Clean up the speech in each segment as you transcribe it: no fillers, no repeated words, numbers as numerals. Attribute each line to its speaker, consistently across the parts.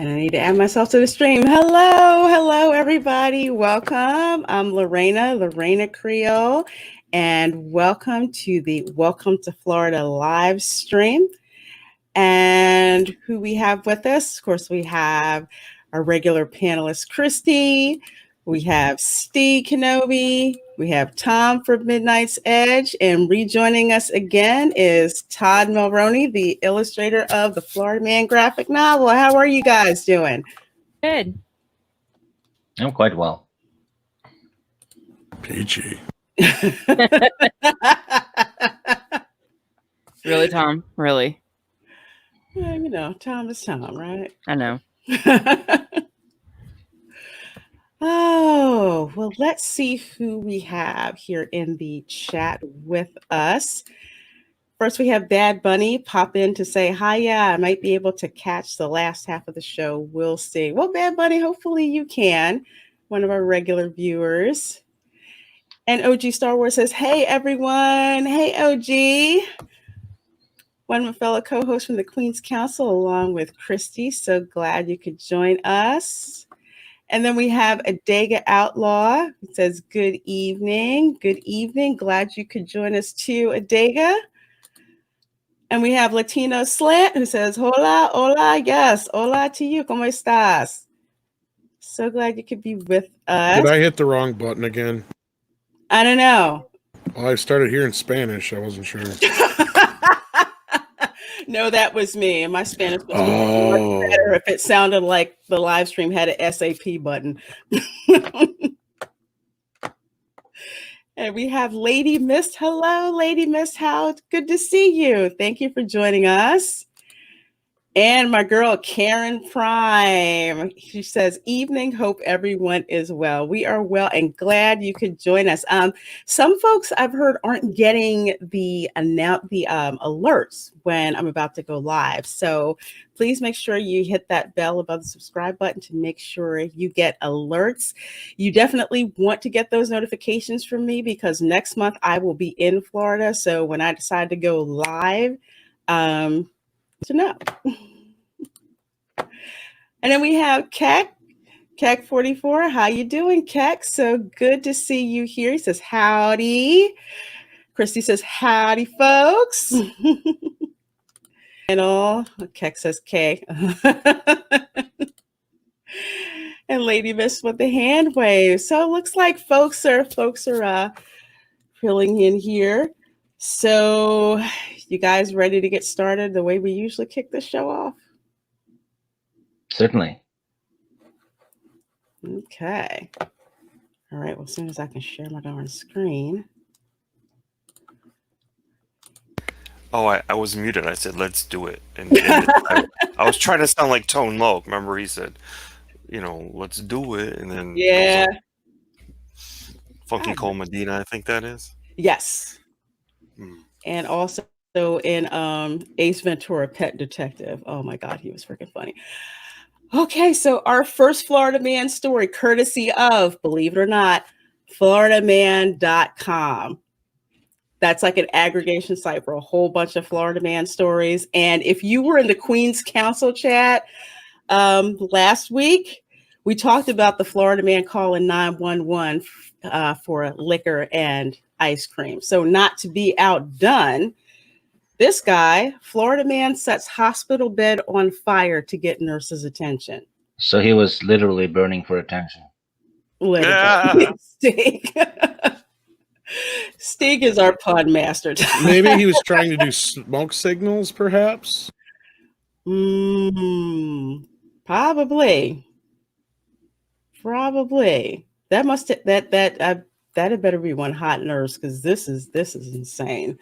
Speaker 1: And I need to add myself to the stream. Hello, everybody. Welcome. I'm Reina Creole, and welcome to the Welcome to Florida live stream. And who we have with us, of course, we have our regular panelist, Christy. We have Steve Kenobi. We have Tom from Midnight's Edge. And rejoining us again is Todd Mulrooney, the illustrator of the Florida Man graphic novel. How are you guys doing?
Speaker 2: Good.
Speaker 3: I'm quite well.
Speaker 4: Peachy.
Speaker 2: Really, Tom? Really?
Speaker 1: Yeah, you know, Tom is Tom, right?
Speaker 2: I know.
Speaker 1: Oh, well, let's see who we have here in the chat with us. First, we have Bad Bunny pop in to say, hi, yeah, I might be able to catch the last half of the show. We'll see. Well, Bad Bunny, hopefully you can. One of our regular viewers. And OG Star Wars says, hey, everyone. Hey, OG. One of my fellow co-hosts from the Queen's Council, along with Christy. So glad you could join us. And then we have Adega Outlaw, who says, good evening. Good evening. Glad you could join us too, Adega. And we have Latino Slant, who says, hola, hola, yes, hola to you, ¿cómo estás? So glad you could be with us.
Speaker 4: Did I hit the wrong button again?
Speaker 1: I don't know.
Speaker 4: Well, I started hearing Spanish. I wasn't sure.
Speaker 1: No, that was me. And my Spanish was much better if it sounded like the live stream had an SAP button. And we have Lady Mist. Hello, Lady Mist. How good to see you. Thank you for joining us. And my girl, Karen Prime. She says, evening, hope everyone is well. We are well and glad you could join us. Some folks I've heard aren't getting the alerts when I'm about to go live. So please make sure you hit that bell above the subscribe button to make sure you get alerts. You definitely want to get those notifications from me because next month I will be in Florida. So when I decide to go live, to know. And then we have Keck 44. How you doing, Keck? So good to see you here. He says, howdy. Christy says, howdy, folks. And all, Keck says K. And Lady Miss with the hand wave. So it looks like folks are filling in here. So you guys ready to get started the way we usually kick the show off?
Speaker 3: Certainly.
Speaker 1: Okay. All right. Well, as soon as I can share my darn screen.
Speaker 5: Oh, I was muted. I said, let's do it. And I was trying to sound like Tone Loc. Remember, he said, let's do it. And then
Speaker 1: yeah.
Speaker 5: Funky Cole Medina, I think that is.
Speaker 1: Yes. And also in Ace Ventura, Pet Detective. Oh my God, he was freaking funny. Okay, so our first Florida Man story, courtesy of, believe it or not, floridaman.com. That's like an aggregation site for a whole bunch of Florida Man stories. And if you were in the Queen's Council chat last week, we talked about the Florida Man calling 911 for liquor and ice cream. So not to be outdone, this guy, Florida Man, sets hospital bed on fire to get nurses' attention.
Speaker 3: So he was literally burning for attention.
Speaker 1: Literally. Yeah. Stig is our pun master.
Speaker 4: Maybe he was trying to do smoke signals, perhaps?
Speaker 1: Probably. That had better be one hot nurse because this is insane.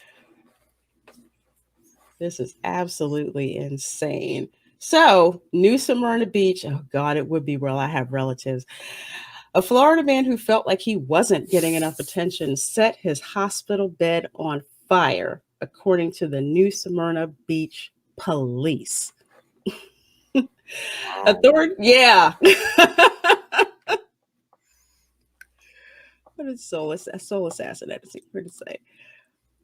Speaker 1: This is absolutely insane. So, New Smyrna Beach. Oh God, it would be where I have relatives. A Florida man who felt like he wasn't getting enough attention set his hospital bed on fire, according to the New Smyrna Beach police. Yeah. What is soul assassin? That's weird to say.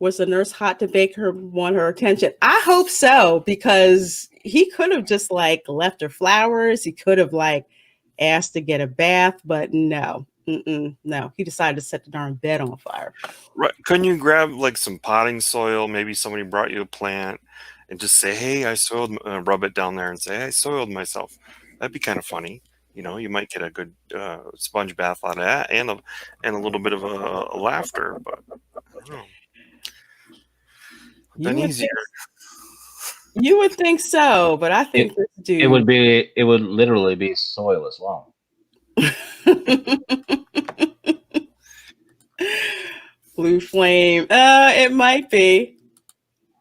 Speaker 1: Was the nurse hot to make her want her attention? I hope so, because he could have just like left her flowers. He could have like asked to get a bath, but no. No, he decided to set the darn bed on fire.
Speaker 5: Right? Couldn't you grab like some potting soil? Maybe somebody brought you a plant, and just say, "Hey, I soiled." Rub it down there and say, "Hey, I soiled myself." That'd be kind of funny. You might get a good sponge bath out of that, and a little bit of a laughter. But I don't know. Been easier.
Speaker 1: You would think so, but I think this dude.
Speaker 3: It would literally be soil as well.
Speaker 1: Blue flame. It might be.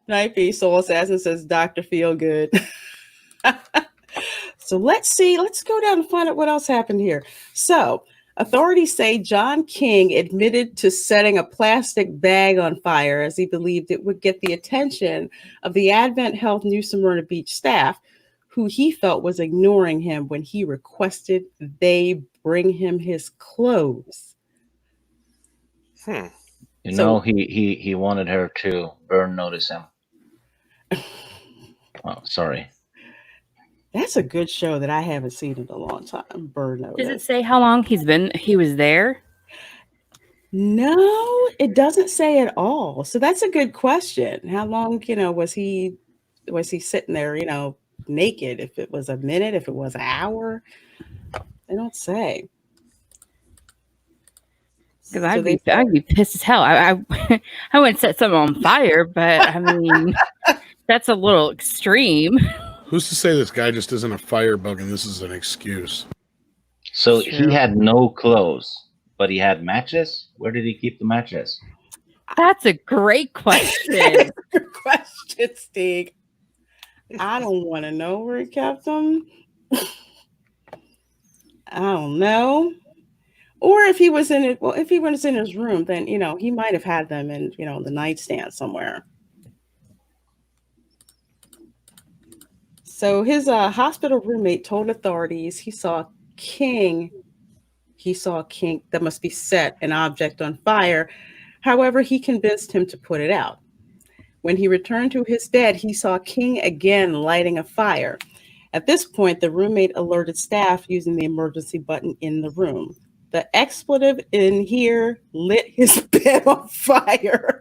Speaker 1: Might be. Soul Assassin says Dr. Feelgood. So let's see. Let's go down and find out what else happened here. So authorities say John King admitted to setting a plastic bag on fire as he believed it would get the attention of the Advent Health New Smyrna Beach staff, who he felt was ignoring him when he requested they bring him his clothes.
Speaker 3: You know, he wanted her to burn notice him. Oh, sorry.
Speaker 1: That's a good show that I haven't seen in a long time. Burn Notice.
Speaker 2: Does it say how long he was there?
Speaker 1: No, it doesn't say at all. So that's a good question. How long, was he sitting there, naked? If it was a minute, if it was an hour, they don't say.
Speaker 2: Because I'd be pissed as hell. I wouldn't set something on fire, but I mean, that's a little extreme.
Speaker 4: Who's to say this guy just isn't a firebug and this is an excuse?
Speaker 3: So he had no clothes, but he had matches? Where did he keep the matches?
Speaker 2: That's a great question.
Speaker 1: Good question, Stig. I don't want to know where he kept them. I don't know. Or if he was in it, well, if he was in his room, then he might have had them in the nightstand somewhere. So his hospital roommate told authorities he saw King that must be set an object on fire. However, he convinced him to put it out. When he returned to his bed, he saw King again lighting a fire. At this point, the roommate alerted staff using the emergency button in the room. The expletive in here lit his bed on fire.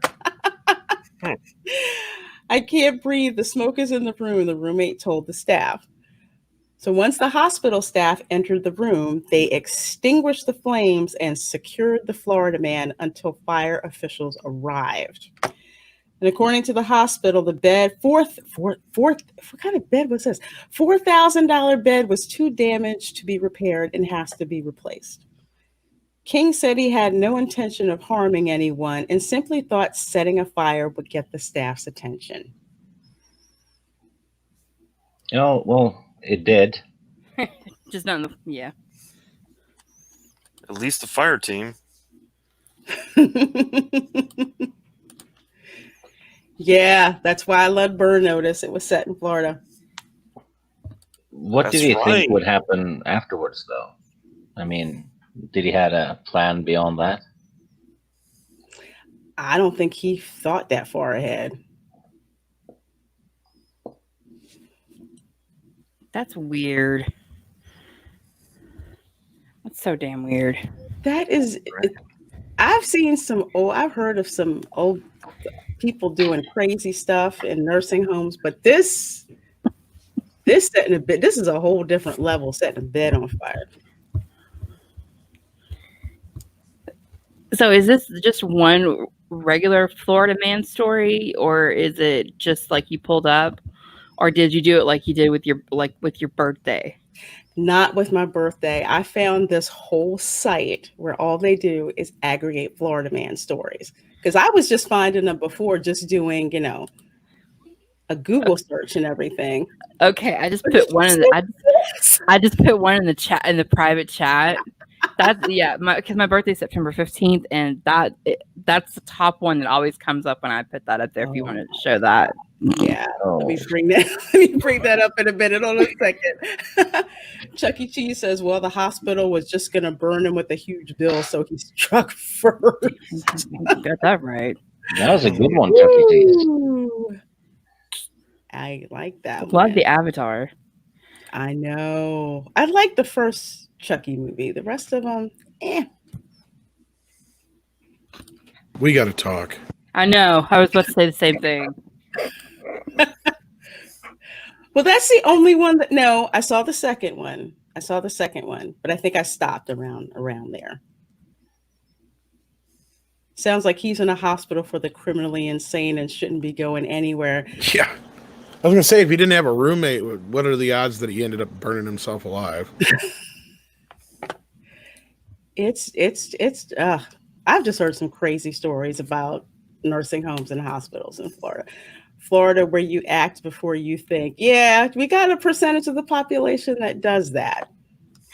Speaker 1: I can't breathe. The smoke is in the room, the roommate told the staff. So once the hospital staff entered the room, they extinguished the flames and secured the Florida man until fire officials arrived. And according to the hospital, the bed, what kind of bed was this? $4,000 bed was too damaged to be repaired and has to be replaced. King said he had no intention of harming anyone and simply thought setting a fire would get the staff's attention.
Speaker 3: Oh, well, it did.
Speaker 2: Just not yeah.
Speaker 5: At least the fire team.
Speaker 1: Yeah, that's why I love Burn Notice. It was set in Florida.
Speaker 3: What did he think would happen afterwards, though? I mean, did he have a plan beyond that?
Speaker 1: I don't think he thought that far ahead.
Speaker 2: That's weird. That's so damn weird.
Speaker 1: That is, I've heard of some old people doing crazy stuff in nursing homes, but this setting a bed, this is a whole different level, setting a bed on fire.
Speaker 2: So is this just one regular Florida man story, or is it just like you pulled up, or did you do it like you did with your birthday?
Speaker 1: Not with my birthday. I found this whole site where all they do is aggregate Florida man stories. Because I was just finding them before, just doing, a Google search and everything.
Speaker 2: Okay, I just put one in the chat, in the private chat. That's because my birthday's September 15th, and that's the top one that always comes up when I put that up there. If you wanted to show that,
Speaker 1: yeah. Let me bring that up in a minute. Hold on a second. Chuck E. Cheese says, "Well, the hospital was just going to burn him with a huge bill, so he struck first."
Speaker 2: Got that right.
Speaker 3: That was a good one, Chuck E. Cheese.
Speaker 1: Ooh. I like that
Speaker 2: Love
Speaker 1: one.
Speaker 2: the Avatar.
Speaker 1: I know. I like the first Chucky movie. The rest of them,
Speaker 4: We got to talk.
Speaker 2: I know. I was about to say the same thing.
Speaker 1: Well, that's the only one that. No, I saw the second one. But I think I stopped around there. Sounds like he's in a hospital for the criminally insane and shouldn't be going anywhere.
Speaker 4: Yeah. I was going to say, if he didn't have a roommate, what are the odds that he ended up burning himself alive?
Speaker 1: I've just heard some crazy stories about nursing homes and hospitals in Florida. Florida, where you act before you think. Yeah, we got a percentage of the population that does that.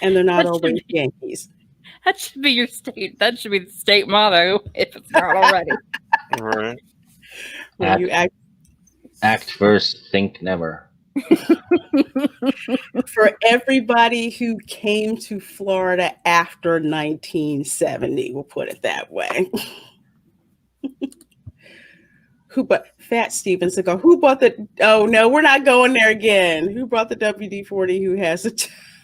Speaker 1: And they're not always Yankees.
Speaker 2: That should be your state. That should be the state motto if it's not already.
Speaker 5: Right.
Speaker 1: Where you
Speaker 3: Act first, think never.
Speaker 1: For everybody who came to Florida after 1970, we'll put it that way. Fat Stevens to go, who bought the, oh no, we're not going there again. Who brought the WD-40 who has a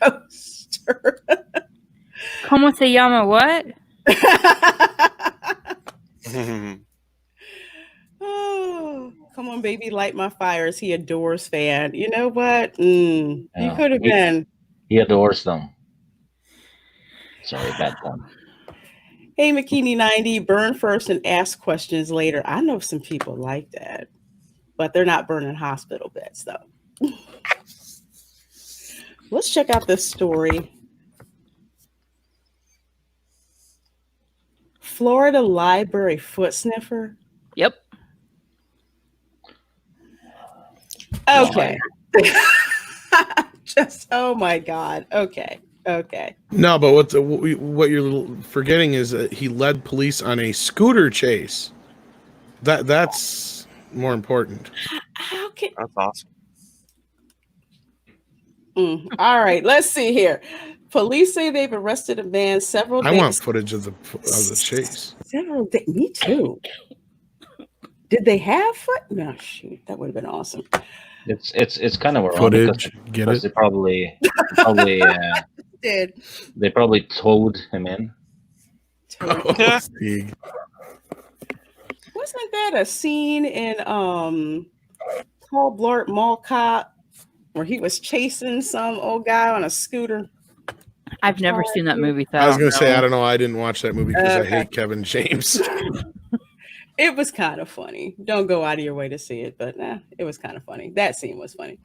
Speaker 1: toaster?
Speaker 2: ¿Cómo se llama what?
Speaker 1: Oh, come on, baby, light my fire. Is he a Doors fan? You know what? He could have been.
Speaker 3: He adores them. Sorry, bad one.
Speaker 1: Hey, McKinney 90, burn first and ask questions later. I know some people like that, but they're not burning hospital beds, though. Let's check out this story. Florida library foot sniffer.
Speaker 2: Yep.
Speaker 1: Okay. Oh my God. Okay.
Speaker 4: No, but what you're forgetting is that he led police on a scooter chase. That's more important.
Speaker 1: How can?
Speaker 5: That's awesome.
Speaker 1: All right. Let's see here. Police say they've arrested a man several days.
Speaker 4: I want footage of the chase.
Speaker 1: Several days. Me too. Did they have foot? No, shoot. That would have been awesome.
Speaker 3: It's kind of
Speaker 4: footage. Get it?
Speaker 3: They probably
Speaker 1: Did.
Speaker 3: They probably towed him in.
Speaker 4: Oh, Steve.
Speaker 1: Wasn't that a scene in Paul Blart Mall Cop where he was chasing some old guy on a scooter?
Speaker 2: I've never seen that movie. So
Speaker 4: I was going to say, I don't know. I didn't watch that movie because I hate Kevin James.
Speaker 1: It was kind of funny. Don't go out of your way to see it, but it was kind of funny. That scene was funny.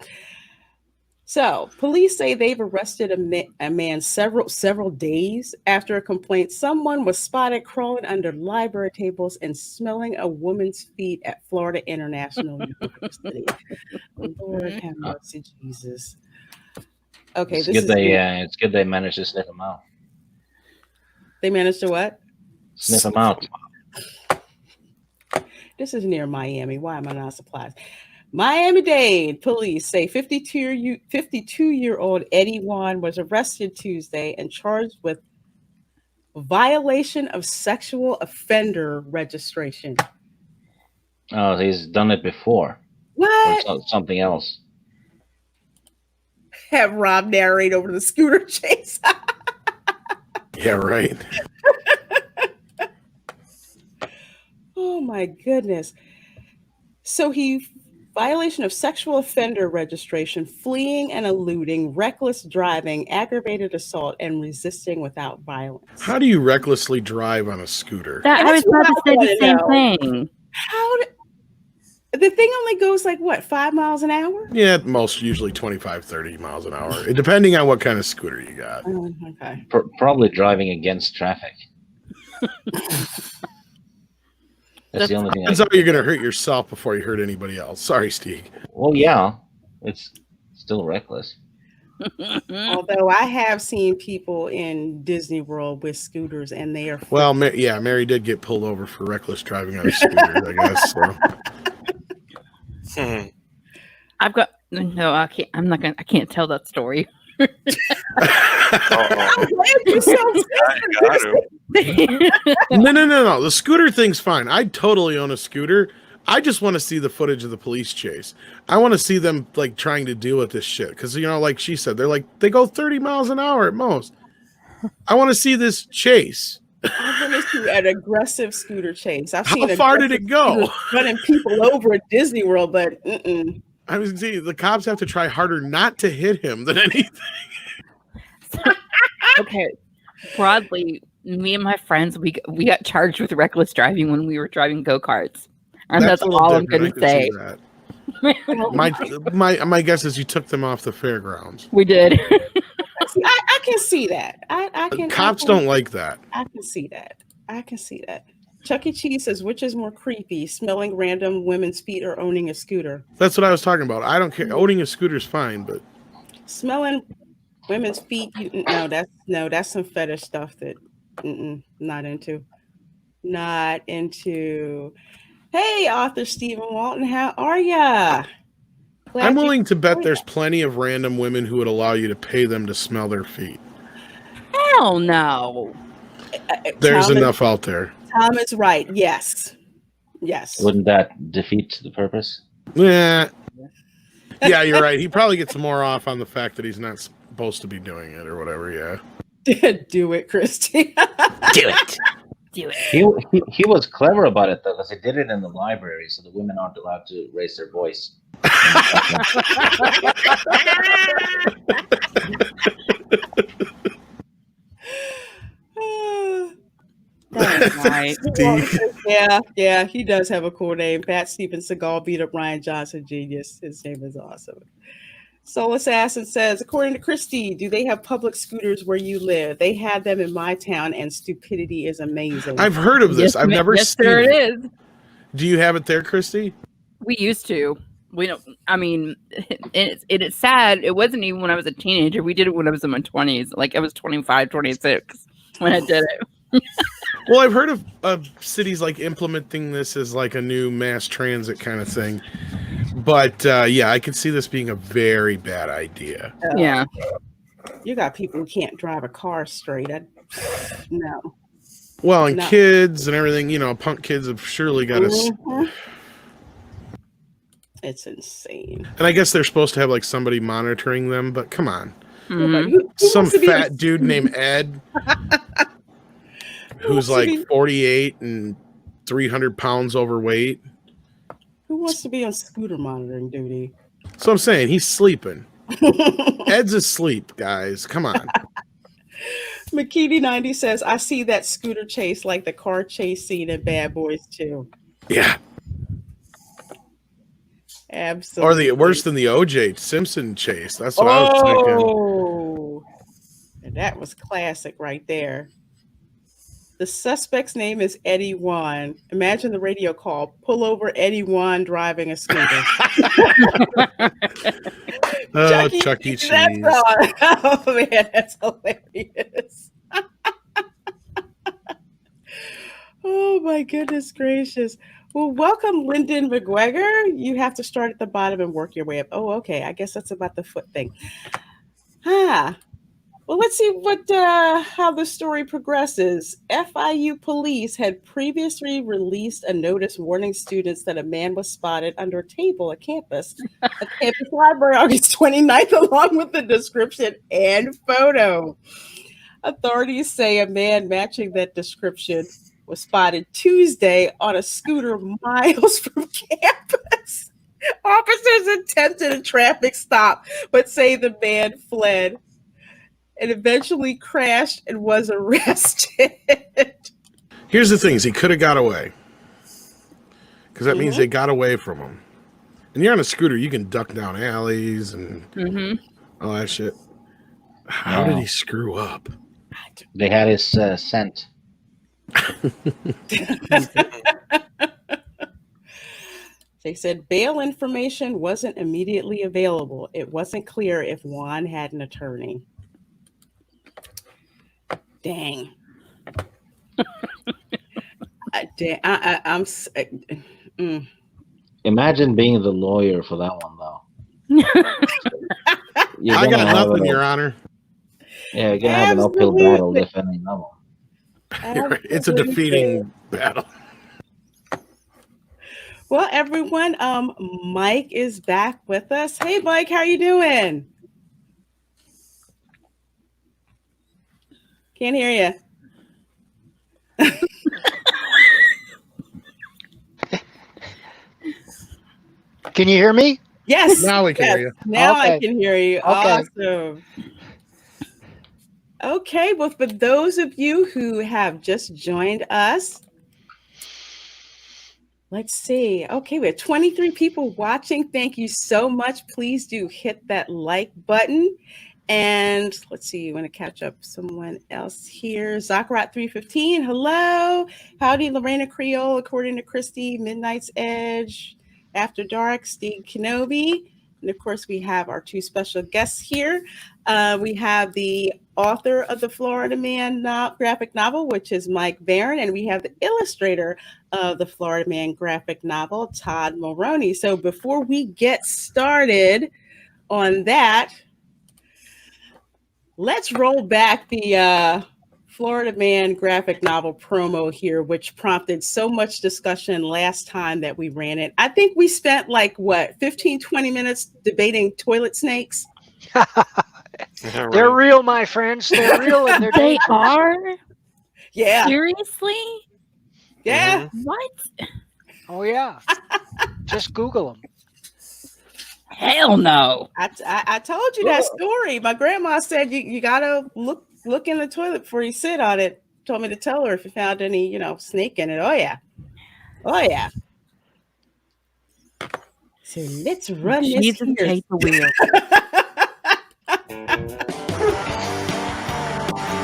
Speaker 1: So, police say they've arrested a man several days after a complaint. Someone was spotted crawling under library tables and smelling a woman's feet at Florida International University. Lord have mercy, Jesus. Okay,
Speaker 3: It's good they managed to sniff him out.
Speaker 1: They managed to what?
Speaker 3: Sniff him out.
Speaker 1: This is near Miami. Why am I not surprised? Miami-Dade police say 52-year-old Eddie Juan was arrested Tuesday and charged with violation of sexual offender registration.
Speaker 3: Oh, he's done it before.
Speaker 1: What?
Speaker 3: Or something else.
Speaker 1: Have Rob narrate over the scooter chase.
Speaker 4: Yeah, right.
Speaker 1: Oh my goodness. So violation of sexual offender registration, fleeing and eluding, reckless driving, aggravated assault, and resisting without violence.
Speaker 4: How do you recklessly drive on a scooter?
Speaker 2: I was about to say the same thing.
Speaker 1: The thing only goes like what, 5 miles an hour?
Speaker 4: Yeah, at most usually 25, 30 miles an hour, depending on what kind of scooter you got.
Speaker 1: Oh, okay.
Speaker 3: Probably driving against traffic. That's the only thing.
Speaker 4: That's how you're going to hurt yourself before you hurt anybody else. Sorry, Steve.
Speaker 3: Well, yeah, it's still reckless.
Speaker 1: Although I have seen people in Disney World with scooters, and they are.
Speaker 4: Well, Mary did get pulled over for reckless driving on a scooter, I guess. So.
Speaker 2: I've got no. I can't. I'm not gonna. I can't tell that story.
Speaker 1: I'm glad you so
Speaker 5: Got to.
Speaker 4: No. The scooter thing's fine. I'd totally own a scooter. I just want to see the footage of the police chase. I want to see them like trying to deal with this shit. Because, you know, like she said, they go 30 miles an hour at most. I want to see this chase.
Speaker 1: I want to see an aggressive scooter chase. I've
Speaker 4: How
Speaker 1: seen
Speaker 4: far did it go?
Speaker 1: Running people over at Disney World, but
Speaker 4: I was saying the cops have to try harder not to hit him than anything.
Speaker 2: Okay, broadly, me and my friends, we got charged with reckless driving when we were driving go-karts. And that's
Speaker 4: a little
Speaker 2: all I'm
Speaker 4: different.
Speaker 2: going to say.
Speaker 4: My guess is you took them off the fairgrounds.
Speaker 2: We did.
Speaker 1: I can see that. I can.
Speaker 4: Cops don't like that.
Speaker 1: I can see that. Chuck E. Cheese says, which is more creepy, smelling random women's feet or owning a scooter?
Speaker 4: That's what I was talking about. I don't care. Owning a scooter is fine, but
Speaker 1: smelling women's feet, that's some fetish stuff that not into. Not into. Hey, author Stephen Walton, how are ya?
Speaker 4: I'm willing to bet there's plenty of random women who would allow you to pay them to smell their feet.
Speaker 2: Hell no.
Speaker 4: There's enough out there.
Speaker 1: Tom is right. Yes.
Speaker 3: Wouldn't that defeat the purpose?
Speaker 4: Yeah. Yeah, you're right. He probably gets more off on the fact that he's not supposed to be doing it or whatever. Yeah.
Speaker 1: Do it, Christy.
Speaker 3: Do it. He was clever about it though, because he did it in the library, so the women aren't allowed to raise their voice.
Speaker 2: Right.
Speaker 1: Yeah, he does have a cool name. Pat Steven Seagal beat up Ryan Johnson. Genius. His name is awesome. Soul Assassin says, according to Christy, do they have public scooters where you live? They had them in my town, and stupidity is amazing.
Speaker 4: I've heard of this.
Speaker 2: Yes,
Speaker 4: I've never seen
Speaker 2: there
Speaker 4: it.
Speaker 2: it is.
Speaker 4: Do you have it there, Christy?
Speaker 2: We used to. We don't. I mean, it's sad. It wasn't even when I was a teenager. We did it when I was in my 20s. Like I was 25, 26 when I did it.
Speaker 4: Well, I've heard of cities like implementing this as like a new mass transit kind of thing. But yeah, I could see this being a very bad idea.
Speaker 2: Yeah.
Speaker 1: You got people who can't drive a car straight. No.
Speaker 4: Well, and kids and everything, you know, punk kids have surely got to.
Speaker 1: It's insane.
Speaker 4: And I guess they're supposed to have like somebody monitoring them, but come on.
Speaker 2: Mm-hmm.
Speaker 4: Some fat dude named Ed who's like 48 and 300 pounds overweight.
Speaker 1: Who wants to be on scooter monitoring duty?
Speaker 4: So I'm saying he's sleeping. Ed's asleep, guys. Come on.
Speaker 1: McKeedy90 says, I see that scooter chase like the car chase scene in Bad Boys 2.
Speaker 4: Yeah.
Speaker 1: Absolutely.
Speaker 4: Or worse than the OJ Simpson chase. That's what I was thinking.
Speaker 1: Oh, and that was classic right there. The suspect's name is Eddie Wan. Imagine the radio call. Pull over Eddie Wan driving a scooter.
Speaker 4: Chuck E. Cheese.
Speaker 1: Oh, man, that's hilarious. Oh, my goodness gracious. Well, welcome, Lyndon McGregor. You have to start at the bottom and work your way up. Oh, okay. I guess that's about the foot thing. Well, let's see how the story progresses. FIU police had previously released a notice warning students that a man was spotted under a table at campus library August 29th, along with the description and photo. Authorities say a man matching that description was spotted Tuesday on a scooter miles from campus. Officers attempted a traffic stop, but say the man fled and eventually crashed and was arrested.
Speaker 4: Here's the thing: he could have got away, because that means they got away from him. And you're on a scooter, you can duck down alleys and all that shit. How did he screw up?
Speaker 3: They had his scent.
Speaker 1: They said bail information wasn't immediately available. It wasn't clear if Juan had an attorney. Dang.
Speaker 3: Imagine being the lawyer for that one, though. you're
Speaker 4: I
Speaker 3: gonna
Speaker 4: got
Speaker 3: have
Speaker 4: nothing,
Speaker 3: a
Speaker 4: Your Honor.
Speaker 3: yeah, you're gonna have an uphill battle
Speaker 1: Absolutely.
Speaker 3: defending that one.
Speaker 4: It's a defeating battle.
Speaker 1: Well, everyone, Mike is back with us. Hey, Mike, how are you doing? Can't hear you.
Speaker 6: Can you hear me?
Speaker 1: Yes.
Speaker 4: Now we can hear you.
Speaker 1: Now I
Speaker 6: Okay.
Speaker 1: can hear you.
Speaker 6: Okay.
Speaker 1: Awesome. Okay, well, for those of you who have just joined us, let's see. Okay, we have 23 people watching. Thank you so much. Please do hit that like button. And let's see, you want to catch up someone else here. Zachariah 315, hello. Howdy, Reina, Creole, according to Christy, Midnight's Edge, After Dark, Steve Kenobi. And of course, we have our two special guests here. We have the author of the Florida Man graphic novel, which is Mike Barron, and we have the illustrator of the Florida Man graphic novel, Todd Mulrooney. So before we get started on that, let's roll back the Florida Man graphic novel promo here, which prompted so much discussion last time that we ran it. I think we spent 15, 20 minutes debating toilet snakes.
Speaker 5: Yeah, right.
Speaker 6: They're real, my friends. They're real and they're
Speaker 2: They
Speaker 6: dangerous.
Speaker 2: are?
Speaker 1: Yeah.
Speaker 2: Seriously?
Speaker 1: Yeah.
Speaker 2: What?
Speaker 6: Oh, yeah. Just Google them.
Speaker 2: Hell no.
Speaker 1: I told you that story. My grandma said you gotta look in the toilet before you sit on it. Told me to tell her if you found any, snake in it. Oh yeah. So let's run
Speaker 2: Jesus,
Speaker 1: this here.
Speaker 2: take the wheel.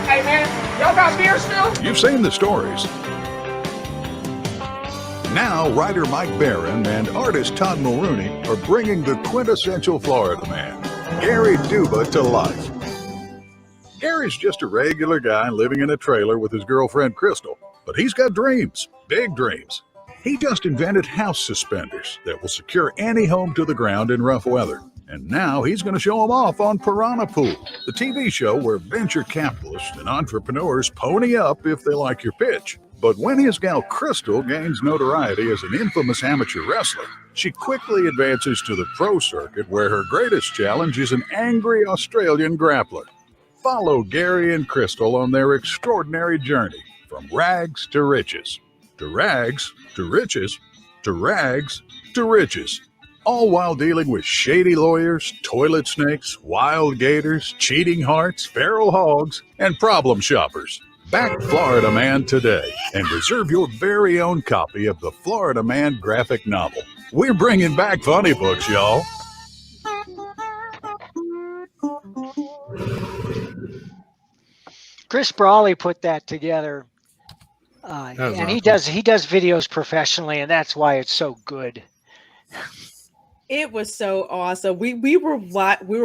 Speaker 7: Hey man, y'all got beer still?
Speaker 8: You've seen the stories. Now, writer Mike Barron and artist Todd Mulrooney are bringing the quintessential Florida man, Gary Duba, to life. Gary's just a regular guy living in a trailer with his girlfriend Crystal, but he's got dreams, big dreams. He just invented house suspenders that will secure any home to the ground in rough weather. And now he's going to show them off on Piranha Pool, the TV show where venture capitalists and entrepreneurs pony up if they like your pitch. But when his gal Crystal gains notoriety as an infamous amateur wrestler, she quickly advances to the pro circuit where her greatest challenge is an angry Australian grappler. Follow Gary and Crystal on their extraordinary journey from rags to riches. To rags, to riches, to rags, to riches. All while dealing with shady lawyers, toilet snakes, wild gators, cheating hearts, feral hogs, and problem shoppers. Back Florida Man today and reserve your very own copy of the Florida Man graphic novel. We're bringing back funny books, y'all.
Speaker 6: Chris Brawley put that together. And
Speaker 4: awesome.
Speaker 6: he does videos professionally, and that's why it's so good.
Speaker 1: It was so awesome. We were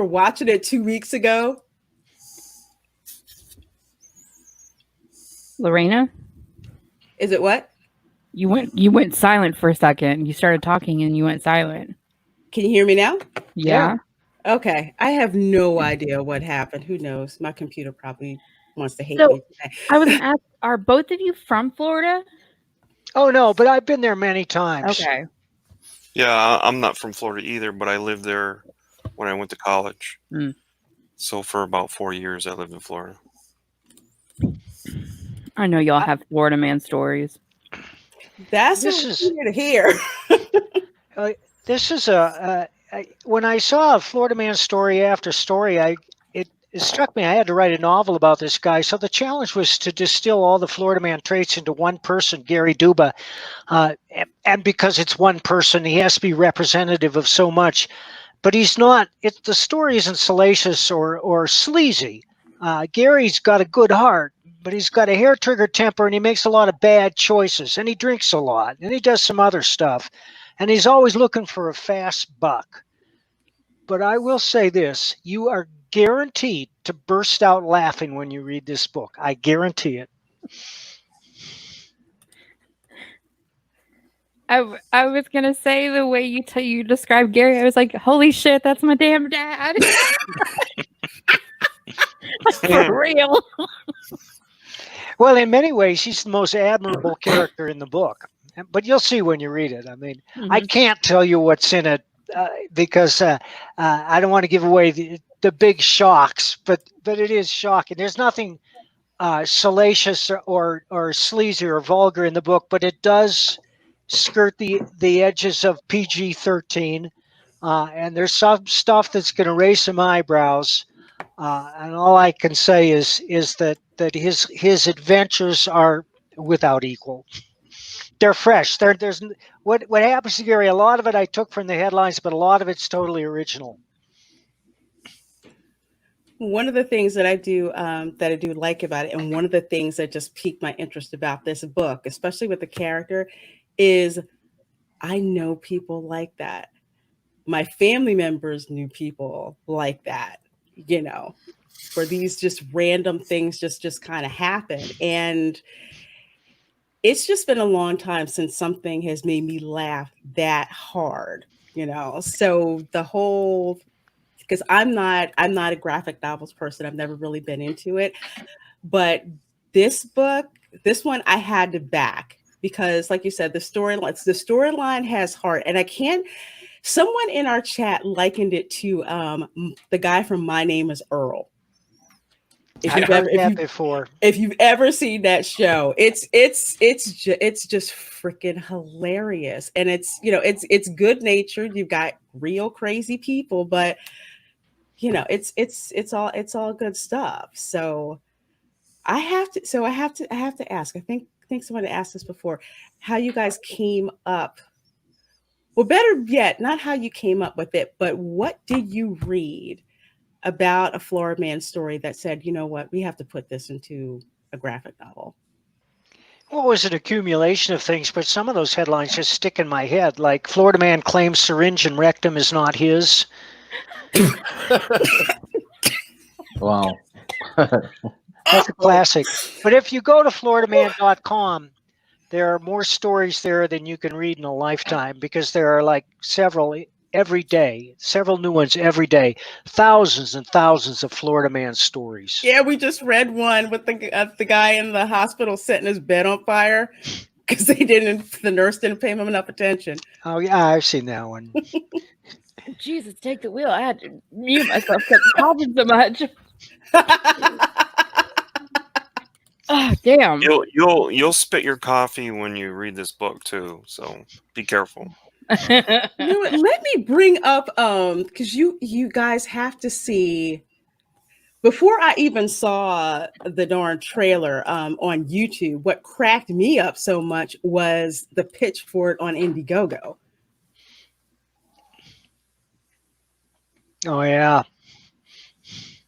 Speaker 1: watching it 2 weeks ago.
Speaker 2: Lorena,
Speaker 1: Is it what?
Speaker 2: you went silent for a second. You started talking and you went silent.
Speaker 1: Can you hear me now?
Speaker 2: Yeah.
Speaker 1: Okay. I have no idea what happened. Who knows? My computer probably wants to hate
Speaker 2: So-
Speaker 1: me today.
Speaker 2: I was gonna ask, are both of you from Florida?
Speaker 6: Oh, no, but I've been there many times.
Speaker 2: Okay.
Speaker 5: Yeah, I'm not from Florida either, but I lived there when I went to college.
Speaker 2: Mm.
Speaker 5: So for about 4 years, I lived in Florida.
Speaker 2: I know y'all have Florida Man stories.
Speaker 1: That's
Speaker 6: This
Speaker 1: what
Speaker 6: is-
Speaker 1: we're here to hear.
Speaker 6: This is when I saw Florida Man story after story, it struck me I had to write a novel about this guy. So the challenge was to distill all the Florida Man traits into one person, Gary Duba. And because it's one person, he has to be representative of so much. But he's not. The story isn't salacious or sleazy. Gary's got a good heart, but he's got a hair-trigger temper, and he makes a lot of bad choices, and he drinks a lot, and he does some other stuff, and he's always looking for a fast buck. But I will say this, you are guaranteed to burst out laughing when you read this book. I guarantee it.
Speaker 2: I was gonna say the way you described Gary, I was like, holy shit, that's my damn dad. For real.
Speaker 6: Well, in many ways, he's the most admirable character in the book. But you'll see when you read it. I mean, I can't tell you what's in it because I don't want to give away the big shocks, but it is shocking. There's nothing salacious or sleazy or vulgar in the book, but it does skirt the edges of PG-13, and there's some stuff that's going to raise some eyebrows. And all I can say is that his adventures are without equal. They're fresh. There's what happens to Gary. A lot of it I took from the headlines, but a lot of it's totally original.
Speaker 1: One of the things that I do like about it, and one of the things that just piqued my interest about this book, especially with the character, is I know people like that. My family members knew people like that, you know, where these just random things just kind of happen. And it's just been a long time since something has made me laugh that hard, you know. So the whole, because I'm not a graphic novels person. I've never really been into it. But this one I had to back because, like you said, the storyline has heart. And someone in our chat likened it to the guy from My Name is Earl. If you've ever seen that show, it's just freaking hilarious. And it's good natured. You've got real crazy people, but it's all good stuff. So I have to ask. I think someone asked this before, how you guys came up. Well, better yet, not how you came up with it, but what did you read about a Florida man story that said, you know what, we have to put this into a graphic novel?
Speaker 6: Well, it was an accumulation of things, but some of those headlines just stick in my head, like Florida man claims syringe and rectum is not his.
Speaker 3: Wow.
Speaker 6: That's a classic. But if you go to floridaman.com, there are more stories there than you can read in a lifetime because there are like several every day, several new ones every day, thousands and thousands of Florida man stories.
Speaker 1: Yeah, we just read one with the guy in the hospital setting his bed on fire because the nurse didn't pay him enough attention.
Speaker 6: Oh yeah, I've seen that one.
Speaker 2: Jesus, take the wheel. I had to mute myself because coughing so much. Oh, damn.
Speaker 5: You'll spit your coffee when you read this book too, so be careful.
Speaker 1: Let me bring up because you guys have to see. Before I even saw the darn trailer on YouTube, what cracked me up so much was the pitch for it on Indiegogo.
Speaker 6: Oh yeah.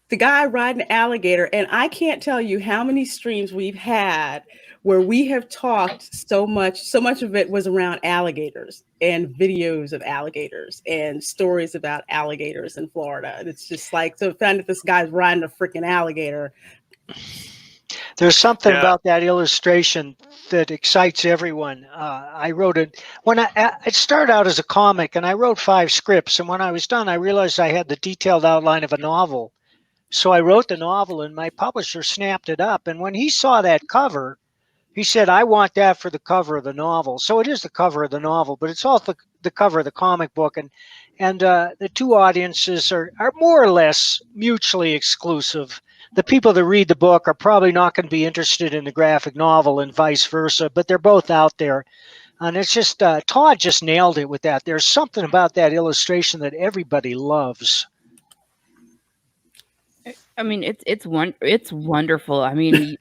Speaker 1: The guy riding an alligator, and I can't tell you how many streams we've had where we have talked so much of it was around alligators and videos of alligators and stories about alligators in Florida. And it's just like, so find that this guy's riding a freaking alligator.
Speaker 6: There's something about that illustration that excites everyone. I wrote it when it started out as a comic, and I wrote 5 scripts. And when I was done, I realized I had the detailed outline of a novel. So I wrote the novel, and my publisher snapped it up. And when he saw that cover, he said, I want that for the cover of the novel. So it is the cover of the novel, but it's also the cover of the comic book. And the two audiences are more or less mutually exclusive. The people that read the book are probably not going to be interested in the graphic novel and vice versa, but they're both out there. And it's just, Todd just nailed it with that. There's something about that illustration that everybody loves.
Speaker 2: I mean, it's wonderful. I mean,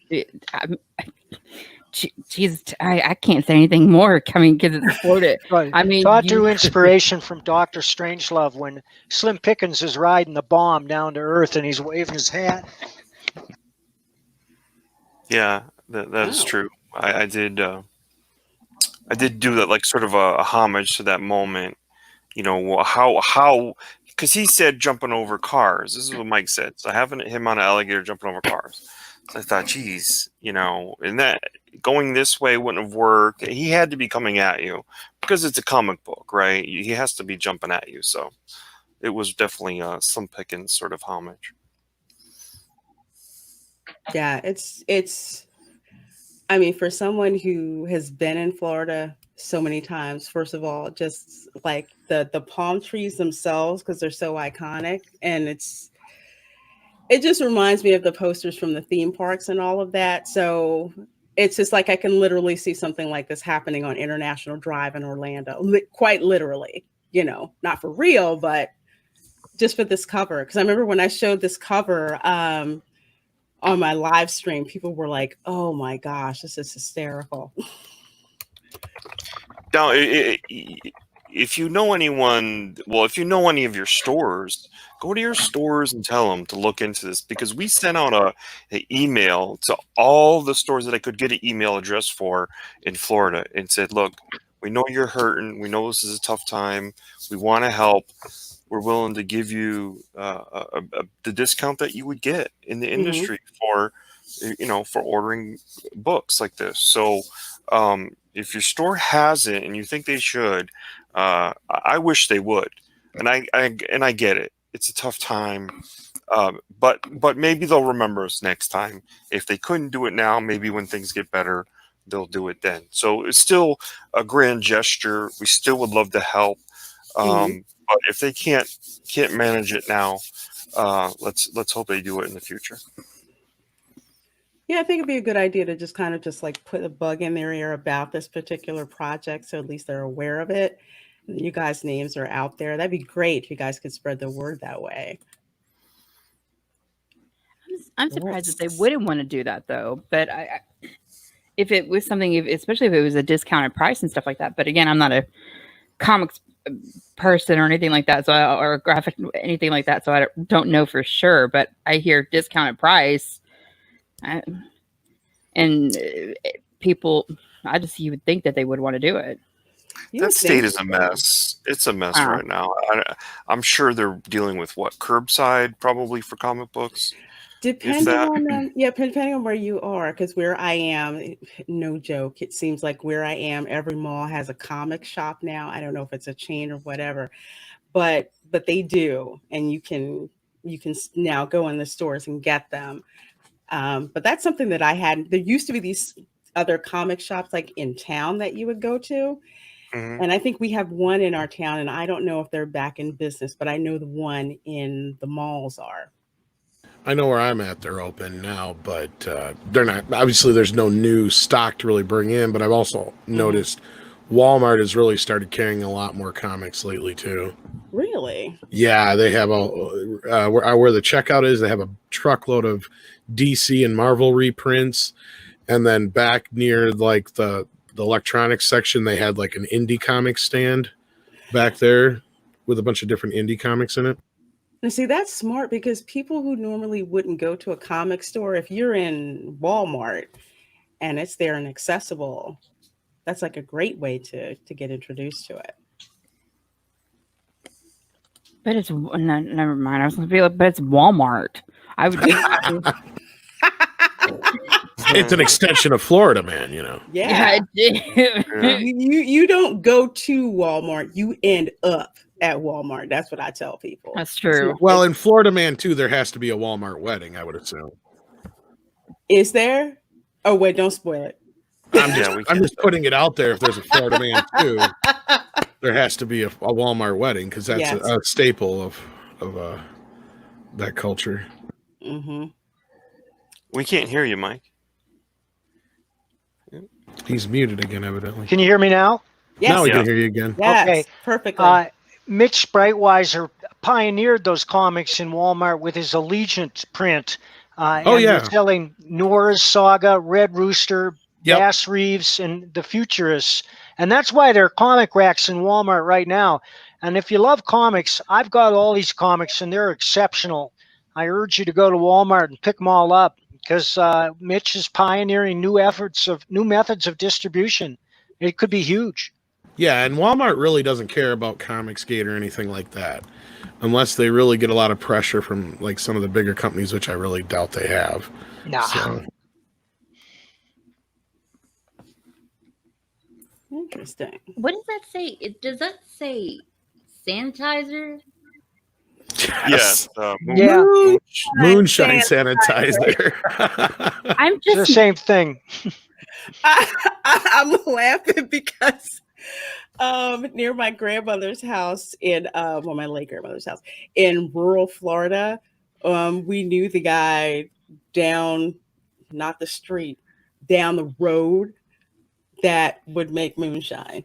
Speaker 2: Jesus, I can't say anything more. I mean, because it's Florida.
Speaker 6: Right.
Speaker 2: I mean,
Speaker 6: Todd drew inspiration from Dr. Strangelove when Slim Pickens is riding the bomb down to Earth and he's waving his hat.
Speaker 5: Yeah, that is true. I did do that, like sort of a homage to that moment. You know how because he said jumping over cars. This is what Mike said. So having him on an alligator jumping over cars. So I thought, geez, and that going this way wouldn't have worked. He had to be coming at you because it's a comic book, right? He has to be jumping at you. So it was definitely some Pickens sort of homage.
Speaker 1: Yeah, it's I mean, for someone who has been in Florida so many times, first of all, just like the palm trees themselves, because they're so iconic, and it just reminds me of the posters from the theme parks and all of that. So it's just like I can literally see something like this happening on International Drive in Orlando, quite literally, not for real, but just for this cover. Because I remember when I showed this cover on my live stream, people were like, "Oh my gosh, this is hysterical."
Speaker 5: Now, if you know anyone, well, if you know any of your stores, go to your stores and tell them to look into this, because we sent out an email to all the stores that I could get an email address for in Florida and said, look, we know you're hurting. We know this is a tough time. We want to help. We're willing to give you the discount that you would get in the industry for ordering books like this. So if your store has it and you think they should, I wish they would. And I get it. It's a tough time. But maybe they'll remember us next time. If they couldn't do it now, maybe when things get better, they'll do it then. So it's still a grand gesture. We still would love to help. But if they can't manage it now, let's hope they do it in the future.
Speaker 1: Yeah, I think it'd be a good idea to just kind of just like put a bug in their ear about this particular project, so at least they're aware of it. And you guys' names are out there. That'd be great if you guys could spread the word that way.
Speaker 2: I'm surprised that they wouldn't want to do that, though. But if it was something, especially if it was a discounted price and stuff like that. But again, I'm not a comics person or anything like that, or a graphic anything like that, so I don't know for sure. But I hear discounted price, and people, you would think that they would want to do it.
Speaker 5: That state is a mess. It's a mess right now. I'm sure they're dealing with curbside probably for comic books.
Speaker 1: Depending on where you are, because where I am, no joke, it seems like where I am, every mall has a comic shop now. I don't know if it's a chain or whatever, but they do, and you can now go in the stores and get them. But that's something that I had. There used to be these other comic shops like in town that you would go to. And I think we have one in our town, and I don't know if they're back in business, but I know the one in the malls are.
Speaker 4: I know where I'm at. They're open now, but they're not. Obviously, there's no new stock to really bring in, but I've also noticed Walmart has really started carrying a lot more comics lately, too.
Speaker 1: Really?
Speaker 4: Yeah, they have where the checkout is, they have a truckload of DC and Marvel reprints. And then back near like the electronics section, they had like an indie comic stand back there with a bunch of different indie comics in it.
Speaker 1: Now, see, that's smart, because people who normally wouldn't go to a comic store, if you're in Walmart and it's there and accessible, that's like a great way to get introduced to it.
Speaker 2: But it's never mind. I was going to be like, but it's Walmart. I would.
Speaker 4: It's an extension of Florida, man.
Speaker 1: Yeah. You don't go to Walmart. You end up at Walmart. That's what I tell people.
Speaker 2: That's true.
Speaker 4: Well, in Florida, man, too, there has to be a Walmart wedding, I would assume.
Speaker 1: Is there? Oh, wait, don't spoil it.
Speaker 4: I'm just putting it out there. If there's a Florida man, too, there has to be a Walmart wedding, because that's a staple of that culture.
Speaker 5: We can't hear you, Mike.
Speaker 4: He's muted again, evidently.
Speaker 6: Can you hear me now?
Speaker 1: Yes.
Speaker 4: Now we can hear you again.
Speaker 1: Yes,
Speaker 6: okay.
Speaker 1: Perfectly.
Speaker 6: Mitch Breitweiser pioneered those comics in Walmart with his Allegiant print. They're selling Nora's Saga, Red Rooster, Bass Reeves, and the Futurists. And that's why there are comic racks in Walmart right now. And if you love comics, I've got all these comics, and they're exceptional. I urge you to go to Walmart and pick them all up, because Mitch is pioneering new methods of distribution. It could be huge.
Speaker 4: Yeah, and Walmart really doesn't care about Comicsgate or anything like that, unless they really get a lot of pressure from like some of the bigger companies, which I really doubt they have.
Speaker 6: Nah.
Speaker 4: So,
Speaker 1: Interesting.
Speaker 9: What does that say? Does that say sanitizer?
Speaker 5: Yes.
Speaker 6: Yeah.
Speaker 4: Moonshine sanitizer.
Speaker 2: I'm
Speaker 6: It's the
Speaker 2: just
Speaker 6: same thing.
Speaker 1: I'm laughing because near my grandmother's house my late grandmother's house in rural Florida, we knew the guy down, not the street, down the road that would make moonshine.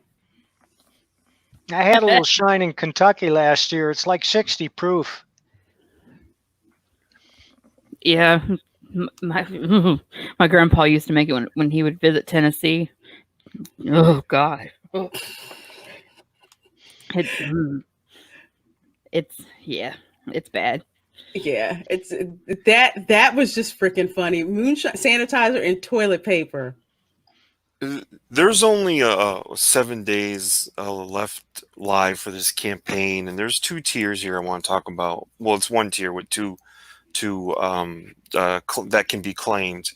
Speaker 6: I had a little shine in Kentucky last year. It's like 60 proof.
Speaker 2: yeah. My grandpa used to make it when he would visit Tennessee. Oh God. Oh. It's bad.
Speaker 1: Yeah, it's that was just freaking funny. Moonshine sanitizer and toilet paper.
Speaker 5: There's only 7 days left live for this campaign, and there's 2 tiers here I want to talk about. Well, it's 1 tier with two that can be claimed,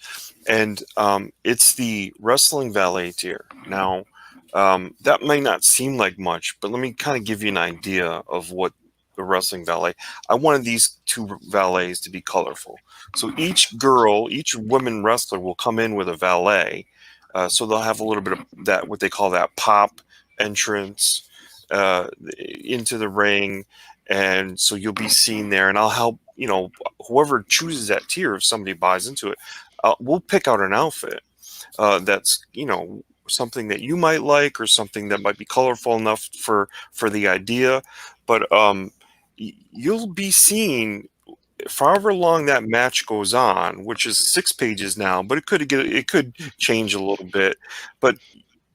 Speaker 5: and it's the wrestling valet tier. Now, that might not seem like much, but let me kind of give you an idea of what the wrestling valet. I wanted these 2 valets to be colorful, so each woman wrestler will come in with a valet. So they'll have a little bit of that, what they call that pop entrance into the ring. And so you'll be seen there, and I'll help, whoever chooses that tier, if somebody buys into it, we'll pick out an outfit that's, something that you might like, or something that might be colorful enough for the idea. But you'll be seen for however long that match goes on, which is 6 pages now, but it could change a little bit. But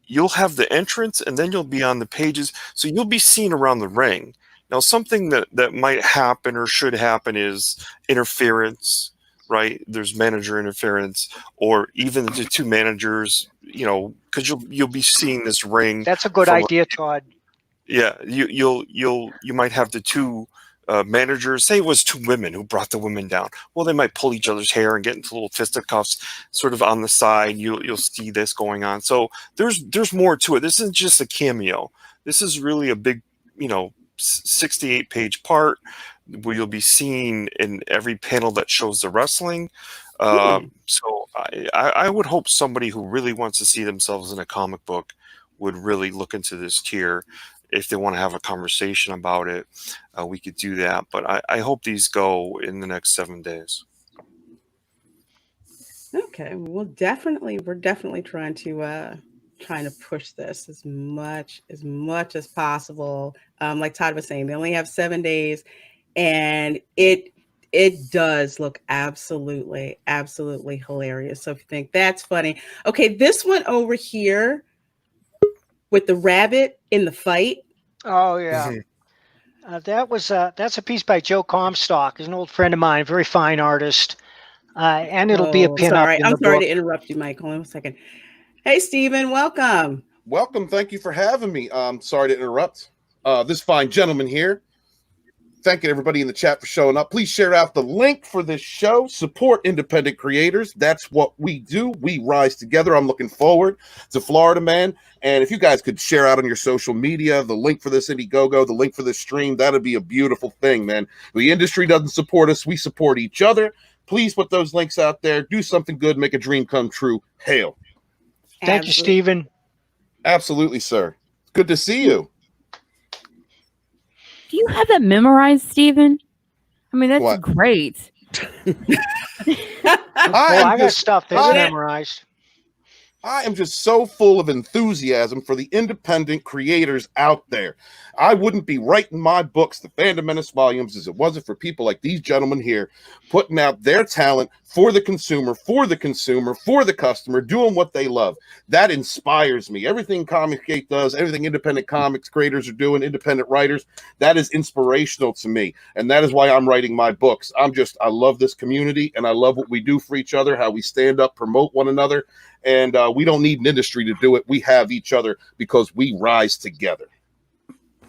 Speaker 5: you'll have the entrance, and then you'll be on the pages, so you'll be seen around the ring. Now, something that might happen or should happen is interference, right? There's manager interference, or even the 2 managers, because you'll be seeing this ring.
Speaker 6: That's a good idea, Todd.
Speaker 5: Yeah, you might have the 2 managers. Say it was 2 women who brought the women down. Well, they might pull each other's hair and get into little fisticuffs, sort of on the side. You'll see this going on. So there's more to it. This isn't just a cameo. This is really a big, 68-page part where you'll be seen in every panel that shows the wrestling. So I would hope somebody who really wants to see themselves in a comic book would really look into this tier. If they want to have a conversation about it, we could do that. But I hope these go in the next 7 days.
Speaker 1: Okay, we're definitely trying to push this as much as possible. Like Todd was saying, they only have 7 days, and it does look absolutely hilarious. So if you think that's funny, okay, this one over here with the rabbit in the fight.
Speaker 6: Oh yeah, that's a piece by Joe Comstock. He's an old friend of mine, very fine artist, and it'll be a pin up.
Speaker 1: I'm sorry to interrupt you, Mike. Hold on a second. Hey, Stephen, welcome.
Speaker 10: Welcome. Thank you for having me. Sorry to interrupt. This fine gentleman here. Thanking everybody in the chat for showing up. Please share out the link for this show. Support independent creators. That's what we do. We rise together. I'm looking forward to Florida Man. And if you guys could share out on your social media the link for this Indiegogo, the link for this stream, that'd be a beautiful thing, man. The industry doesn't support us. We support each other. Please put those links out there. Do something good. Make a dream come true. Hail.
Speaker 6: Thank you, Stephen.
Speaker 10: Absolutely, sir. Good to see you.
Speaker 2: Do you have that memorized, Stephen? I mean, that's
Speaker 10: What?
Speaker 2: great.
Speaker 6: I got stuff that's memorized.
Speaker 10: I am just so full of enthusiasm for the independent creators out there. I wouldn't be writing my books, the Fandom Menace volumes, as it wasn't for people like these gentlemen here, putting out their talent for the consumer, for the customer, doing what they love. That inspires me. Everything Comicsgate does, everything independent comics creators are doing, independent writers, that is inspirational to me. And that is why I'm writing my books. I love this community, and I love what we do for each other, how we stand up, promote one another. And we don't need an industry to do it. We have each other because we rise together.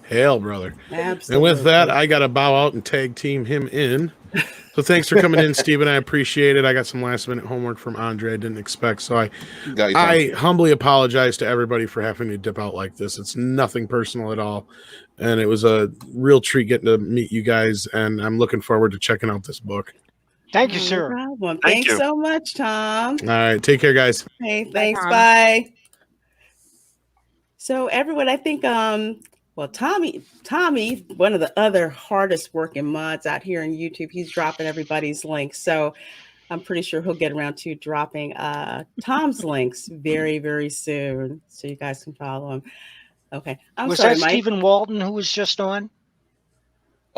Speaker 4: Hail, brother.
Speaker 1: Absolutely.
Speaker 4: And with that, I got to bow out and tag team him in. So thanks for coming in, Steven. I appreciate it. I got some last minute homework from Andre I didn't expect. So I humbly apologize to everybody for having to dip out like this. It's nothing personal at all. And it was a real treat getting to meet you guys. And I'm looking forward to checking out this book.
Speaker 6: Thank you, sir.
Speaker 1: No problem.
Speaker 5: Thank
Speaker 1: Thanks
Speaker 5: you.
Speaker 1: so much, Tom.
Speaker 4: All right. Take care, guys.
Speaker 1: Hey, thanks.
Speaker 2: Tom.
Speaker 1: Bye. So everyone, I think well, Tommy, one of the other hardest working mods out here on YouTube, he's dropping everybody's links. So I'm pretty sure he'll get around to dropping Tom's links very, very soon. So you guys can follow him. Okay.
Speaker 6: Was
Speaker 1: sorry,
Speaker 6: that
Speaker 1: Mike.
Speaker 6: Stephen Walton who was just on?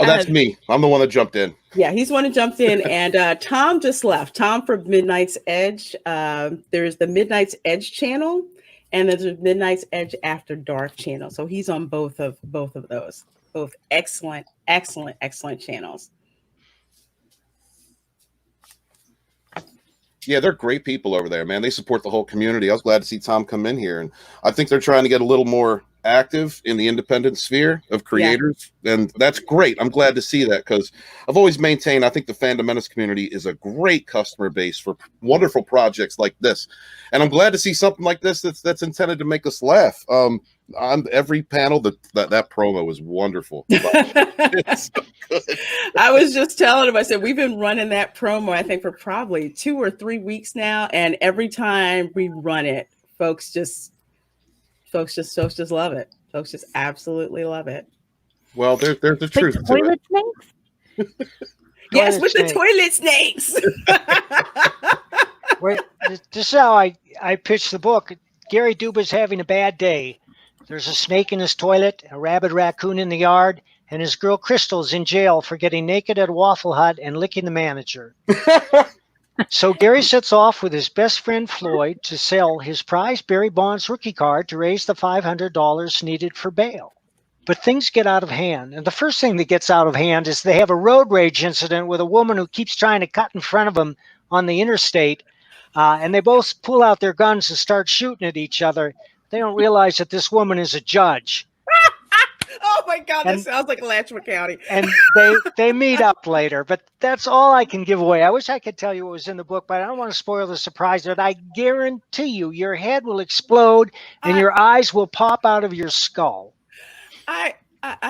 Speaker 10: Oh, that's me. I'm the one that jumped in.
Speaker 1: Yeah, he's the one who jumped in, and Tom just left. Tom from Midnight's Edge. There's the Midnight's Edge channel, and there's a Midnight's Edge After Dark channel. So he's on both of those. Both excellent channels.
Speaker 10: Yeah, they're great people over there, man. They support the whole community. I was glad to see Tom come in here, and I think they're trying to get a little more active in the independent sphere of creators, and that's great. I'm glad to see that because I've always maintained I think the Fandom Menace community is a great customer base for wonderful projects like this, and I'm glad to see something like this that's intended to make us laugh. On every panel, that promo was wonderful. It's so good.
Speaker 1: I was just telling him, I said, we've been running that promo, I think, for probably 2 or 3 weeks now. And every time we run it, folks just love it. Folks just absolutely love it.
Speaker 10: Well, there's the truth to
Speaker 2: Toilet
Speaker 10: it.
Speaker 2: snakes?
Speaker 1: Yes,
Speaker 6: Toilet
Speaker 1: with
Speaker 6: snake.
Speaker 1: the toilet snakes.
Speaker 6: Wait, this is how I pitched the book. Gary Duba's having a bad day. There's a snake in his toilet, a rabid raccoon in the yard, and his girl Crystal's in jail for getting naked at a Waffle Hut and licking the manager. So Gary sets off with his best friend Floyd to sell his prized Barry Bonds rookie card to raise the $500 needed for bail. But things get out of hand. And the first thing that gets out of hand is they have a road rage incident with a woman who keeps trying to cut in front of them on the interstate. And they both pull out their guns and start shooting at each other. They don't realize that this woman is a judge.
Speaker 1: Oh my God, that sounds like Alachua County.
Speaker 6: And they meet up later, but that's all I can give away. I wish I could tell you what was in the book, but I don't want to spoil the surprise. But I guarantee you, your head will explode and your eyes will pop out of your skull.
Speaker 1: I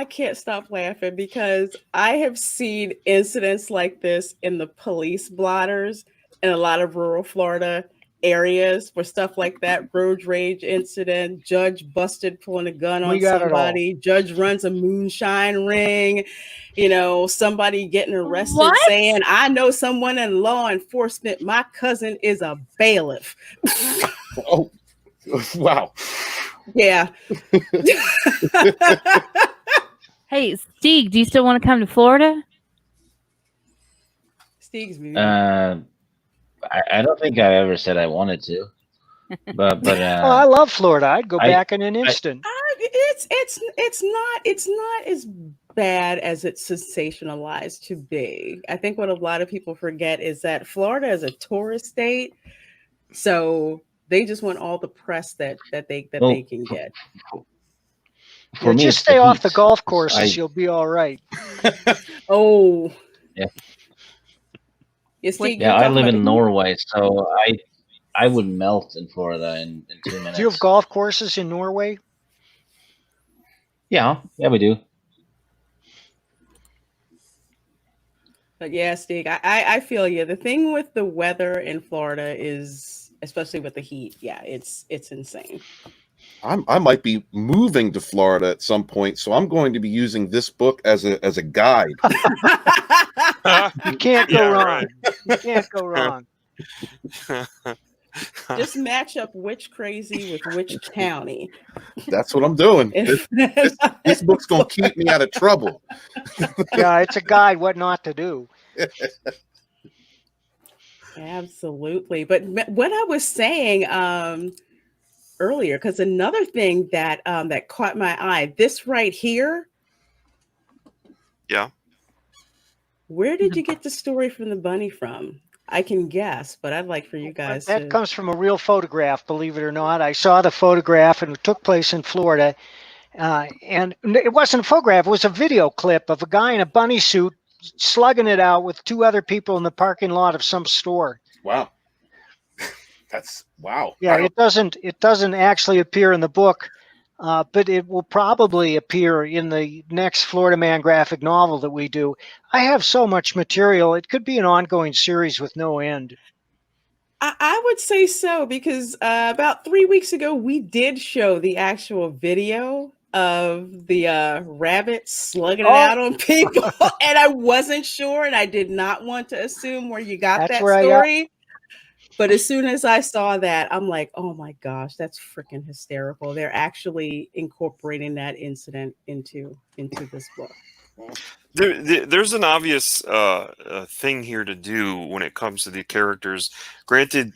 Speaker 1: can't stop laughing because I have seen incidents like this in the police blotters in a lot of rural Florida areas where stuff like that, road rage incident, judge busted pulling a gun on somebody, judge runs a moonshine ring, somebody getting arrested saying, I know someone in law enforcement, my cousin is a bailiff.
Speaker 10: Oh, wow.
Speaker 1: Yeah.
Speaker 2: Hey, Steve, do you still want to come to Florida?
Speaker 1: Steve's muted.
Speaker 3: I don't think I ever said I wanted to, but
Speaker 6: I love Florida. I'd go back in an instant.
Speaker 1: It's not as bad as it's sensationalized to be. I think what a lot of people forget is that Florida is a tourist state, so they just want all the press that they can get.
Speaker 3: For me,
Speaker 6: just stay off the golf courses, you'll be all right.
Speaker 1: Oh,
Speaker 3: yeah.
Speaker 1: Yeah,
Speaker 3: I live in Norway, so I would melt in Florida in 2 minutes.
Speaker 6: Do you have golf courses in Norway?
Speaker 3: Yeah, we do.
Speaker 1: But yeah, Steve, I feel you. The thing with the weather in Florida is, especially with the heat, it's insane.
Speaker 10: I might be moving to Florida at some point, so I'm going to be using this book as a guide.
Speaker 6: You can't go wrong. Right. You can't go wrong.
Speaker 1: Just match up which crazy with which county.
Speaker 10: That's what I'm doing. This book's going to keep me out of trouble.
Speaker 6: Yeah, it's a guide what not to do.
Speaker 1: Absolutely. But what I was saying earlier, because another thing that that caught my eye, this right here.
Speaker 5: Yeah.
Speaker 1: Where did you get the story from the bunny from? I can guess, but I'd like for you guys
Speaker 6: That
Speaker 1: to.
Speaker 6: comes from a real photograph, believe it or not. I saw the photograph, and it took place in Florida. And it wasn't a photograph; it was a video clip of a guy in a bunny suit slugging it out with two other people in the parking lot of some store.
Speaker 10: Wow. That's wow.
Speaker 6: Yeah, it doesn't actually appear in the book, but it will probably appear in the next Florida Man graphic novel that we do. I have so much material; it could be an ongoing series with no end.
Speaker 1: I would say so because about 3 weeks ago we did show the actual video of the rabbit slugging it out on people, and I wasn't sure, and I did not want to assume where you got
Speaker 6: That's
Speaker 1: that
Speaker 6: where
Speaker 1: story. But as soon as I saw that, I'm like, oh my gosh, that's freaking hysterical. They're actually incorporating that incident into this book.
Speaker 5: There's an obvious thing here to do when it comes to the characters. Granted,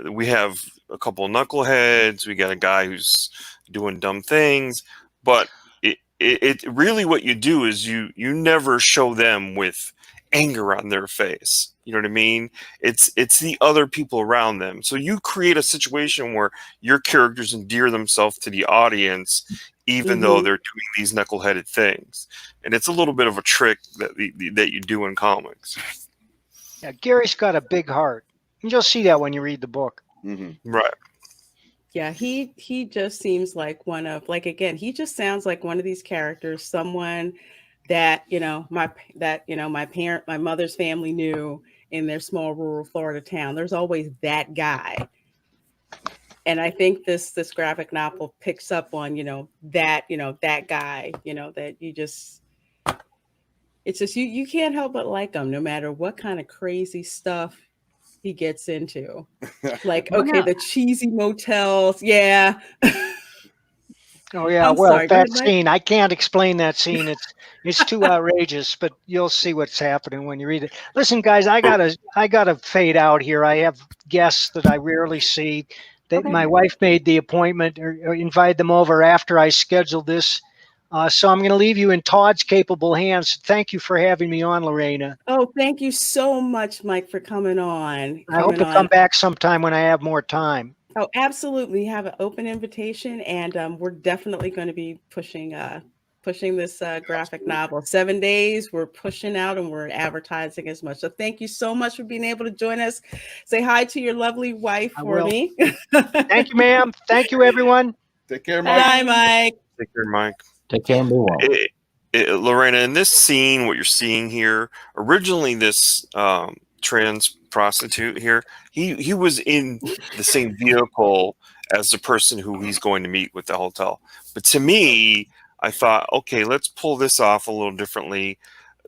Speaker 5: we have a couple of knuckleheads. We got a guy who's doing dumb things, but it really what you do is you never show them with anger on their face. You know what I mean? It's the other people around them. So you create a situation where your characters endear themselves to the audience, even though they're doing these knuckleheaded things. And it's a little bit of a trick that you do in comics.
Speaker 6: Yeah, Gary's got a big heart. And you'll see that when you read the book.
Speaker 10: Mm-hmm.
Speaker 5: Right.
Speaker 1: Yeah, he just seems like he just sounds like one of these characters, someone that, my mother's family knew in their small rural Florida town. There's always that guy. And I think this graphic novel picks up on, that guy, that you just, it's just, you can't help but like him no matter what kind of crazy stuff he gets into. Like, okay, the cheesy motels. Yeah.
Speaker 6: Oh yeah, that scene, I can't explain that scene. It's too outrageous, but you'll see what's happening when you read it. Listen, guys, I gotta fade out here. I have guests that I rarely see. My wife made the appointment or invited them over after I scheduled this. So I'm going to leave you in Todd's capable hands. Thank you for having me on, Lorena.
Speaker 1: Oh, thank you so much, Mike, for coming on.
Speaker 6: I hope to come back sometime when I have more time.
Speaker 1: Oh, absolutely. We have an open invitation, and we're definitely going to be pushing this graphic novel. 7 days, we're pushing out and we're advertising as much. So thank you so much for being able to join us. Say hi to your lovely wife for me.
Speaker 6: Thank you, ma'am. Thank you, everyone.
Speaker 10: Take care, Mike.
Speaker 1: Bye, Mike.
Speaker 5: Take care, Mike.
Speaker 3: Take care and be well.
Speaker 5: Lorena, in this scene, what you're seeing here, originally this trans prostitute here, he was in the same vehicle as the person who he's going to meet with the hotel. But to me, I thought, okay, let's pull this off a little differently.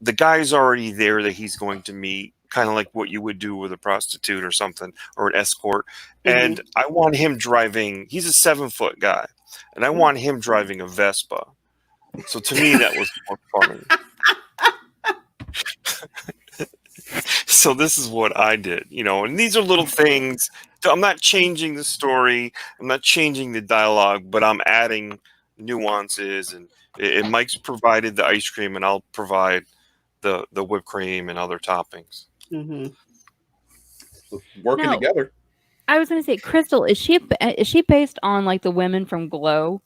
Speaker 5: The guy's already there that he's going to meet, kind of like what you would do with a prostitute or something, or an escort. And I want him driving, he's a 7-foot guy, and I want him driving a Vespa. So to me, that was more funny. So this is what I did, and these are little things. I'm not changing the story. I'm not changing the dialogue, but I'm adding nuances. And Mike's provided the ice cream, and I'll provide the whipped cream and other toppings.
Speaker 10: Working together.
Speaker 2: I was going to say, Crystal, is she based on like the women from Glow?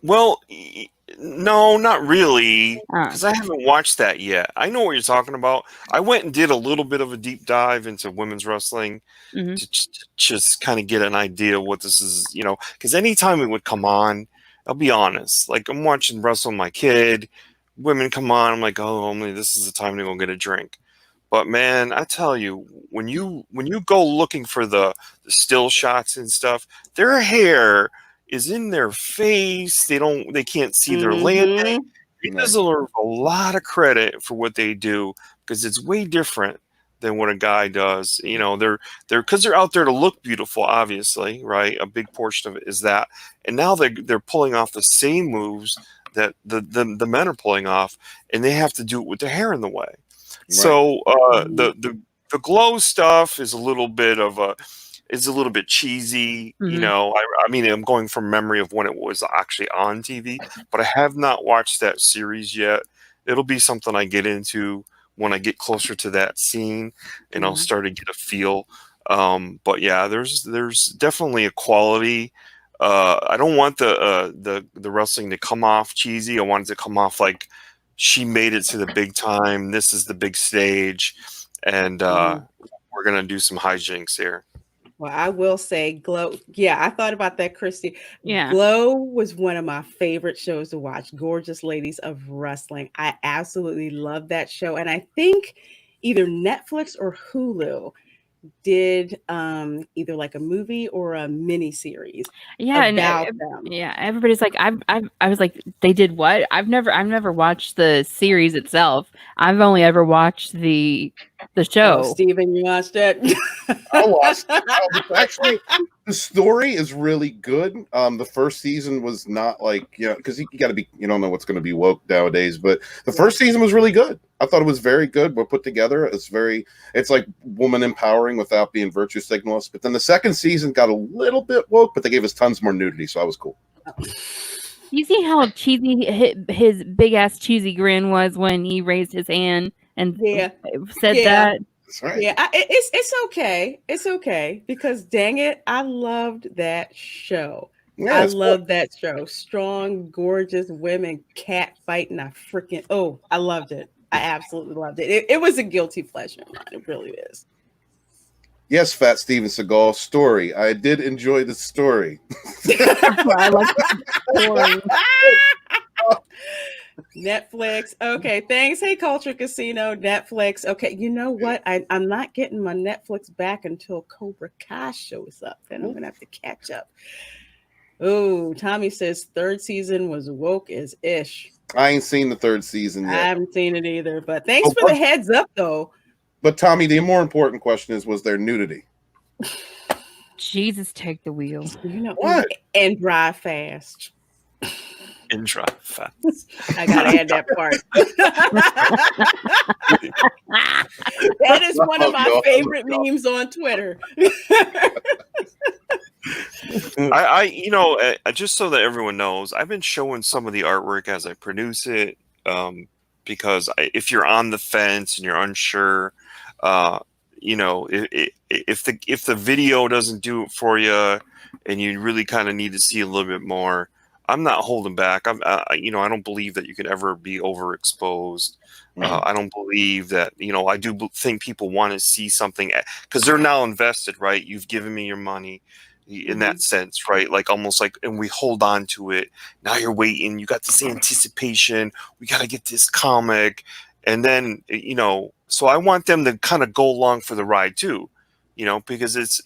Speaker 5: Well, no, not really, because I haven't watched that yet. I know what you're talking about. I went and did a little bit of a deep dive into women's wrestling to just kind of get an idea of what this is, because anytime it would come on, I'll be honest, like I'm watching wrestle my kid, women come on, I'm like, oh, only this is the time to go get a drink. But man, I tell you, when you go looking for the still shots and stuff, their hair is in their face. They can't see their landing. It deserve a lot of credit for what they do, because it's way different than what a guy does. They're because they're out there to look beautiful, obviously, right? A big portion of it is that. And now they're pulling off the same moves that the men are pulling off, and they have to do it with their hair in the way. Right. So the glow stuff is a little bit cheesy. I mean, I'm going from memory of when it was actually on TV, but I have not watched that series yet. It'll be something I get into when I get closer to that scene, and I'll
Speaker 1: Mhm.
Speaker 5: start to get a feel. But yeah, there's definitely a quality. I don't want the wrestling to come off cheesy. I want it to come off like she made it to the big time. This is the big stage, and
Speaker 1: Mhm.
Speaker 5: we're gonna do some hijinks here.
Speaker 1: Well, I will say Glow. Yeah, I thought about that, Christy.
Speaker 2: Yeah.
Speaker 1: Glow was one of my favorite shows to watch. Gorgeous Ladies of Wrestling. I absolutely love that show. And I think either Netflix or Hulu did either like a movie or a mini series
Speaker 2: Yeah, and
Speaker 1: about them.
Speaker 2: yeah, everybody's like, I was like, they did what? I've never watched the series itself. I've only ever watched the
Speaker 1: Oh,
Speaker 2: show.
Speaker 1: Steven, you watched it?
Speaker 10: I watched it. Actually, the story is really good. The first season was not like, because you got to be, you don't know what's going to be woke nowadays, but the first season was really good. I thought it was very good. Well put together. It's like woman empowering without being virtue signalist. But then the second season got a little bit woke, but they gave us tons more nudity, so I was cool.
Speaker 2: You see how cheesy his big ass cheesy grin was when he raised his hand and said that?
Speaker 10: That's right.
Speaker 1: Yeah, it's okay. It's okay because dang it, I loved that show.
Speaker 10: Yeah,
Speaker 1: I
Speaker 10: it's
Speaker 1: love that show. Strong, gorgeous women cat fighting. I loved it. I absolutely loved it. It was a guilty pleasure of mine. It really is.
Speaker 10: Yes, Fat Steven Seagal story. I did enjoy the story.
Speaker 2: I like the story.
Speaker 1: Netflix. Okay, thanks. Hey, Culture Casino, Netflix. Okay, you know what? I'm not getting my Netflix back until Cobra Kai shows up. Then I'm gonna have to catch up. Oh, Tommy says third season was woke as ish.
Speaker 10: I ain't seen the third season
Speaker 1: I
Speaker 10: yet.
Speaker 1: haven't seen it either, but thanks for the heads up, though.
Speaker 10: But Tommy, the more important question is, was there nudity?
Speaker 2: Jesus, take the wheel.
Speaker 1: You know
Speaker 10: What?
Speaker 1: And drive fast.
Speaker 5: And drive fast.
Speaker 1: I gotta add that part. That is one of my favorite memes on Twitter.
Speaker 5: Just so that everyone knows, I've been showing some of the artwork as I produce it, because if you're on the fence and you're unsure, if the video doesn't do it for you, and you really kind of need to see a little bit more, I'm not holding back. I don't believe that you can ever be overexposed. I don't believe that, I do think people want to see something because they're now invested, right? You've given me your money in that sense, right? Like almost like, and we hold on to it. Now you're waiting. You got this anticipation. We got to get this comic. And then, so I want them to kind of go along for the ride too, because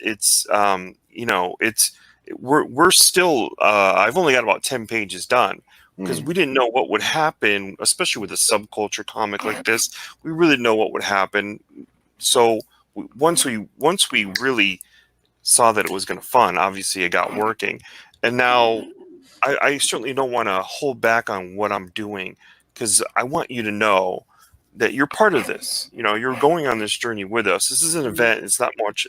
Speaker 5: we're still, I've only got about 10 pages done because we didn't know what would happen, especially with a subculture comic like this. We really didn't know what would happen. So once we really saw that it was going to fun, obviously it got working. And now I certainly don't want to hold back on what I'm doing because I want you to know that you're part of this. You're going on this journey with us. This is an event. It's not much.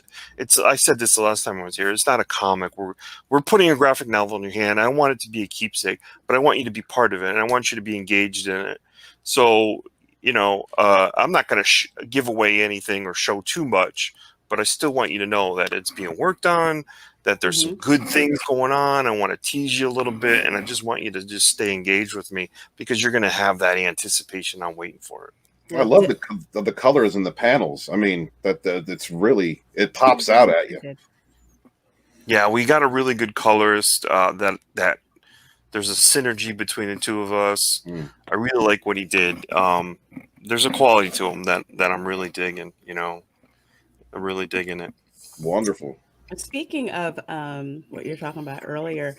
Speaker 5: I said this the last time I was here. It's not a comic. We're putting a graphic novel in your hand. I want it to be a keepsake, but I want you to be part of it, and I want you to be engaged in it. So, I'm not going to give away anything or show too much, but I still want you to know that it's being worked on, that there's some good things going on. I want to tease you a little bit, and I just want you to just stay engaged with me because you're going to have that anticipation. I'm waiting for it.
Speaker 10: I love the colors in the panels. I mean, it's really, it pops out at you.
Speaker 5: Yeah, we got a really good colorist. That there's a synergy between the two of us. I really like what he did. There's a quality to him that I'm really digging. I'm really digging it.
Speaker 10: Wonderful.
Speaker 1: Speaking of what you're talking about earlier,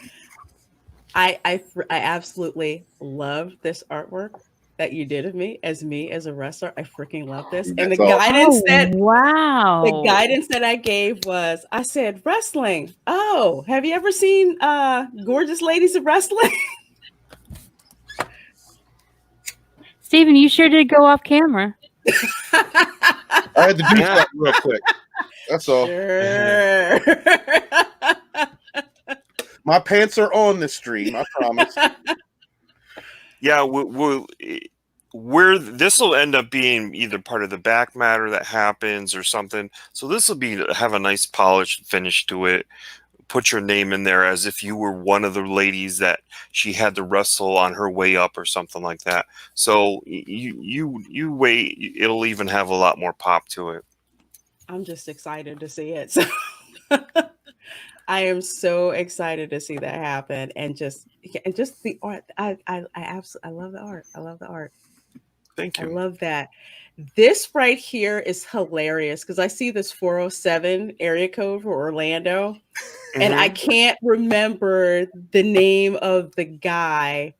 Speaker 1: I absolutely love this artwork that you did of me as a wrestler. I freaking love this. And the guidance the guidance that I gave was, I said, wrestling. Oh, have you ever seen Gorgeous Ladies of Wrestling?
Speaker 2: Steven, you sure did go off camera.
Speaker 10: I had to do that real quick. That's all.
Speaker 1: Sure.
Speaker 10: My pants are on this stream, I promise.
Speaker 5: Yeah, where this will end up being either part of the back matter that happens or something. So this will have a nice polished finish to it. Put your name in there as if you were one of the ladies that she had to wrestle on her way up or something like that. So you wait, it'll even have a lot more pop to it.
Speaker 1: I'm just excited to see it. So I am so excited to see that happen, and just the art. I absolutely love the art. I love the art.
Speaker 5: Thank you.
Speaker 1: I love that. This right here is hilarious because I see this 407 area code for Orlando, and I can't remember the name of the guy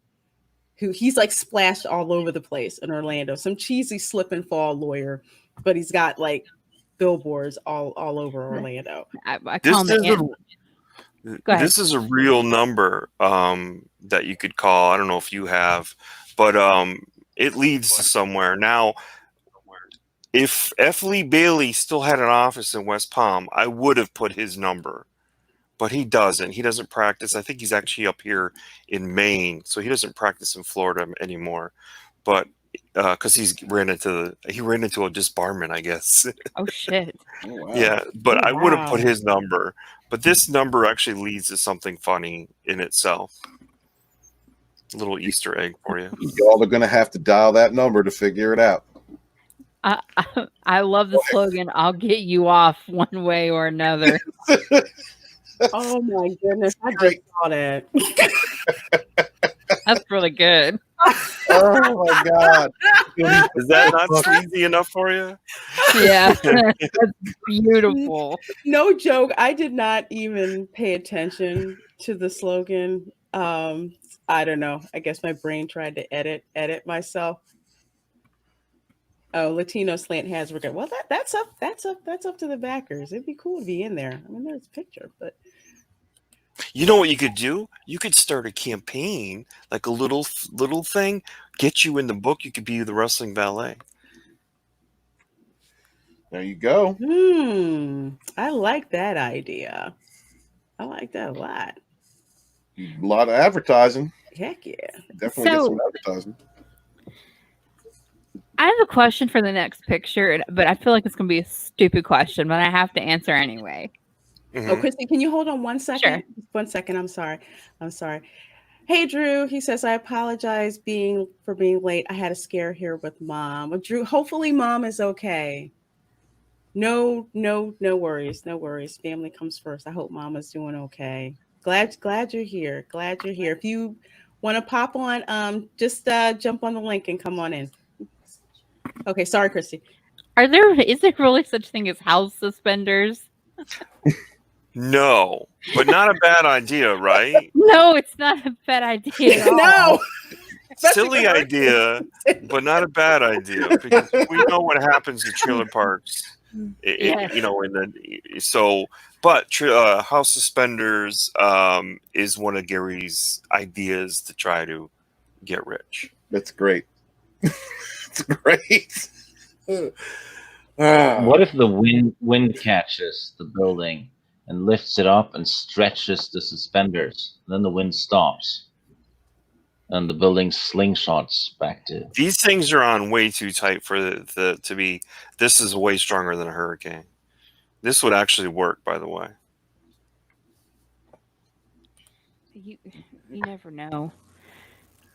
Speaker 1: who he's like splashed all over the place in Orlando. Some cheesy slip and fall lawyer, but he's got like billboards all over Orlando.
Speaker 2: I call
Speaker 5: This is a real number that you could call. I don't know if you have, but it leads to somewhere. Now, if F. Lee Bailey still had an office in West Palm, I would have put his number, but he doesn't. He doesn't practice. I think he's actually up here in Maine, so he doesn't practice in Florida anymore. But because he ran into a disbarment, I guess.
Speaker 2: Oh shit!
Speaker 10: Oh, wow.
Speaker 5: Yeah, but I would have
Speaker 1: wow.
Speaker 5: put his number. But this number actually leads to something funny in itself. A little Easter egg for you.
Speaker 10: Y'all are going to have to dial that number to figure it out.
Speaker 2: I love the slogan, "I'll get you off one way or another."
Speaker 1: Oh my goodness, I just saw that.
Speaker 2: That's really good.
Speaker 10: Oh my God.
Speaker 5: Is that not sleazy enough for you?
Speaker 2: Yeah, that's beautiful.
Speaker 1: No joke. I did not even pay attention to the slogan. I don't know. I guess my brain tried to edit myself. Oh, Latino slant has regret. Well, that's up to the backers. It'd be cool to be in there. I mean, there's a picture, but
Speaker 5: You know what you could do? You could start a campaign, like a little thing, get you in the book. You could be the wrestling valet.
Speaker 10: There you go.
Speaker 1: I like that idea. I like that a lot.
Speaker 10: A lot of advertising.
Speaker 1: Heck yeah.
Speaker 10: Definitely get some advertising.
Speaker 2: I have a question for the next picture, but I feel like it's going to be a stupid question, but I have to answer anyway.
Speaker 1: Oh, Christy, can you hold on 1 second?
Speaker 2: Sure.
Speaker 1: 1 second. I'm sorry. Hey, Drew. He says, I apologize for being late. I had a scare here with Mom. Well, Drew, hopefully Mom is okay. No worries. No worries. Family comes first. I hope Mama's doing okay. Glad you're here. Glad you're here. If you want to pop on, just jump on the link and come on in. Okay, sorry, Christy.
Speaker 2: Is there really such thing as house suspenders?
Speaker 5: No, but not a bad idea, right?
Speaker 2: No, it's not a bad idea.
Speaker 1: No.
Speaker 5: Silly idea, but not a bad idea because we know what happens in trailer parks. House suspenders is one of Gary's ideas to try to get rich.
Speaker 10: That's great. It's great.
Speaker 3: What if the wind catches the building and lifts it up and stretches the suspenders? Then the wind stops, and the building slingshots back to.
Speaker 5: These things are on way too tight for to be. This is way stronger than a hurricane. This would actually work, by the way.
Speaker 2: You never know.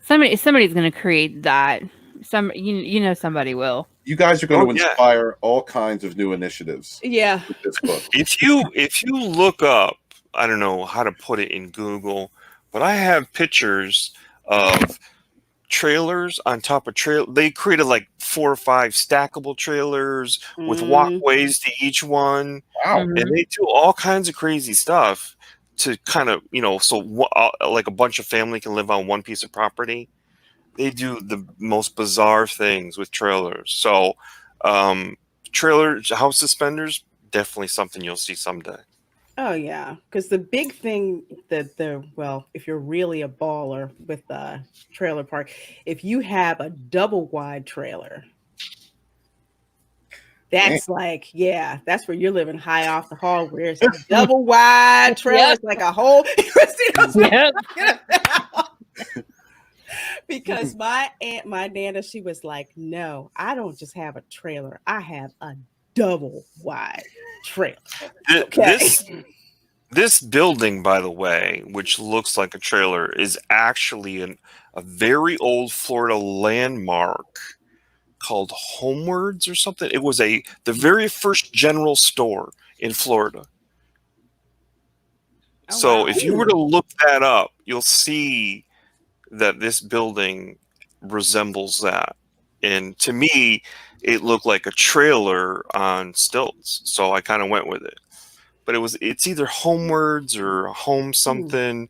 Speaker 2: Somebody's going to create that. Somebody will.
Speaker 10: You guys are going to inspire all kinds of new initiatives.
Speaker 1: Yeah.
Speaker 10: With this book.
Speaker 5: If you look up, I don't know how to put it in Google, but I have pictures of trailers on top of trail. They created like 4 or 5 stackable trailers with walkways to each one.
Speaker 10: Wow.
Speaker 5: And they do all kinds of crazy stuff to kind of, like a bunch of family can live on one piece of property. They do the most bizarre things with trailers. So house suspenders, definitely something you'll see someday.
Speaker 1: Oh yeah, because the big thing if you're really a baller with a trailer park, if you have a double wide trailer, that's that's where you're living high off the hall. Where it's a double wide trailer, it's like a whole. because my Nana, she was like, no, I don't just have a trailer. I have a double wide trailer. Okay.
Speaker 5: This building, by the way, which looks like a trailer, is actually a very old Florida landmark called Homewards or something. It was the very first general store in Florida.
Speaker 1: Oh,
Speaker 5: So
Speaker 1: wow.
Speaker 5: if you were to look that up, you'll see that this building resembles that. And to me, it looked like a trailer on stilts. So I kind of went with it. But it's either Homewards or Home something.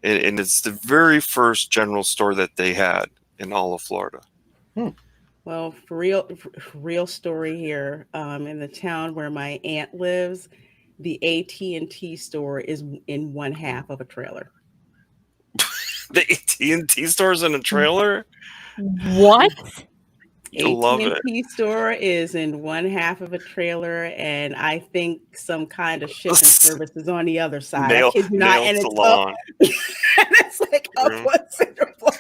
Speaker 5: And it's the very first general store that they had in all of Florida.
Speaker 1: Well, for real story here, in the town where my aunt lives, the AT&T store is in one half of a trailer.
Speaker 5: The AT&T store's in a trailer?
Speaker 2: What?
Speaker 5: You'll love it.
Speaker 1: AT&T store is in one half of a trailer, and I think some kind of shipping service is on the other side. I kid you not, and it's up, and it's like up one center block.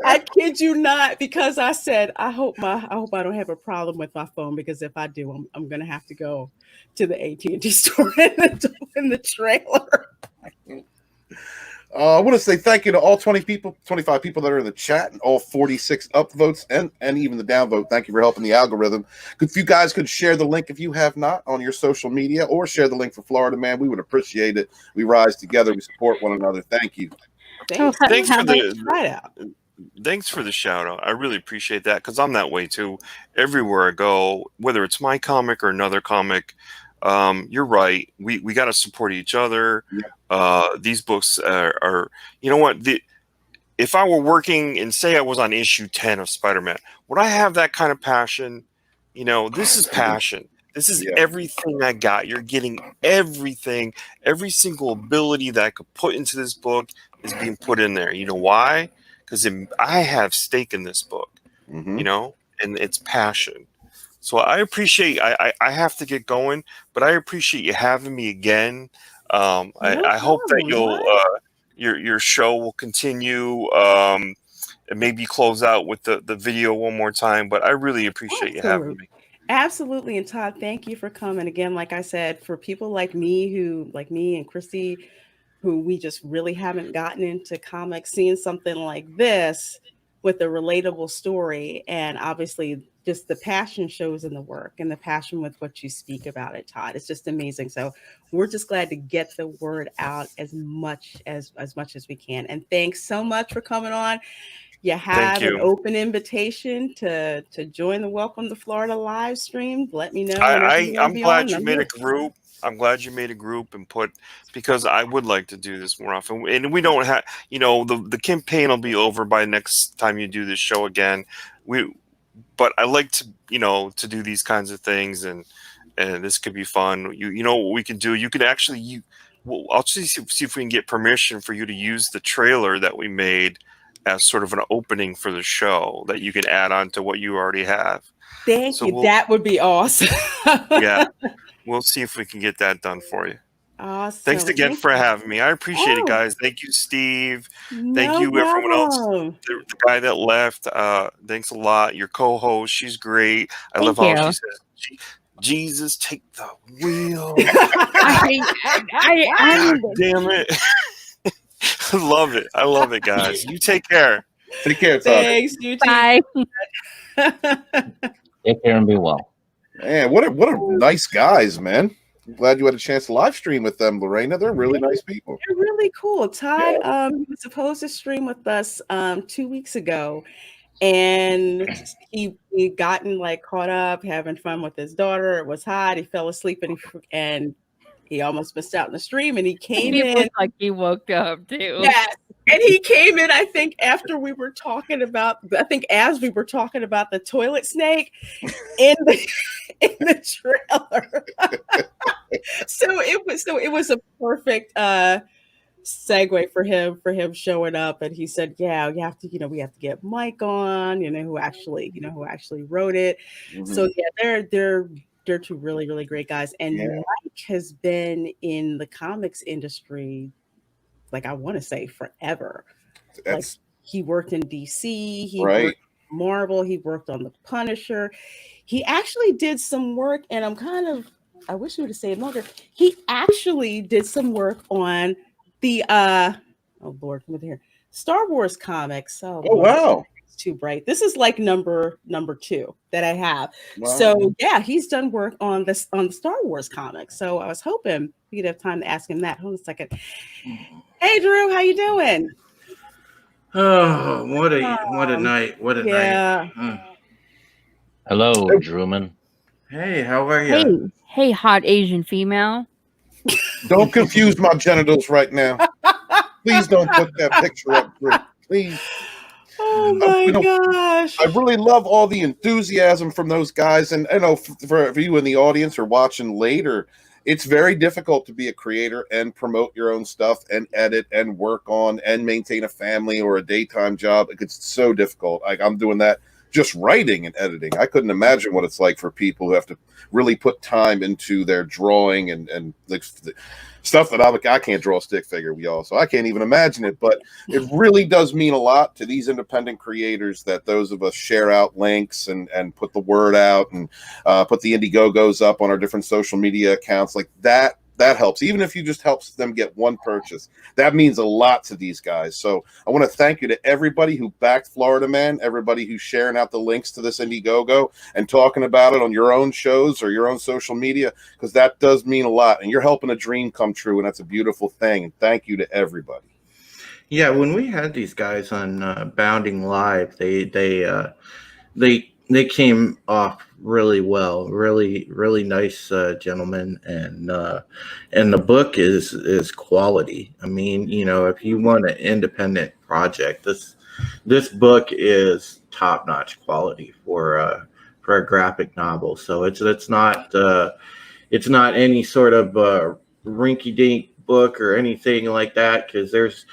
Speaker 1: I kid you not, because I said I hope I don't have a problem with my phone, because if I do, I'm gonna have to go to the AT&T store in the trailer.
Speaker 10: I want to say thank you to all 25 people that are in the chat, and all 46 upvotes and even the downvote. Thank you for helping the algorithm. If you guys could share the link, if you have not, on your social media, or share the link for Florida Man, we would appreciate it. We rise together. We support one another. Thank you.
Speaker 5: Thanks for the shout out. I really appreciate that, because I'm that way too. Everywhere I go, whether it's my comic or another comic, you're right. We got to support each other. These books are you know what? If I were working and say I was on issue 10 of Spider-Man, would I have that kind of passion? This is passion. This is everything I got. You're getting everything, every single ability that I could put into this book is being put in there. You know why? Because I have stake in this book, and it's passion. So I appreciate. I have to get going, but I appreciate you having me again. I hope that your show will continue, and maybe close out with the video one more time. But I really appreciate you having me.
Speaker 1: Absolutely. And Todd, thank you for coming again. Like I said, for people like me and Chrissy, who we just really haven't gotten into comics, seeing something like this with a relatable story, and obviously just the passion shows in the work and the passion with what you speak about it, Todd. It's just amazing. So we're just glad to get the word out as much as we can. And thanks so much for coming on. You have an open invitation to join the Welcome to Florida live stream. Let me know.
Speaker 5: I'm glad you made a group. I'm glad you made a group and because I would like to do this more often. And we don't have, the campaign will be over by next time you do this show again. But I like to, to do these kinds of things, and this could be fun. You know what we can do? You can actually, I'll see if we can get permission for you to use the trailer that we made as sort of an opening for the show that you can add on to what you already have.
Speaker 1: Thank you. That would be awesome.
Speaker 5: Yeah. We'll see if we can get that done for you.
Speaker 1: Awesome.
Speaker 5: Thanks again for having me. I appreciate it, guys. Thank you, Steve. Thank you, everyone else. The guy that left. Thanks a lot. Your co-host, she's great. I love how she says, Jesus, take the wheel. Damn it. I love it. I love it, guys. You take care.
Speaker 10: Take care, Todd.
Speaker 1: Thanks. You too.
Speaker 2: Bye.
Speaker 3: Take care and be well.
Speaker 10: Man, what a nice guys, man. I'm glad you had a chance to live stream with them, Reina. They're really nice people.
Speaker 1: They're really cool. Todd he was supposed to stream with us 2 weeks ago, and he gotten caught up having fun with his daughter. It was hot. He fell asleep and he almost missed out on the stream, and he came in.
Speaker 2: Looked like he woke up too.
Speaker 1: Yes. And he came in, I think, as we were talking about the toilet snake in the trailer. so it was a perfect segue for him showing up. And he said, "Yeah, we have to get Mike on, who actually wrote it." Mm-hmm. So yeah, they're two really, really great guys. And Mike has been in the comics industry, I want to say forever. He worked in DC. He
Speaker 10: Right.
Speaker 1: worked on Marvel. He worked on The Punisher. He actually did some work, and I wish we would have stayed longer. He actually did some work on the oh Lord, come over here. Star Wars comics. Oh,
Speaker 10: Oh,
Speaker 1: Lord,
Speaker 10: wow.
Speaker 1: it's too bright. This is like number 2 that I have.
Speaker 10: Wow.
Speaker 1: So yeah, he's done work on the Star Wars comics. So I was hoping we could have time to ask him that. Hold on a second. Hey Drew, how you doing?
Speaker 11: Oh, what a night! What a
Speaker 1: Yeah.
Speaker 11: night!
Speaker 3: Hello, Drewman.
Speaker 11: Hey, how are you?
Speaker 2: Hey, hot Asian female.
Speaker 10: Don't confuse my genitals right now. Please don't put that picture up, Drew. Please.
Speaker 1: Oh my gosh.
Speaker 10: I really love all the enthusiasm from those guys. And I know for you in the audience or watching later, it's very difficult to be a creator and promote your own stuff and edit and work on and maintain a family or a daytime job. It's so difficult. Like I'm doing that just writing and editing. I couldn't imagine what it's like for people who have to really put time into their drawing and like stuff that I can't draw a stick figure, so I can't even imagine it. But it really does mean a lot to these independent creators that those of us share out links and put the word out and put the Indiegogos up on our different social media accounts like that. That helps, even if you just helps them get one purchase. That means a lot to these guys. So I want to thank you to everybody who backed Florida Man, everybody who's sharing out the links to this Indiegogo and talking about it on your own shows or your own social media, because that does mean a lot. And you're helping a dream come true, and that's a beautiful thing. And thank you to everybody.
Speaker 11: Yeah, when we had these guys on Bounding Live, they came off really well, really nice gentlemen, and the book is quality. I mean, if you want an independent project, this book is top notch quality for a graphic novel. So it's not any sort of rinky dink book or anything like that, because there's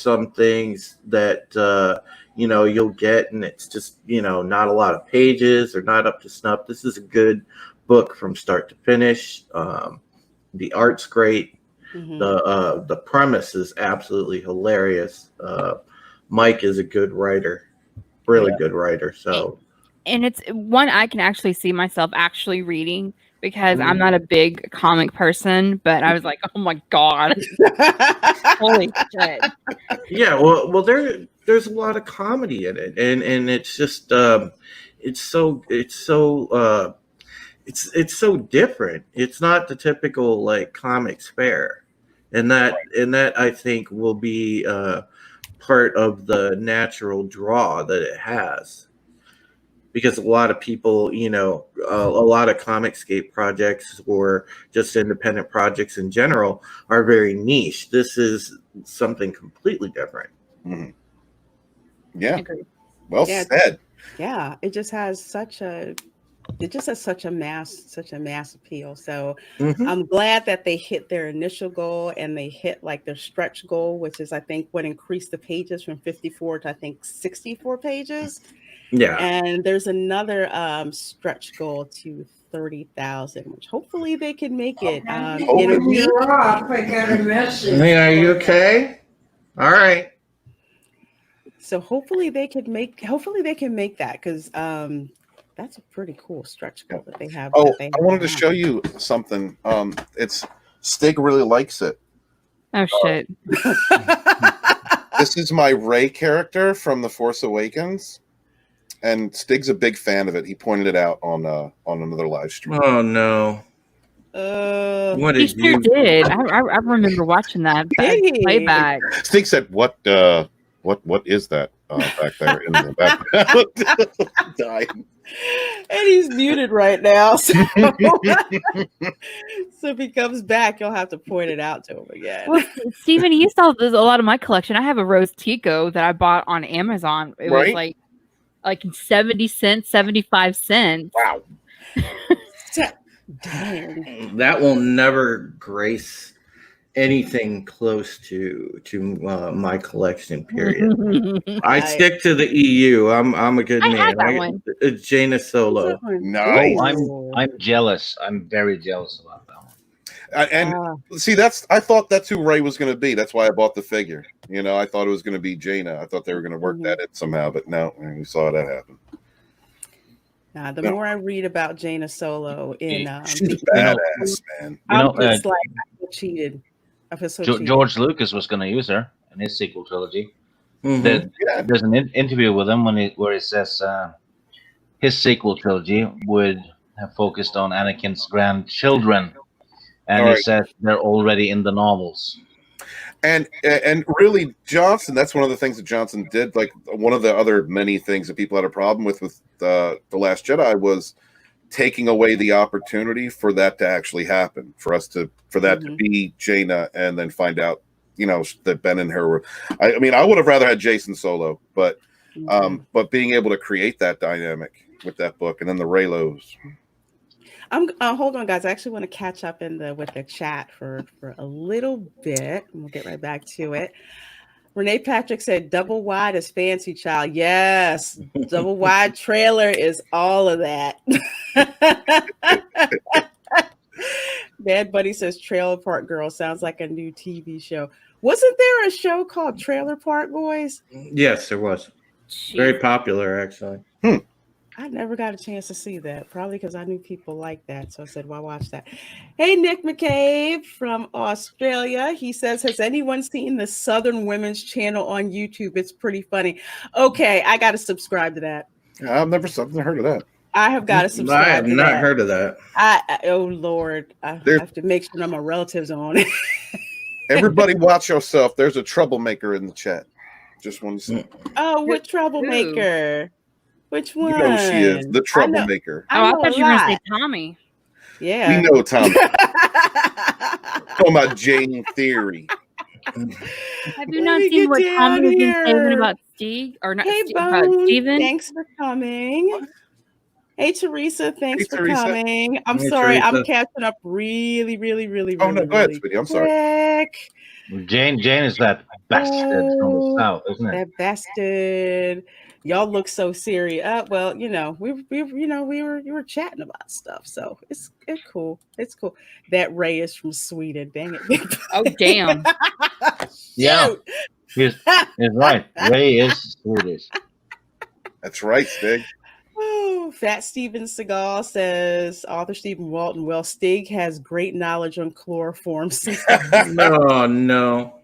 Speaker 11: some things that you'll get, and it's just, not a lot of pages or not up to snuff. This is a good book from start to finish. The art's great.
Speaker 1: Mhm.
Speaker 11: The premise is absolutely hilarious. Mike is a good writer, really good writer. So,
Speaker 2: And it's one I can actually see myself actually reading, because I'm not a big comic person, but I was like, oh my God. Holy shit.
Speaker 11: Yeah, well, there's a lot of comedy in it, and it's just it's so different. It's not the typical like comics fare, and that I think will be part of the natural draw that it has. Because a lot of people, a lot of Comicscape projects or just independent projects in general are very niche. This is something completely different.
Speaker 10: Mm-hmm. Yeah.
Speaker 2: Agreed.
Speaker 10: Well said.
Speaker 1: Yeah, it just has such a mass appeal. So I'm glad that they hit their initial goal and they hit like their stretch goal, which is I think what increased the pages from 54 to I think 64 pages.
Speaker 11: Yeah.
Speaker 1: And there's another stretch goal to 30,000, which hopefully they can make it in a week.
Speaker 11: Hey, are you okay? All right.
Speaker 1: So hopefully they can make that, because that's a pretty cool stretch goal that they have.
Speaker 10: Oh, I wanted to show you something. It's Stig really likes it.
Speaker 2: Oh shit.
Speaker 10: This is my Rey character from The Force Awakens. And Stig's a big fan of it. He pointed it out on another live stream.
Speaker 11: Oh no!
Speaker 10: What
Speaker 2: He sure did. I remember watching that playback.
Speaker 10: Stig said, "What is that back there in the background?" Dying.
Speaker 1: And he's muted right now. So, so if he comes back, you'll have to point it out to him again.
Speaker 2: Well, Steven, you saw a lot of my collection. I have a Rose Tico that I bought on Amazon. It was like 70 cents, 75 cents.
Speaker 10: Wow.
Speaker 1: Dang.
Speaker 11: That will never grace anything close to my collection. Period. I stick to the EU. I'm a good man. Jaina Solo.
Speaker 10: Nice.
Speaker 3: Oh, I'm jealous. I'm very jealous about that one.
Speaker 10: And see, I thought that's who Ray was going to be. That's why I bought the figure. You know, I thought it was going to be Jaina. I thought they were going to work that in somehow, but no, we saw that happen.
Speaker 1: Now, the more I read about Jaina Solo in
Speaker 10: she's badass, man.
Speaker 1: I'm just like, I feel cheated. I feel so cheated.
Speaker 3: George Lucas was going to use her in his sequel trilogy. There's an interview with him where he says his sequel trilogy would have focused on Anakin's grandchildren, and he said they're already in the novels.
Speaker 10: And really, Johnson, that's one of the things that Johnson did. Like, one of the other many things that people had a problem with The Last Jedi was taking away the opportunity for that to actually happen, for that to be Jaina, and then find out, you know, that Ben and her were. I mean, I would have rather had Jason Solo, but being able to create that dynamic with that book, and then the Reylos.
Speaker 1: Hold on, guys. I actually want to catch up with the chat for a little bit, and we'll get right back to it. Renee Patrick said, "Double wide is fancy, child." Yes, double wide trailer is all of that. Bad Buddy says, "Trailer Park Girl sounds like a new TV show." Wasn't there a show called Trailer Park Boys?
Speaker 11: Yes, there was. Very popular, actually.
Speaker 1: I never got a chance to see that, probably because I knew people like that. So I said, why watch that? Hey, Nick McCabe from Australia. He says, has anyone seen the Southern Women's channel on YouTube? It's pretty funny. Okay, I got to subscribe to that.
Speaker 10: I've never heard of that.
Speaker 1: I have got to subscribe.
Speaker 11: I have not heard of that.
Speaker 1: Oh, Lord. I have to make sure my relatives are on it.
Speaker 10: Everybody watch yourself. There's a troublemaker in the chat. Just want to say.
Speaker 1: Oh, what troublemaker? Which one?
Speaker 10: You know she is the troublemaker.
Speaker 2: I thought you were going to say Tommy.
Speaker 1: Yeah.
Speaker 10: We know Tommy. Talking about Jane Theory.
Speaker 2: Have you not seen what Tommy has been saying about Steve? Or not
Speaker 1: hey,
Speaker 2: Steve, about Steven?
Speaker 1: Thanks for coming. Hey, Teresa. Thanks for
Speaker 10: Teresa.
Speaker 1: coming. I'm
Speaker 11: Hey,
Speaker 1: sorry.
Speaker 11: Teresa.
Speaker 1: I'm catching up really
Speaker 10: Oh, no, go ahead, sweetie. I'm sorry.
Speaker 3: Jane is that bastard from the south, isn't it?
Speaker 1: That bastard. Y'all look so serious. Well, you know, we were chatting about stuff, so it's cool. It's cool. That Ray is from Sweden. Dang it.
Speaker 2: Oh, damn.
Speaker 3: Yeah. He's right. Ray is Swedish.
Speaker 10: That's right, Stig.
Speaker 1: Oh, Fat Steven Seagal says, author Stephen Walton, well, Stig has great knowledge on chloroform.
Speaker 11: No.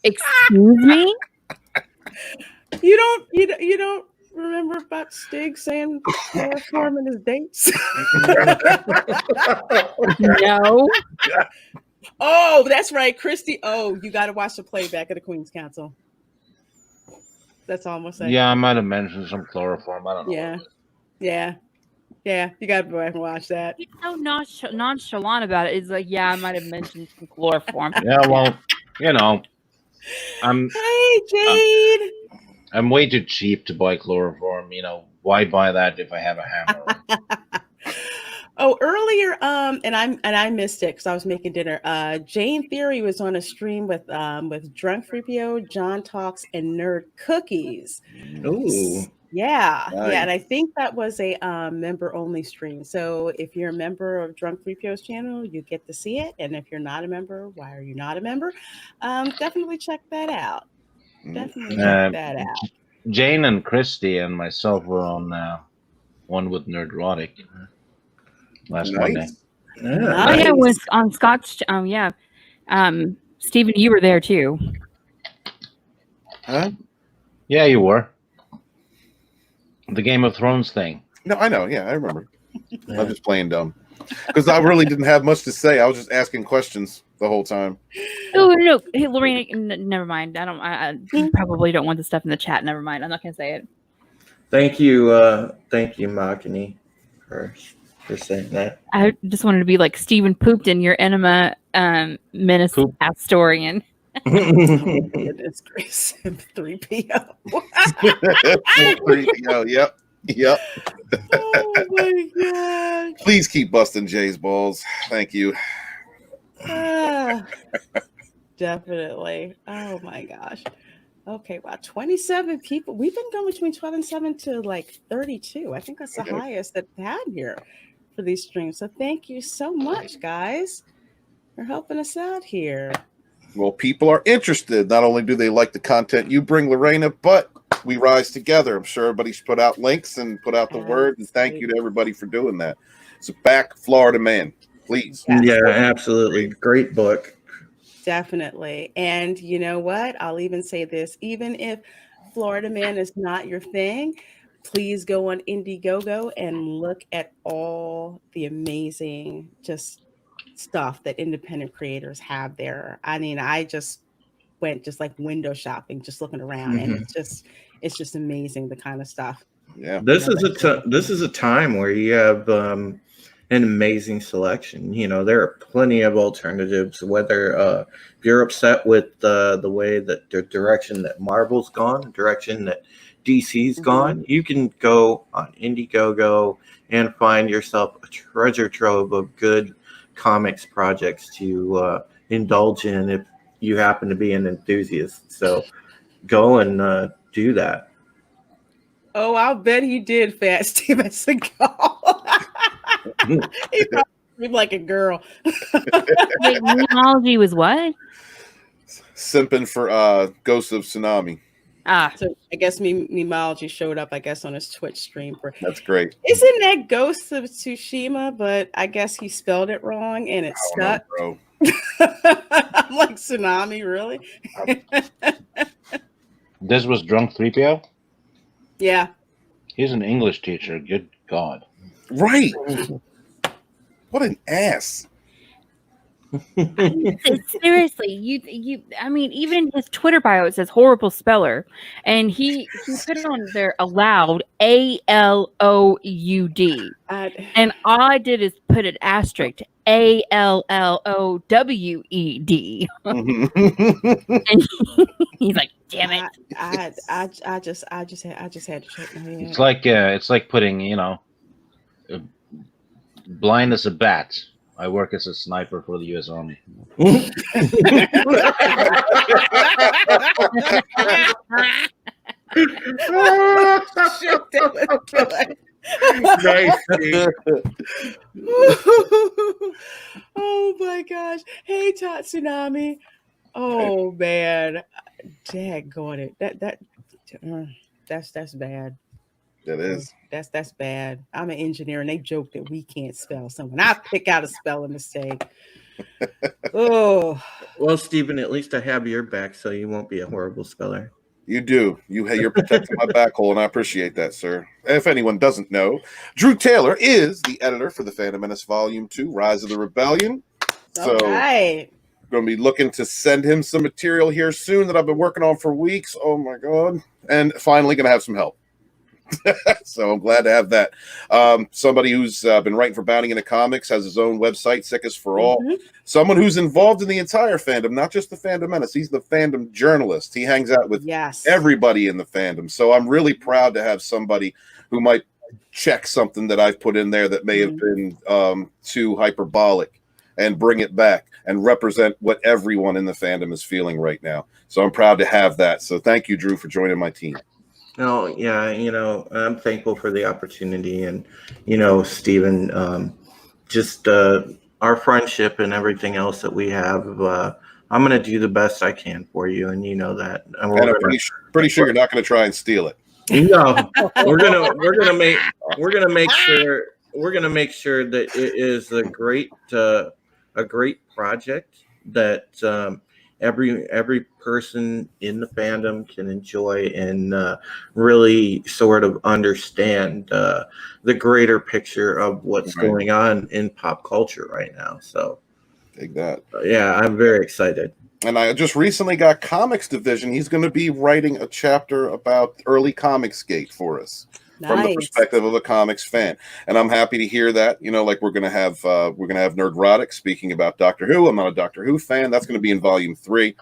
Speaker 2: Excuse me?
Speaker 1: You don't remember about Stig saying chloroform in his dates?
Speaker 2: No.
Speaker 1: Oh, that's right, Christy. Oh, you got to watch the playback of the Queen's Council. That's all I'm gonna say.
Speaker 3: Yeah, I might have mentioned some chloroform. I don't know.
Speaker 1: Yeah. You got to go back and watch that.
Speaker 2: He's so nonchalant about it. It's like, yeah, I might have mentioned some chloroform.
Speaker 3: Yeah, well, you know,
Speaker 1: Hey, Jade.
Speaker 3: I'm way too cheap to buy chloroform. You know, why buy that if I have a hammer?
Speaker 1: Oh, earlier, and I missed it because I was making dinner. Jane Theory was on a stream with Drunk 3PO, John Talks, and Nerd Cookies.
Speaker 11: Ooh.
Speaker 1: Yeah,
Speaker 10: Nice.
Speaker 1: and I think that was a member-only stream. So if you're a member of Drunk 3PO's channel, you get to see it. And if you're not a member, why are you not a member? Definitely check that out. Definitely check that out.
Speaker 3: Jane and Christy and myself were on one with Nerdrotic last Monday.
Speaker 11: Yeah.
Speaker 2: Oh, yeah, it was on Scott's. Yeah. Stephen, you were there too.
Speaker 10: Huh?
Speaker 3: Yeah, you were. The Game of Thrones thing.
Speaker 10: No, I know. Yeah, I remember. I'm just playing dumb because I really didn't have much to say. I was just asking questions the whole time.
Speaker 2: Oh no, hey, Lorena, never mind. I probably don't want the stuff in the chat. Never mind. I'm not gonna say it.
Speaker 11: Thank you, Makini, for saying that.
Speaker 2: I just wanted to be like Stephen pooped in your enema menace Astorian.
Speaker 1: Goodness gracious, 3PO.
Speaker 10: 3PO, yep.
Speaker 1: Oh my god.
Speaker 10: Please keep busting Jay's balls. Thank you.
Speaker 1: Definitely. Oh my gosh. Okay, wow. 27 people. We've been going between 12 and 7 to like 32. I think that's the highest that we've had here for these streams. So thank you so much, guys. for helping us out here.
Speaker 10: Well, people are interested. Not only do they like the content you bring, Lorena, but we rise together. I'm sure everybody's put out links and put out the word. And thank you to everybody for doing that. So back Florida Man, please.
Speaker 1: Yes.
Speaker 11: Yeah, absolutely. Great book.
Speaker 1: Definitely. And you know what? I'll even say this, even if Florida Man is not your thing, please go on Indiegogo and look at all the amazing just stuff that independent creators have there. I mean, I just went just like window shopping, just looking around, and it's just amazing the kind of stuff.
Speaker 10: Yeah.
Speaker 11: This is a time where you have an amazing selection. You know, there are plenty of alternatives. Whether if you're upset with the way that the direction that Marvel's gone, the direction that DC's gone, you can go on Indiegogo and find yourself a treasure trove of good comics projects to indulge in if you happen to be an enthusiast. So go and do that.
Speaker 1: Oh, I'll bet he did, Fat Steven Seagal. He probably screamed like a girl.
Speaker 2: Wait, memeology was what?
Speaker 10: Simping for Ghosts of Tsunami.
Speaker 1: So I guess memeology showed up, I guess, on his Twitch stream.
Speaker 10: That's great.
Speaker 1: Isn't that Ghosts of Tsushima? But I guess he spelled it wrong and it stuck.
Speaker 10: Bro.
Speaker 1: I'm like, Tsunami, really?
Speaker 3: This was Drunk 3PO?
Speaker 1: Yeah.
Speaker 3: He's an English teacher. Good God.
Speaker 10: Right. What an ass.
Speaker 2: Seriously, you. I mean, even in his Twitter bio it says horrible speller, and he put it on there aloud ALOUD, and all I did is put an asterisk ALLOWED, and he's like, "Damn it!"
Speaker 1: I just had to check my head.
Speaker 3: It's like putting blind as a bat. I work as a sniper for the U.S. Army.
Speaker 1: Shit, that was good. Oh my gosh. Hey, Todd Tsunami. Oh man. Daggone it. That's bad.
Speaker 10: That is.
Speaker 1: That's bad. I'm an engineer and they joke that we can't spell something. I pick out a spelling mistake. Oh.
Speaker 11: Well, Stephen, at least I have your back, so you won't be a horrible speller.
Speaker 10: You do. You're protecting my back hole, and I appreciate that, sir. If anyone doesn't know, Drew Taylor is the editor for the Phantom Menace Volume 2, Rise of the Rebellion. So I'm going to be looking to send him some material here soon that I've been working on for weeks. Oh, my God. And finally going to have some help. So I'm glad to have that. Somebody who's been writing for Bounding into Comics, has his own website, Sickest for All. Someone who's involved in the entire fandom, not just the Phantom Menace. He's the fandom journalist. He hangs out with everybody in the fandom. So I'm really proud to have somebody who might check something that I've put in there that may have been too hyperbolic and bring it back and represent what everyone in the fandom is feeling right now. So I'm proud to have that. So thank you, Drew, for joining my team.
Speaker 11: No, yeah, I'm thankful for the opportunity, and Stephen, just our friendship and everything else that we have. I'm going to do the best I can for you, and you know that. And
Speaker 10: I'm pretty sure you're not going to try and steal it.
Speaker 11: No, we're gonna make sure that it is a great project that every person in the fandom can enjoy and really sort of understand the greater picture of what's going on in pop culture right now. So
Speaker 10: take that.
Speaker 11: Yeah, I'm very excited.
Speaker 10: And I just recently got Comics Division. He's going to be writing a chapter about early Comicsgate for us. From the perspective of a comics fan. And I'm happy to hear that, like we're going to have Nerdrotic speaking about Doctor Who. I'm not a Doctor Who fan. That's going to be in volume 3,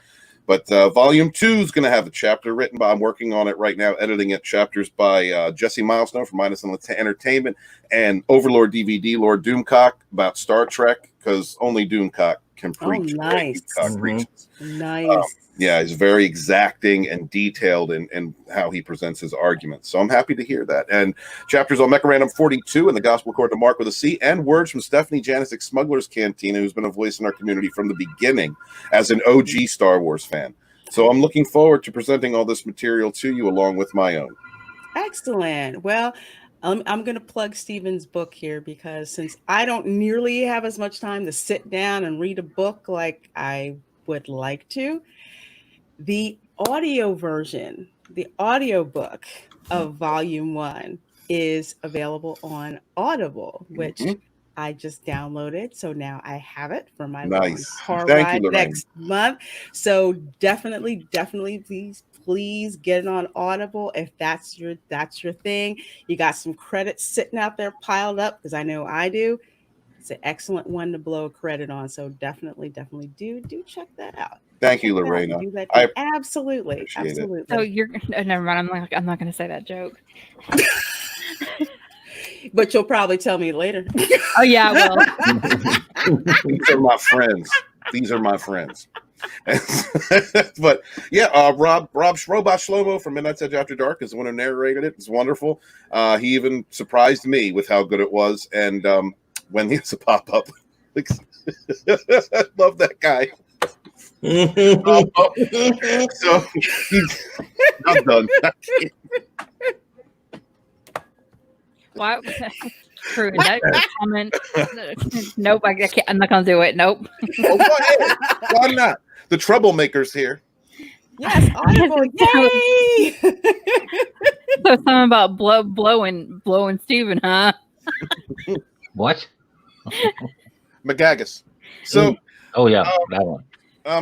Speaker 10: but volume 2 is going to have a chapter written by, I'm working on it right now, editing it, chapters by Jesse Milestone from Minus Entertainment and Overlord DVD, Lord Doomcock, about Star Trek, because only Doomcock can
Speaker 1: Oh,
Speaker 10: preach. the way
Speaker 1: nice.
Speaker 10: Doomcock preaches.
Speaker 1: Nice.
Speaker 10: Yeah, he's very exacting and detailed in how he presents his arguments. So I'm happy to hear that. And chapters on Memorandum 42 and the Gospel according to Mark with a C, and words from Stephanie Janicek Smuggler's Cantina, who's been a voice in our community from the beginning as an OG Star Wars fan. So I'm looking forward to presenting all this material to you along with my own.
Speaker 1: Excellent. Well, I'm going to plug Stephen's book here because since I don't nearly have as much time to sit down and read a book like I would like to, the audio version, the audio book of Volume 1 is available on Audible, which I just downloaded. So now I have it for my long car ride next month. So definitely, please get it on Audible if that's your thing. You got some credits sitting out there piled up, because I know I do. It's an excellent one to blow credit on. So definitely do check that out.
Speaker 10: Thank you, Lorena.
Speaker 1: Absolutely.
Speaker 2: So you're never mind. I'm not going to say that joke.
Speaker 1: But you'll probably tell me later.
Speaker 2: Oh yeah, well.
Speaker 10: These are my friends. But yeah, Rob Robot Shlomo from Midnight's Edge After Dark is the one who narrated it. It's wonderful. He even surprised me with how good it was. And when he has a pop up, love that guy. So I'm done.
Speaker 2: Why? True. That comment. Nope. I can't. I'm not gonna do it. Nope.
Speaker 10: Oh, go ahead. Why not? The troublemakers here.
Speaker 1: Yes, Audible. Yay!
Speaker 2: So something about blowing Stephen, huh?
Speaker 3: What?
Speaker 10: McGaggus. So.
Speaker 3: Oh yeah, that one.
Speaker 10: I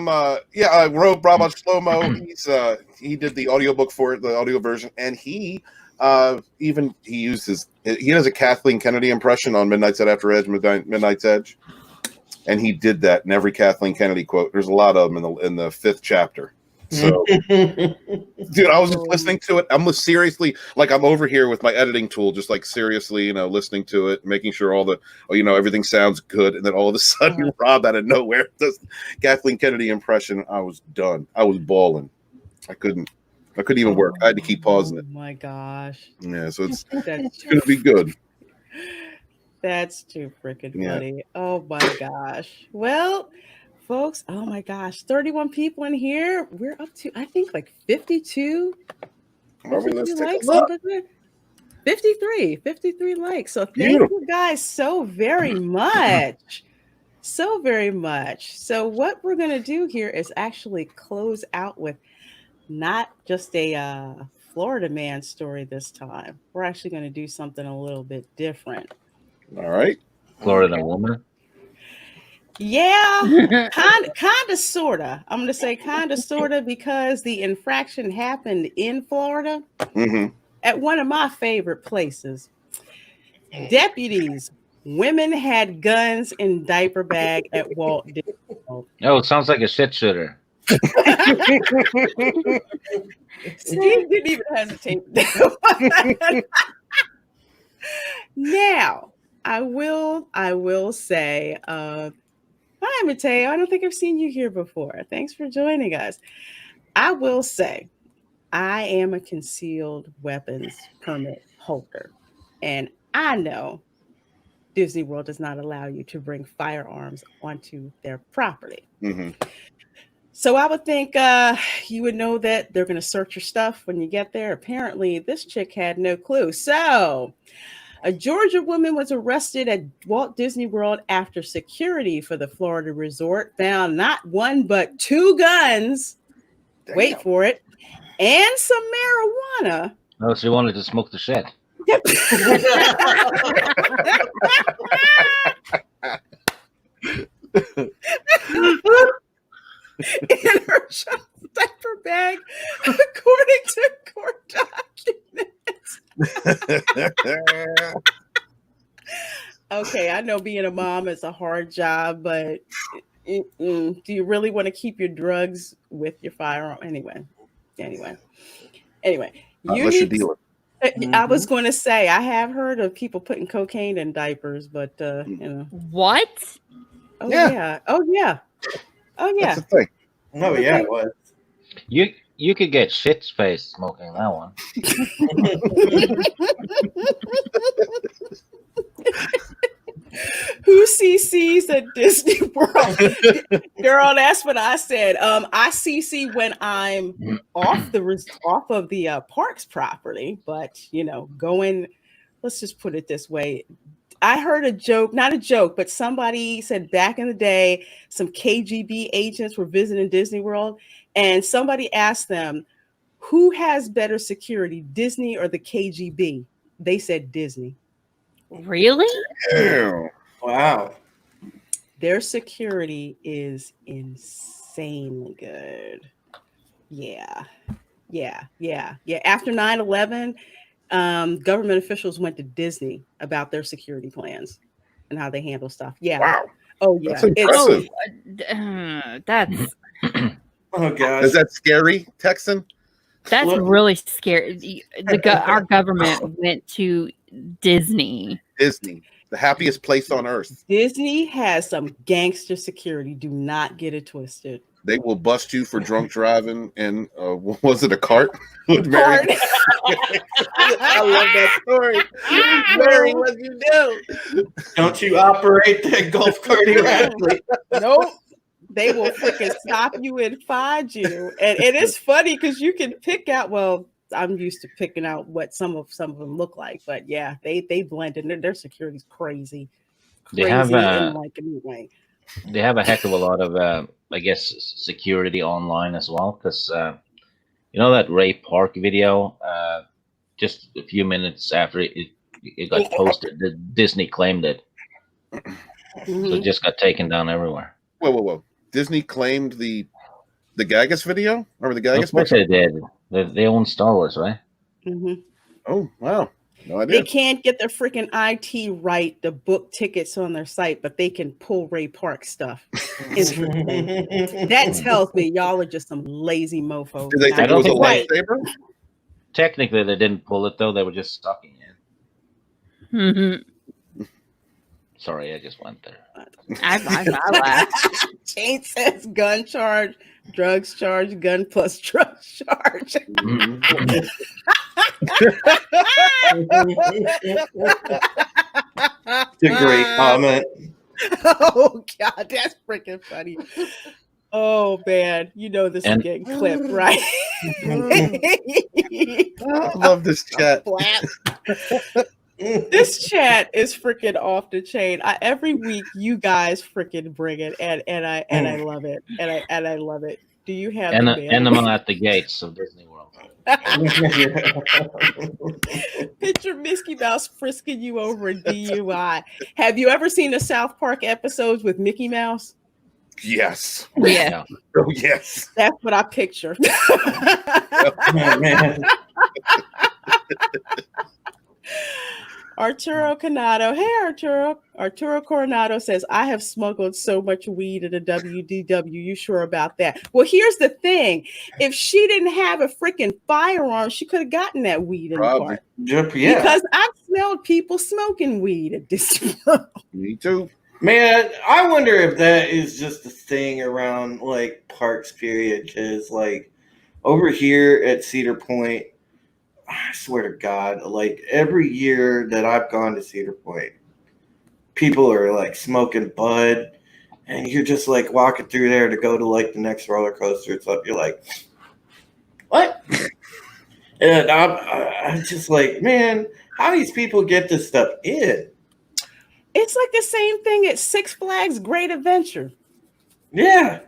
Speaker 10: wrote Rob Shlomo. He did the audiobook for it, the audio version, and he has a Kathleen Kennedy impression on Midnight's Edge, and he did that in every Kathleen Kennedy quote. There's a lot of them in the 5th chapter. So, dude, I was just listening to it. I'm seriously, like, I'm over here with my editing tool, just like seriously, listening to it, making sure everything sounds good. And then all of a sudden, Rob out of nowhere does Kathleen Kennedy impression. I was done. I was bawling. I couldn't even work. I had to keep pausing it.
Speaker 1: Oh my gosh.
Speaker 10: Yeah, so it's going to be good.
Speaker 1: That's too freaking funny. Yeah. Oh my gosh. Well, folks, oh my gosh, 31 people in here. We're up to, I think, like 52 likes. 53 likes. So thank you guys so very much. So what we're going to do here is actually close out with not just a Florida man story this time. We're actually going to do something a little bit different.
Speaker 10: All right.
Speaker 3: Florida woman.
Speaker 1: Yeah, kind of, sort of. I'm going to say kind of, sort of, because the infraction happened in Florida at one of my favorite places. Deputies, women had guns in diaper bag at Walt Disney World.
Speaker 3: Oh, it sounds like a shit shooter.
Speaker 1: Steve didn't even hesitate. Now, I will say, hi, Mateo. I don't think I've seen you here before. Thanks for joining us. I will say, I am a concealed weapons permit holder, and I know Disney World does not allow you to bring firearms onto their property. So I would think you would know that they're going to search your stuff when you get there. Apparently, this chick had no clue. So a Georgia woman was arrested at Walt Disney World after security for the Florida resort found not one, but 2 guns. Damn. Wait for it. And some marijuana.
Speaker 3: Oh, so you wanted to smoke the shit.
Speaker 1: In her child's diaper bag, according to court documents. Okay, I know being a mom is a hard job, but do you really want to keep your drugs with your firearm? Anyway.
Speaker 10: Unless you're dealing.
Speaker 1: I was going to say, I have heard of people putting cocaine in diapers, but
Speaker 2: What?
Speaker 1: Oh
Speaker 10: Yeah.
Speaker 1: yeah. Oh yeah. Oh yeah.
Speaker 10: That's the thing.
Speaker 11: Oh yeah, it was.
Speaker 3: You could get shit faced smoking that one.
Speaker 1: Who CCs at Disney World? Girl, that's what I said. I CC when I'm off of the parks property, but going. Let's just put it this way. I heard a joke, not a joke, but somebody said back in the day, some KGB agents were visiting Disney World, and somebody asked them, "Who has better security, Disney or the KGB?" They said Disney.
Speaker 2: Really?
Speaker 10: Damn.
Speaker 11: Wow.
Speaker 1: Their security is insanely good. Yeah. After 9/11, government officials went to Disney about their security plans and how they handle stuff. Yeah.
Speaker 10: Wow.
Speaker 1: Oh, yeah.
Speaker 10: That's impressive.
Speaker 2: That's
Speaker 11: Oh gosh.
Speaker 10: Is that scary, Texan?
Speaker 2: really scary. Our government went to Disney.
Speaker 10: Disney, the happiest place on earth.
Speaker 1: Disney has some gangster security. Do not get it twisted.
Speaker 10: They will bust you for drunk driving and was it a cart? With Mary? I love that story. Mary, what you do?
Speaker 11: Don't you operate that golf cart erratically?
Speaker 1: Nope. They will freaking stop you and find you. And it is funny because you can pick out, well, I'm used to picking out what some of them look like, but yeah, they blend in. Their security's crazy.
Speaker 3: They have
Speaker 1: in like a new way.
Speaker 3: They have a heck of a lot of I guess security online as well, because that Ray Park video, just a few minutes after it got posted, the Disney claimed it.
Speaker 1: Mm-hmm.
Speaker 3: So it just got taken down everywhere.
Speaker 10: Whoa. Disney claimed the Gagas video? Remember the Gagas
Speaker 3: Of course
Speaker 10: picture?
Speaker 3: they did. They own Star Wars, right?
Speaker 1: Mm-hmm.
Speaker 10: Oh, wow. No idea.
Speaker 1: They can't get their freaking IT right to book tickets on their site, but they can pull Ray Park stuff. That tells me y'all are just some lazy mofos.
Speaker 10: Did they think it was a lightsaber?
Speaker 3: Technically, they didn't pull it, though. They were just sucking it.
Speaker 2: Mm-hmm.
Speaker 3: Sorry, I just went there.
Speaker 2: I laughed.
Speaker 1: Chain says gun charge, drugs charge, gun plus drugs charge.
Speaker 11: It's a great comment.
Speaker 1: Oh God, that's freaking funny. Oh man, this is getting clipped, right?
Speaker 10: I love this chat.
Speaker 1: This chat is freaking off the chain. Every week you guys freaking bring it, and I love it, and I love it. Do you have
Speaker 3: and them at the gates of Disney World?
Speaker 1: Picture Mickey Mouse frisking you over a DUI. Have you ever seen the South Park episodes with Mickey Mouse?
Speaker 10: Yes.
Speaker 2: Yeah.
Speaker 10: Oh, yes.
Speaker 1: That's what I picture.
Speaker 11: Oh, man.
Speaker 1: Arturo Coronado. Hey, Arturo. Arturo Coronado says, I have smuggled so much weed at a WDW. You sure about that? Well, here's the thing. If she didn't have a freaking firearm, she could have gotten that weed in the park.
Speaker 11: Yeah.
Speaker 1: Because I've smelled people smoking weed at Disney World.
Speaker 10: Me too.
Speaker 11: Man, I wonder if that is just a thing around like parks period, because like over here at Cedar Point, I swear to God, like every year that I've gone to Cedar Point, people are like smoking bud, and you're just like walking through there to go to like the next roller coaster. It's up. You're like, what? And I'm just like, man, how do these people get this stuff in?
Speaker 1: It's like the same thing at Six Flags Great Adventure.
Speaker 11: Yeah.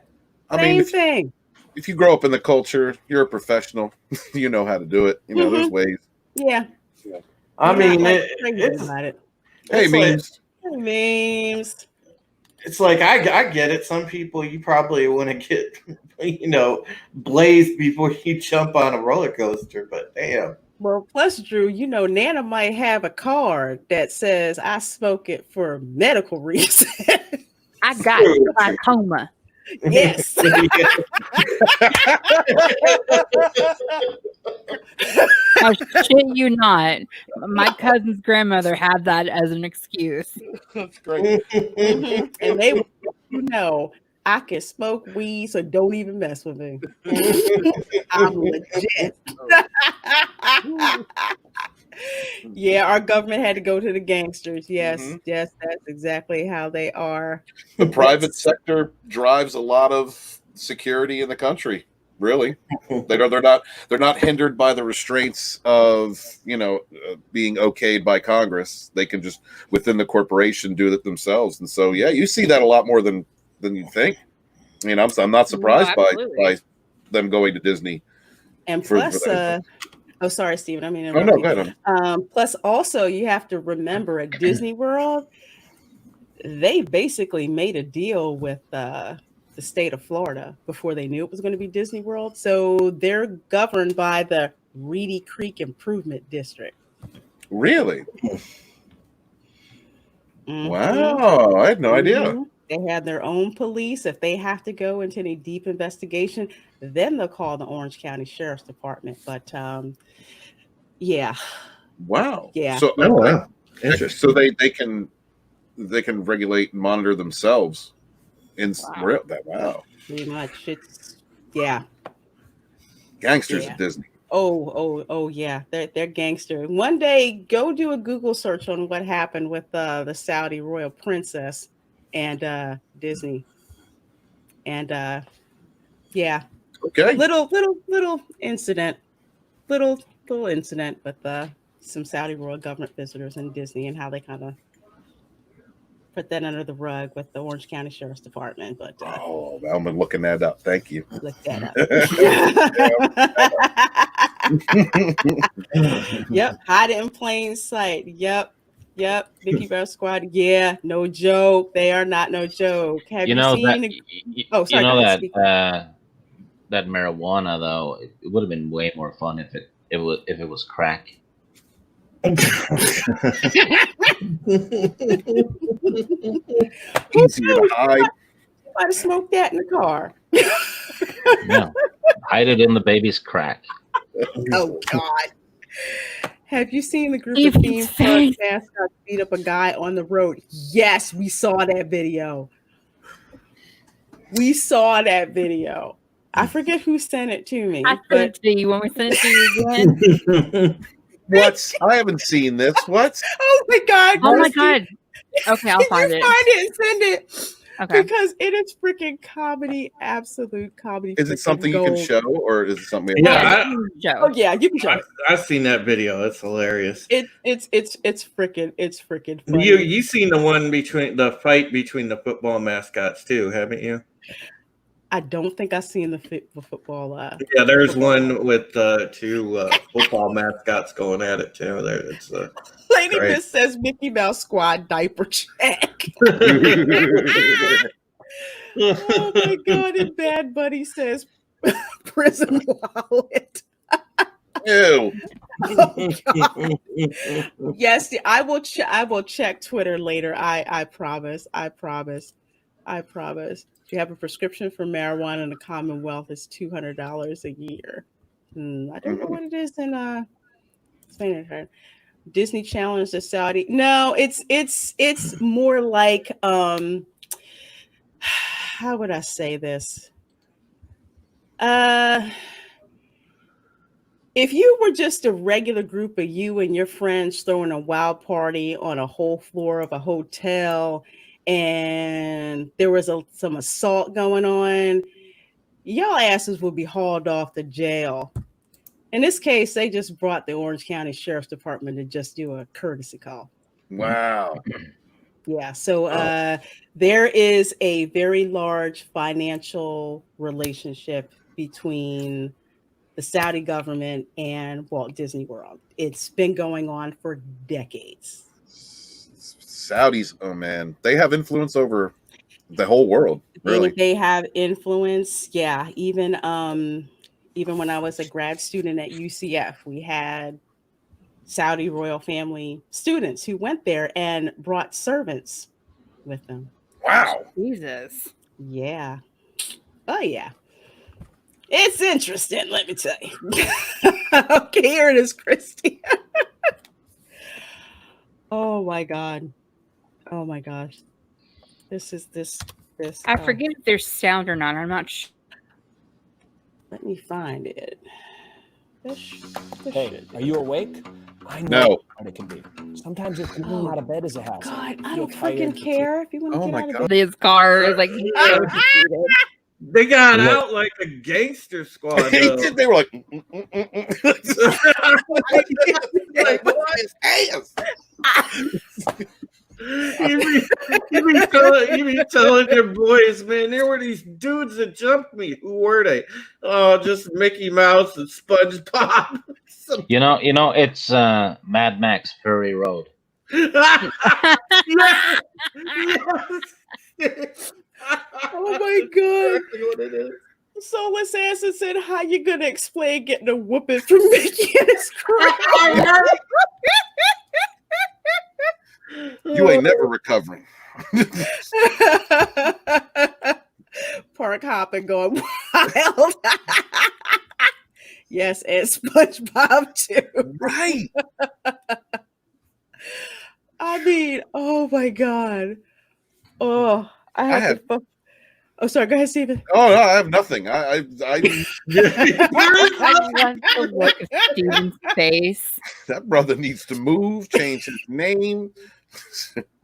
Speaker 1: Same thing.
Speaker 10: If you grow up in the culture, you're a professional. You know how to do it. There's ways.
Speaker 1: Yeah.
Speaker 11: I mean,
Speaker 10: Hey, memes.
Speaker 1: Memes.
Speaker 11: It's like I get it. Some people you probably want to get, blazed before you jump on a roller coaster. But damn.
Speaker 1: Well, plus, Drew, Nana might have a card that says I smoke it for medical reasons.
Speaker 2: I got glaucoma.
Speaker 1: Yes.
Speaker 2: Oh, shit you not. My cousin's grandmother had that as an excuse.
Speaker 10: That's great.
Speaker 1: And they you know, I can smoke weed, so don't even mess with me. I'm legit. Yeah, our government had to go to the gangsters. Yes, yes, that's exactly how they are.
Speaker 10: The
Speaker 1: But
Speaker 10: private sector drives a lot of security in the country. Really, they're not hindered by the restraints of being okayed by Congress. They can just within the corporation do it themselves. And so yeah, you see that a lot more than you think. I mean, I'm not surprised by them going to Disney.
Speaker 1: And plus, oh, sorry, Stephen. I mean,
Speaker 10: oh no, go ahead.
Speaker 1: Plus, also, you have to remember at Disney World, they basically made a deal with the state of Florida before they knew it was going to be Disney World. So they're governed by the Reedy Creek Improvement District.
Speaker 10: Really? Wow, I had no idea.
Speaker 1: They have their own police. If they have to go into any deep investigation, then they'll call the Orange County Sheriff's Department. But yeah.
Speaker 10: Wow.
Speaker 1: Yeah.
Speaker 10: So
Speaker 11: wow.
Speaker 10: Interesting. So they can regulate and monitor themselves in wow.
Speaker 1: Pretty much. It's
Speaker 10: Gangsters at Disney.
Speaker 1: Oh yeah. They're gangster. One day go do a Google search on what happened with the Saudi royal princess and Disney. And yeah.
Speaker 10: Okay.
Speaker 1: Little incident. Little incident with some Saudi royal government visitors in Disney and how they kind of put that under the rug with the Orange County Sheriff's Department. But
Speaker 10: I'm looking that up. Thank you.
Speaker 1: Look that up. Yep, hide it in plain sight. Yep. Mickey Mouse Squad. Yeah, no joke. They are not no joke. Have you seen?
Speaker 3: That marijuana though, it would have been way more fun if it was crack.
Speaker 10: Easier to hide.
Speaker 1: You might have smoked that in the car.
Speaker 3: No, hide it in the baby's crack.
Speaker 1: Oh God! Have you seen the group of theme park mascots beat up a guy on the road? Yes, we saw that video. I forget who sent it to me.
Speaker 2: I sent it to you when we sent it to you again.
Speaker 10: What? I haven't seen this. What?
Speaker 1: Oh my God!
Speaker 2: Oh my God! Okay, I'll find it.
Speaker 1: Find it and send it.
Speaker 2: Okay.
Speaker 1: Because it is freaking comedy, absolute comedy.
Speaker 10: Is it something you can show, or is it something?
Speaker 11: Yeah,
Speaker 1: oh yeah, you can show it.
Speaker 11: I've seen that video. It's hilarious.
Speaker 1: It's freaking funny.
Speaker 11: You seen the one between the fight between the football mascots too, haven't you?
Speaker 1: I don't think I've seen the football.
Speaker 11: Yeah, there's one with two football mascots going at it too. There, it's
Speaker 1: Lady Miss says Mickey Mouse Squad diaper check. Oh my God! And Bad Buddy says prison wallet.
Speaker 10: Ew.
Speaker 1: Oh, yes, I will. I will check Twitter later. I promise. If you have a prescription for marijuana in the Commonwealth, it's $200 a year. I don't know what it is in Spain. Disney challenged the Saudi. No, it's more like how would I say this? If you were just a regular group of you and your friends throwing a wild party on a whole floor of a hotel, and there was some assault going on, y'all asses would be hauled off to jail. In this case, they just brought the Orange County Sheriff's Department to just do a courtesy call.
Speaker 10: Wow.
Speaker 1: Yeah. So there is a very large financial relationship between the Saudi government and Walt Disney World. It's been going on for decades.
Speaker 10: Saudis, oh man, they have influence over the whole world. Really,
Speaker 1: they have influence. Yeah, even when I was a grad student at UCF, we had Saudi royal family students who went there and brought servants with them.
Speaker 10: Wow,
Speaker 2: Jesus.
Speaker 1: Yeah. Oh yeah. It's interesting, let me tell you. Okay, here it is, Christy. Oh my God. Oh my gosh. This this?
Speaker 2: I forget if there's sound or not. I'm not sure.
Speaker 1: Let me find it.
Speaker 12: Hey, are you awake? I know
Speaker 10: No.
Speaker 12: how hard it can be. Sometimes just getting out of bed is a hassle.
Speaker 1: God,
Speaker 12: You
Speaker 1: I
Speaker 12: feel
Speaker 1: don't
Speaker 12: tired,
Speaker 1: freaking care if you want to
Speaker 10: Oh
Speaker 1: get
Speaker 10: my
Speaker 1: out of
Speaker 10: God.
Speaker 1: bed.
Speaker 2: His car is like
Speaker 11: They got
Speaker 3: Look.
Speaker 11: out like a gangster squad.
Speaker 10: He
Speaker 11: though.
Speaker 10: did. They were like, like what is ass?
Speaker 11: You be telling your boys, man, there were these dudes that jumped me. Who were they? Oh, just Mickey Mouse and SpongeBob.
Speaker 3: You know, it's Mad Max Fury Road.
Speaker 11: Yes.
Speaker 1: Oh my God.
Speaker 11: Exactly what it is.
Speaker 1: So Assassin said, how you gonna explain getting a whooping from Mickey and his crew?
Speaker 10: You ain't never recovering.
Speaker 1: Park hopping going wild. Yes, and SpongeBob too.
Speaker 10: Right.
Speaker 1: I mean, oh my God. Oh, I had to. Oh, sorry. Go ahead, Steven.
Speaker 10: Oh no, I have nothing. I
Speaker 2: I want to look at Steven's face.
Speaker 10: That brother needs to move, change his name,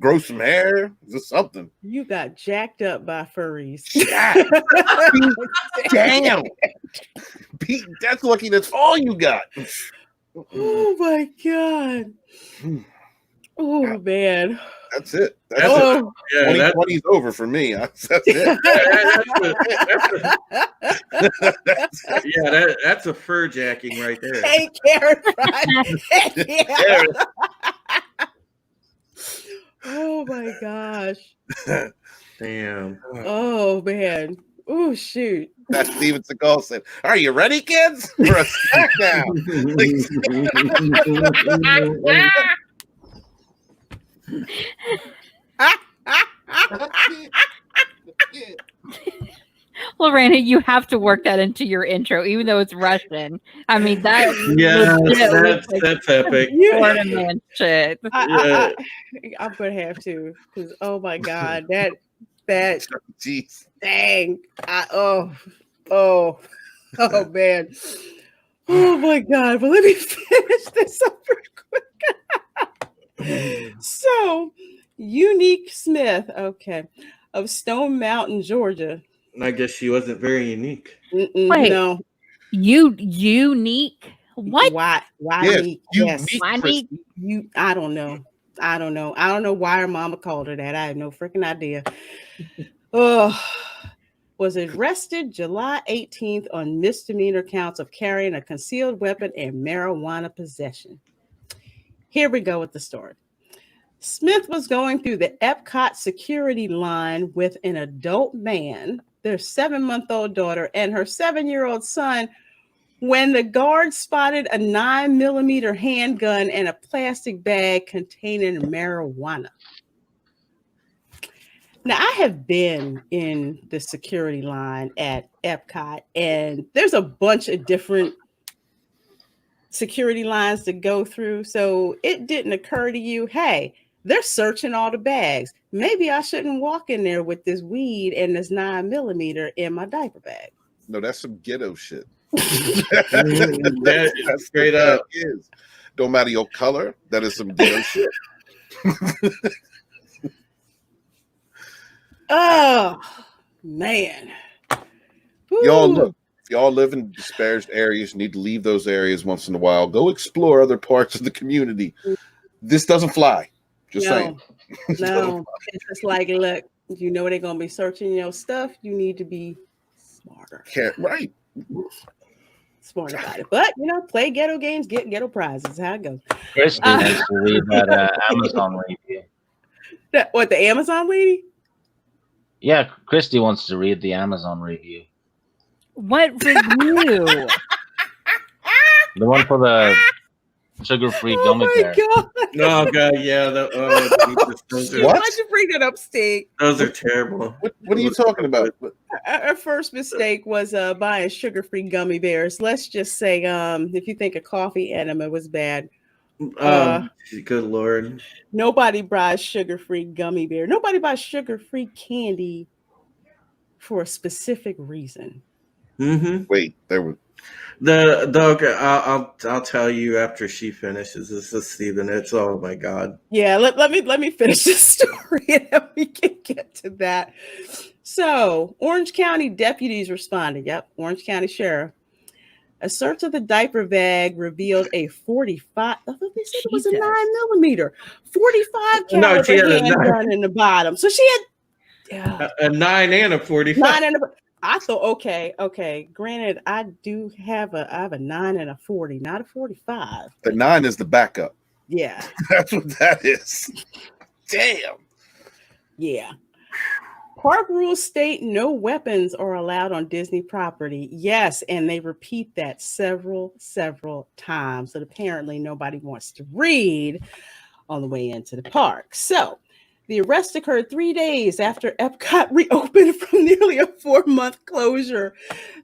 Speaker 10: grow some hair, just something.
Speaker 1: You got jacked up by furries.
Speaker 10: Damn. Pete, that's lucky that's all you got.
Speaker 1: Oh my God. Oh man.
Speaker 10: That's it. That's
Speaker 1: Oh.
Speaker 10: it. 2020's over for me. That's it.
Speaker 11: That's a fur jacking right there.
Speaker 1: Hey, Karen. Yeah. Oh my gosh.
Speaker 11: Damn.
Speaker 1: Oh man. Oh shoot.
Speaker 10: That's Steven Seagal said. Are you ready, kids? For a smackdown.
Speaker 2: Well, Reina, you have to work that into your intro, even though it's Russian. I mean, that's
Speaker 11: that's epic.
Speaker 2: Florida man shit.
Speaker 1: I'm gonna have to, because oh my God, that
Speaker 10: jeez.
Speaker 1: Dang. Oh man. Oh my God. But let me finish this up real quick. So, Unique Smith, okay, of Stone Mountain, Georgia.
Speaker 11: I guess she wasn't very unique.
Speaker 2: Wait,
Speaker 1: no.
Speaker 2: Unique? What?
Speaker 1: Why
Speaker 10: Yes,
Speaker 1: unique?
Speaker 10: unique,
Speaker 1: Yes.
Speaker 2: Why
Speaker 10: Christy.
Speaker 2: unique?
Speaker 1: I don't know. I don't know why her mama called her that. I have no freaking idea. Was arrested July 18th on misdemeanor counts of carrying a concealed weapon and marijuana possession. Here we go with the story. Smith was going through the Epcot security line with an adult man, their 7-month-old daughter, and her 7-year-old son when the guard spotted a 9mm handgun and a plastic bag containing marijuana. Now, I have been in the security line at Epcot, and there's a bunch of different security lines to go through. So it didn't occur to you, hey, they're searching all the bags. Maybe I shouldn't walk in there with this weed and this 9mm in my diaper bag.
Speaker 10: No, that's some ghetto shit.
Speaker 11: That's straight up.
Speaker 10: Is. Don't matter your color. That is some ghetto shit.
Speaker 1: Oh, man.
Speaker 10: Y'all
Speaker 1: Ooh.
Speaker 10: look. If y'all live in disparaged areas, you need to leave those areas once in a while. Go explore other parts of the community. This doesn't fly. Just saying.
Speaker 1: No, it's just like, look, you know they're gonna be searching your stuff. You need to be smarter.
Speaker 10: Right.
Speaker 1: Smart about it. But play ghetto games, get ghetto prizes. How it goes.
Speaker 3: Christy wants to read that Amazon review.
Speaker 1: What, the Amazon lady?
Speaker 3: Yeah, Christy wants to read the Amazon review.
Speaker 2: What review?
Speaker 3: The one for the sugar-free gummy bear.
Speaker 1: God.
Speaker 11: Oh God, yeah. Why'd
Speaker 1: you bring that up, Stig?
Speaker 11: Those are terrible.
Speaker 10: What are you talking about?
Speaker 1: Our first mistake was buying sugar-free gummy bears. Let's just say, if you think a coffee enema was bad,
Speaker 11: good Lord.
Speaker 1: nobody buys sugar-free gummy bear. Nobody buys sugar-free candy for a specific reason.
Speaker 11: Mm-hmm.
Speaker 10: Wait, there was
Speaker 11: Okay, I'll tell you after she finishes. This is Stephen. It's oh my god.
Speaker 1: Yeah, let me finish this story and then we can get to that. So, Orange County deputies responded. Yep, Orange County Sheriff. A search of the diaper bag revealed a 45. I thought they said it was a 9mm, 45
Speaker 11: No, she
Speaker 1: caliber
Speaker 11: had a
Speaker 1: handgun in the bottom. So she had
Speaker 11: a 9 and a 45.
Speaker 1: 9 and a. I thought, okay. Granted, I have a 9 and a 40, not a 45.
Speaker 10: the 9 is the backup.
Speaker 1: Yeah.
Speaker 10: That's what that is. Damn.
Speaker 1: Yeah. Park rules state no weapons are allowed on Disney property. Yes, and they repeat that several times. But apparently nobody wants to read on the way into the park. So the arrest occurred 3 days after Epcot reopened from nearly a 4-month closure.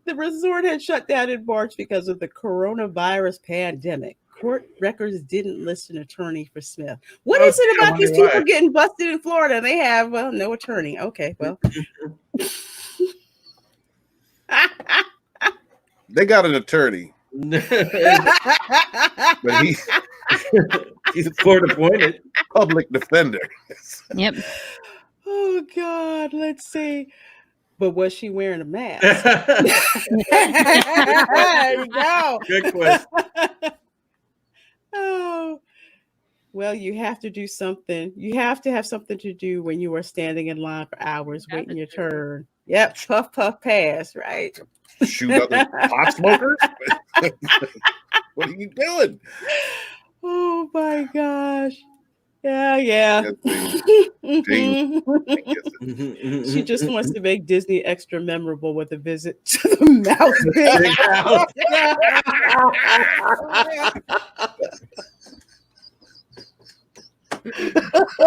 Speaker 1: The resort had shut down in March because of the coronavirus pandemic. Court records didn't list an attorney for Smith. What is it about these people getting busted in Florida? They have, no attorney. Okay, well.
Speaker 10: They got an attorney. But
Speaker 11: he's court appointed.
Speaker 10: Public defender.
Speaker 2: Yep.
Speaker 1: Oh, God. Let's see. But was she wearing a mask? There you go.
Speaker 11: Good question.
Speaker 1: Oh, well, you have to do something. You have to have something to do when you are standing in line for hours waiting your turn. Yep, puff, pass, right?
Speaker 10: Shoot other pot smokers? What are you doing?
Speaker 1: Oh, my gosh. Yeah. She just wants to make Disney extra memorable with a visit to the mouse pit.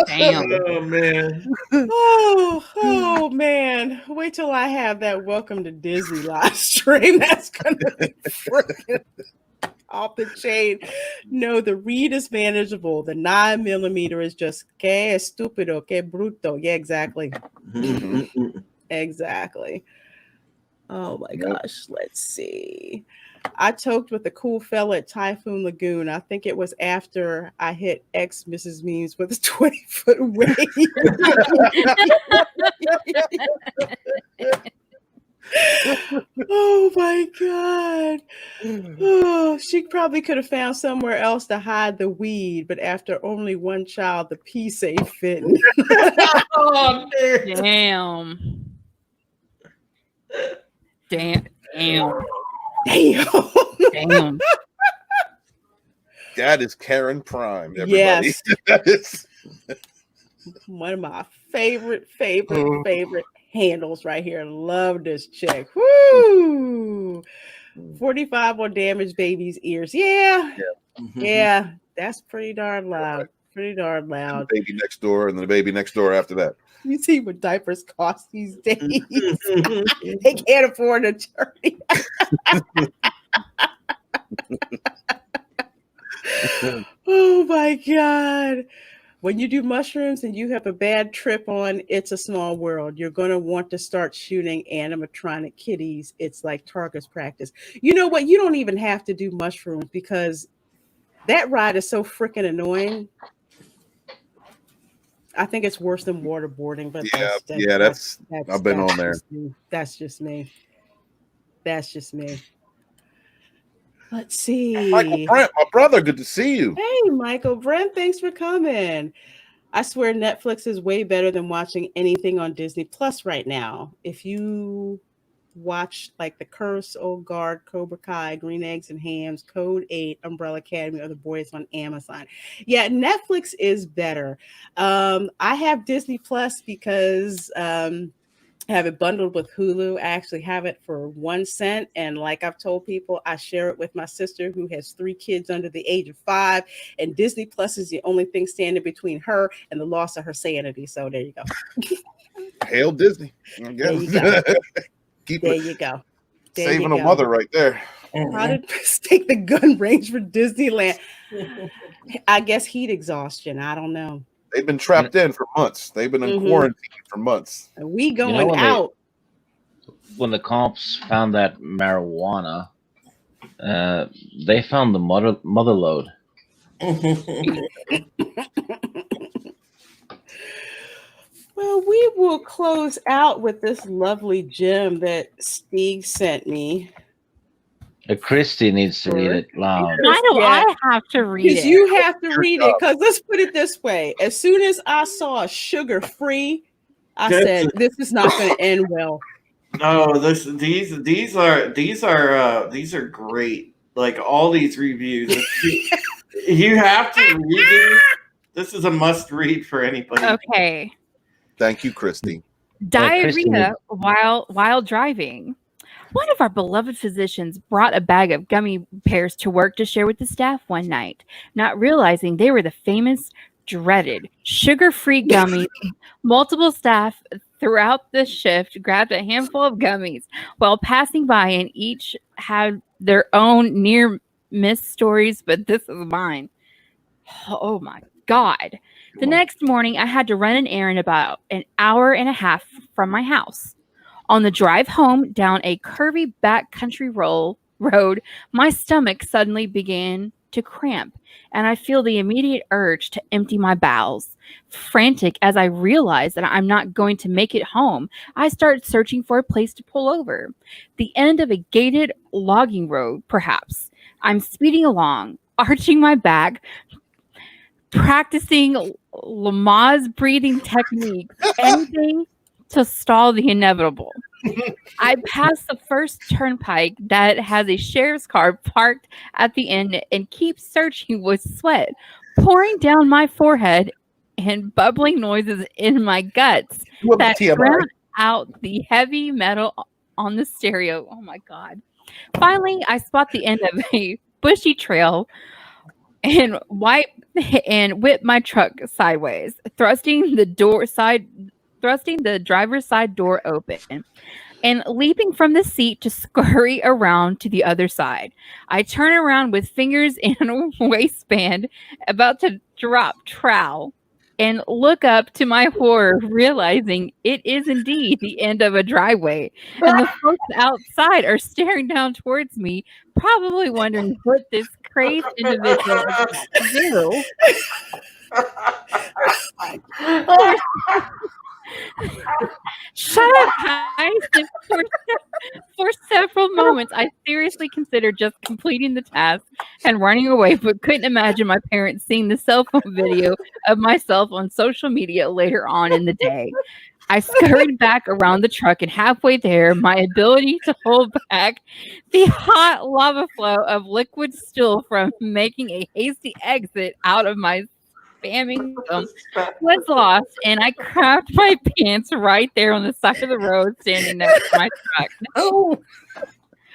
Speaker 2: Damn.
Speaker 11: Oh man.
Speaker 1: Oh man. Wait till I have that Welcome to Disney live stream. That's gonna be freaking off the chain. No, the read is manageable. The 9mm is just que estúpido, que bruto. Yeah, exactly. Exactly. Oh my gosh. Let's see. I toked with a cool fella at Typhoon Lagoon. I think it was after I hit ex Mrs. Means with a 20-foot wave. Oh my God. Oh, she probably could have found somewhere else to hide the weed, but after only one child, the piece ain't fitting.
Speaker 11: Oh,
Speaker 2: Damn.
Speaker 10: That is Karen Prime, everybody.
Speaker 1: Yes.
Speaker 10: That is
Speaker 1: one of my favorite handles right here. Love this chick. Woo! 45 on damaged baby's ears. Yeah. That's pretty darn loud.
Speaker 10: The baby next door and the baby next door after that.
Speaker 1: You see what diapers cost these days. They can't afford an attorney. Oh my God. When you do mushrooms and you have a bad trip on It's a Small World, you're going to want to start shooting animatronic kitties. It's like target's practice. You know what? You don't even have to do mushrooms because that ride is so freaking annoying. I think it's worse than waterboarding, but
Speaker 10: that's I've been on there.
Speaker 1: That's just me. Let's see.
Speaker 10: Michael Brent, my brother, good to see you.
Speaker 1: Hey, Michael Brent, thanks for coming. I swear Netflix is way better than watching anything on Disney Plus right now. If you watch like The Curse, Old Guard, Cobra Kai, Green Eggs and Hams, Code 8, Umbrella Academy, or The Boys on Amazon. Yeah, Netflix is better. I have Disney Plus because I have it bundled with Hulu. I actually have it for 1 cent. And like I've told people, I share it with my sister who has 3 kids under the age of 5. And Disney Plus is the only thing standing between her and the loss of her sanity. So there you go.
Speaker 10: Hail Disney.
Speaker 1: There you go. There you go.
Speaker 10: Saving a mother right there.
Speaker 1: How to take the gun range for Disneyland? I guess heat exhaustion. I don't know.
Speaker 10: They've been trapped in for months. They've been in quarantine for months.
Speaker 1: We going out.
Speaker 3: when the cops found that marijuana, they found the mother lode.
Speaker 1: Well, we will close out with this lovely gem that Stieg sent me.
Speaker 3: Christy needs to read it loud.
Speaker 2: Why do I have to read
Speaker 1: Because
Speaker 2: it?
Speaker 1: you have to read it. Because let's put it this way: as soon as I saw sugar-free, I said, "This is not going to end well."
Speaker 11: No, these are great. Like all these reviews, you have to read these. This is a must read for anybody.
Speaker 2: Okay.
Speaker 10: Thank you, Christy.
Speaker 2: Diarrhea while driving. One of our beloved physicians brought a bag of gummy bears to work to share with the staff one night, not realizing they were the famous, dreaded, sugar-free gummies. Multiple staff throughout the shift grabbed a handful of gummies while passing by, and each had their own near-miss stories, but this is mine. Oh my God. The next morning, I had to run an errand about an hour and a half from my house. On the drive home down a curvy backcountry road, my stomach suddenly began to cramp, and I feel the immediate urge to empty my bowels. Frantic as I realize that I'm not going to make it home, I start searching for a place to pull over. The end of a gated logging road, perhaps. I'm speeding along, arching my back, practicing Lamaze breathing techniques, anything to stall the inevitable. I pass the first turnpike that has a sheriff's car parked at the end and keep searching with sweat pouring down my forehead and bubbling noises in my guts that drown out the heavy metal on the stereo. Oh my God. Finally, I spot the end of a bushy trail and whip my truck sideways, thrusting the driver's side door open and leaping from the seat to scurry around to the other side. I turn around with fingers in a waistband, about to drop trowel, and look up to my horror, realizing it is indeed the end of a driveway, and the folks outside are staring down towards me, probably wondering what this crazed individual is about to do. Shut up, guys. For several moments, I seriously considered just completing the task and running away, but couldn't imagine my parents seeing the cell phone video of myself on social media later on in the day. I scurried back around the truck, and halfway there, my ability to hold back the hot lava flow of liquid stool from making a hasty exit out of my spamming them was lost, and I crapped my pants right there on the side of the road standing next to my truck. No.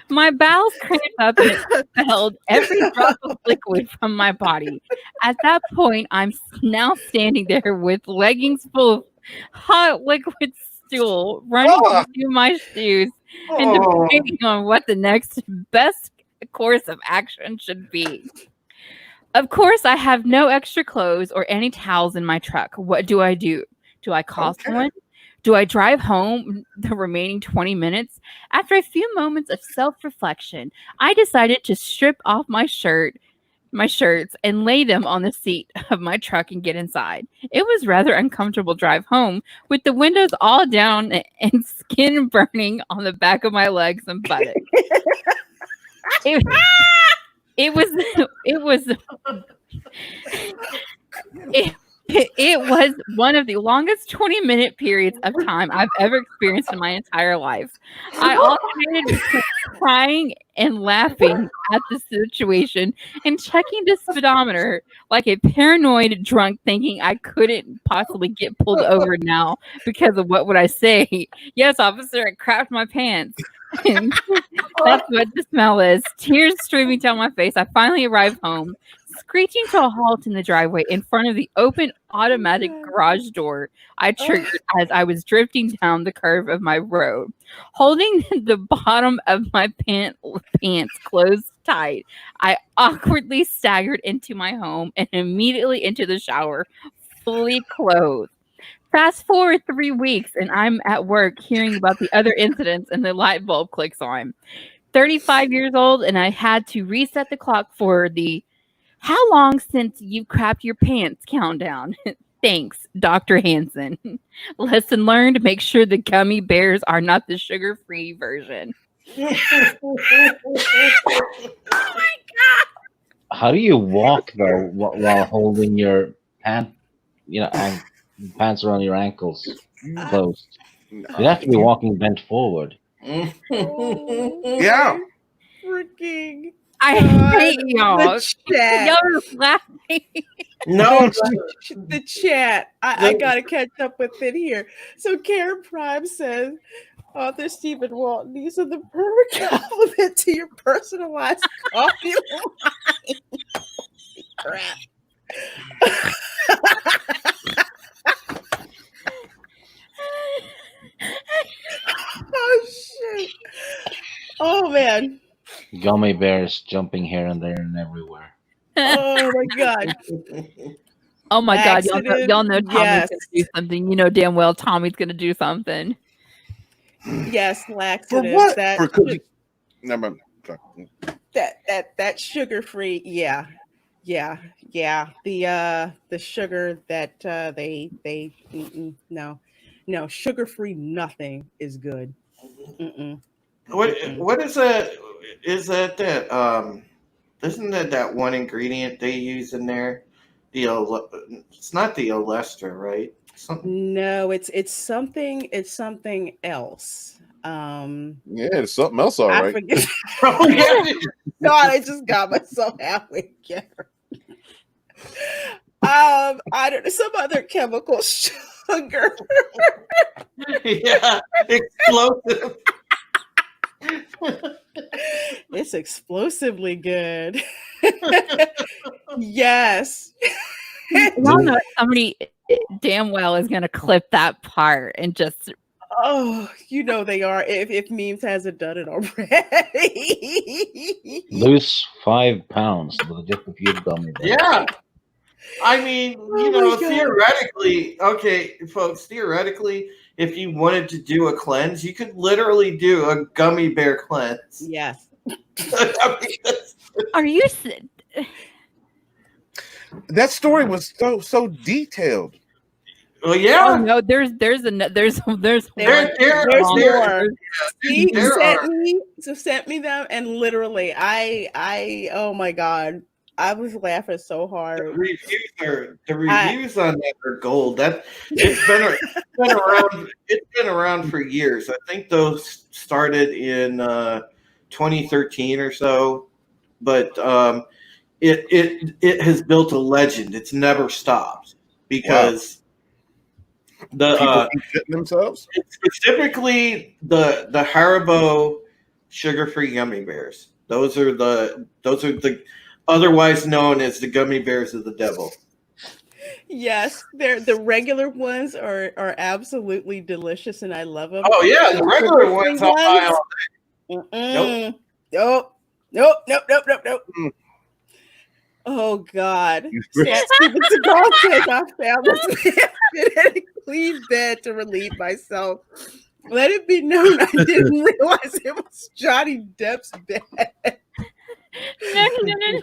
Speaker 2: My bowels cramped up and expelled every drop of liquid from my body. At that point, I'm now standing there with leggings full of hot liquid stool running into my shoes and debating on what the next best course of action should be. Of course, I have no extra clothes or any towels in my truck. What do I do? Do I call someone? Do I drive home the remaining 20 minutes? After a few moments of self-reflection, I decided to strip off my shirts, and lay them on the seat of my truck and get inside. It was rather uncomfortable drive home with the windows all down and skin burning on the back of my legs and buttocks. It was one of the longest 20-minute periods of time I've ever experienced in my entire life. I alternated between crying and laughing at the situation and checking the speedometer like a paranoid drunk, thinking I couldn't possibly get pulled over now because of what would I say? Yes, officer, I crapped my pants. That's what the smell is. Tears streaming down my face. I finally arrived home, screeching to a halt in the driveway in front of the open automatic garage door I triggered as I was drifting down the curve of my road. Holding the bottom of my pants closed tight, I awkwardly staggered into my home and immediately into the shower, fully clothed. Fast forward 3 weeks, and I'm at work hearing about the other incidents, and the light bulb clicks on. 35 years old, and I had to reset the clock for the "How long since you crapped your pants" countdown. Thanks, Dr. Hansen. Lesson learned: make sure the gummy bears are not the sugar-free version.
Speaker 3: How do you walk though while holding your pants around your ankles closed? You have to be walking bent forward.
Speaker 10: Yeah.
Speaker 1: Freaking
Speaker 2: I hate y'all.
Speaker 1: the chat.
Speaker 2: Y'all are laughing.
Speaker 11: No,
Speaker 1: The chat. I gotta catch up with it here. So Karen Prime says, author Stephen Walton, these are the perfect compliment to your personalized coffee line. Crap. Oh shit. Oh man.
Speaker 3: Gummy bears jumping here and there and everywhere.
Speaker 1: Oh my god.
Speaker 2: Oh my god,
Speaker 1: Accident,
Speaker 2: y'all know Tommy's
Speaker 1: yes.
Speaker 2: gonna do something. You know damn well Tommy's gonna do something.
Speaker 1: Yes,
Speaker 10: For
Speaker 1: laxative.
Speaker 10: what?
Speaker 1: That
Speaker 10: For cookies. Never mind. Sorry.
Speaker 1: that sugar free, yeah. The sugar that no sugar free nothing is good. Mm-mm.
Speaker 11: what is that? Is that isn't that one ingredient they use in there? It's not the olester, right?
Speaker 1: No, it's something else.
Speaker 10: Yeah, it's something else, all
Speaker 1: I
Speaker 10: right.
Speaker 1: forget.
Speaker 11: Oh, yeah.
Speaker 1: God, I just got myself halfway together. I don't know, some other chemical sugar.
Speaker 11: Yeah, explosive.
Speaker 1: It's explosively good. Yes.
Speaker 2: Y'all know somebody damn well is gonna clip that part and just
Speaker 1: Oh, you know they are. If memes hasn't done it already.
Speaker 3: Lose 5 pounds with just a few gummy bears.
Speaker 11: Yeah. I mean,
Speaker 1: Oh my God.
Speaker 11: theoretically, okay, folks, theoretically, if you wanted to do a cleanse, you could literally do a gummy bear cleanse.
Speaker 1: Yes.
Speaker 11: I mean,
Speaker 2: are you
Speaker 10: That story was so detailed.
Speaker 11: well, yeah.
Speaker 2: Oh no, there's one.
Speaker 1: There's
Speaker 2: long-
Speaker 1: more. See,
Speaker 11: There
Speaker 1: sent me them, and literally, I oh my God, I was laughing so hard.
Speaker 11: The reviews on that are gold. It's been around for years. I think those started in 2013 or so, but it has built a legend. It's never stopped because
Speaker 10: People keep shitting themselves.
Speaker 11: specifically the Haribo sugar-free gummy bears. Those are the otherwise known as the gummy bears of the devil.
Speaker 1: Yes, the regular ones are absolutely delicious, and I love them.
Speaker 11: Oh yeah, the regular ones I'll buy all
Speaker 1: day. Nope.
Speaker 10: Mm.
Speaker 1: Oh God! Steven Seagal says I found this in a clean bed to relieve myself. Let it be known I didn't realize it was Johnny Depp's bed.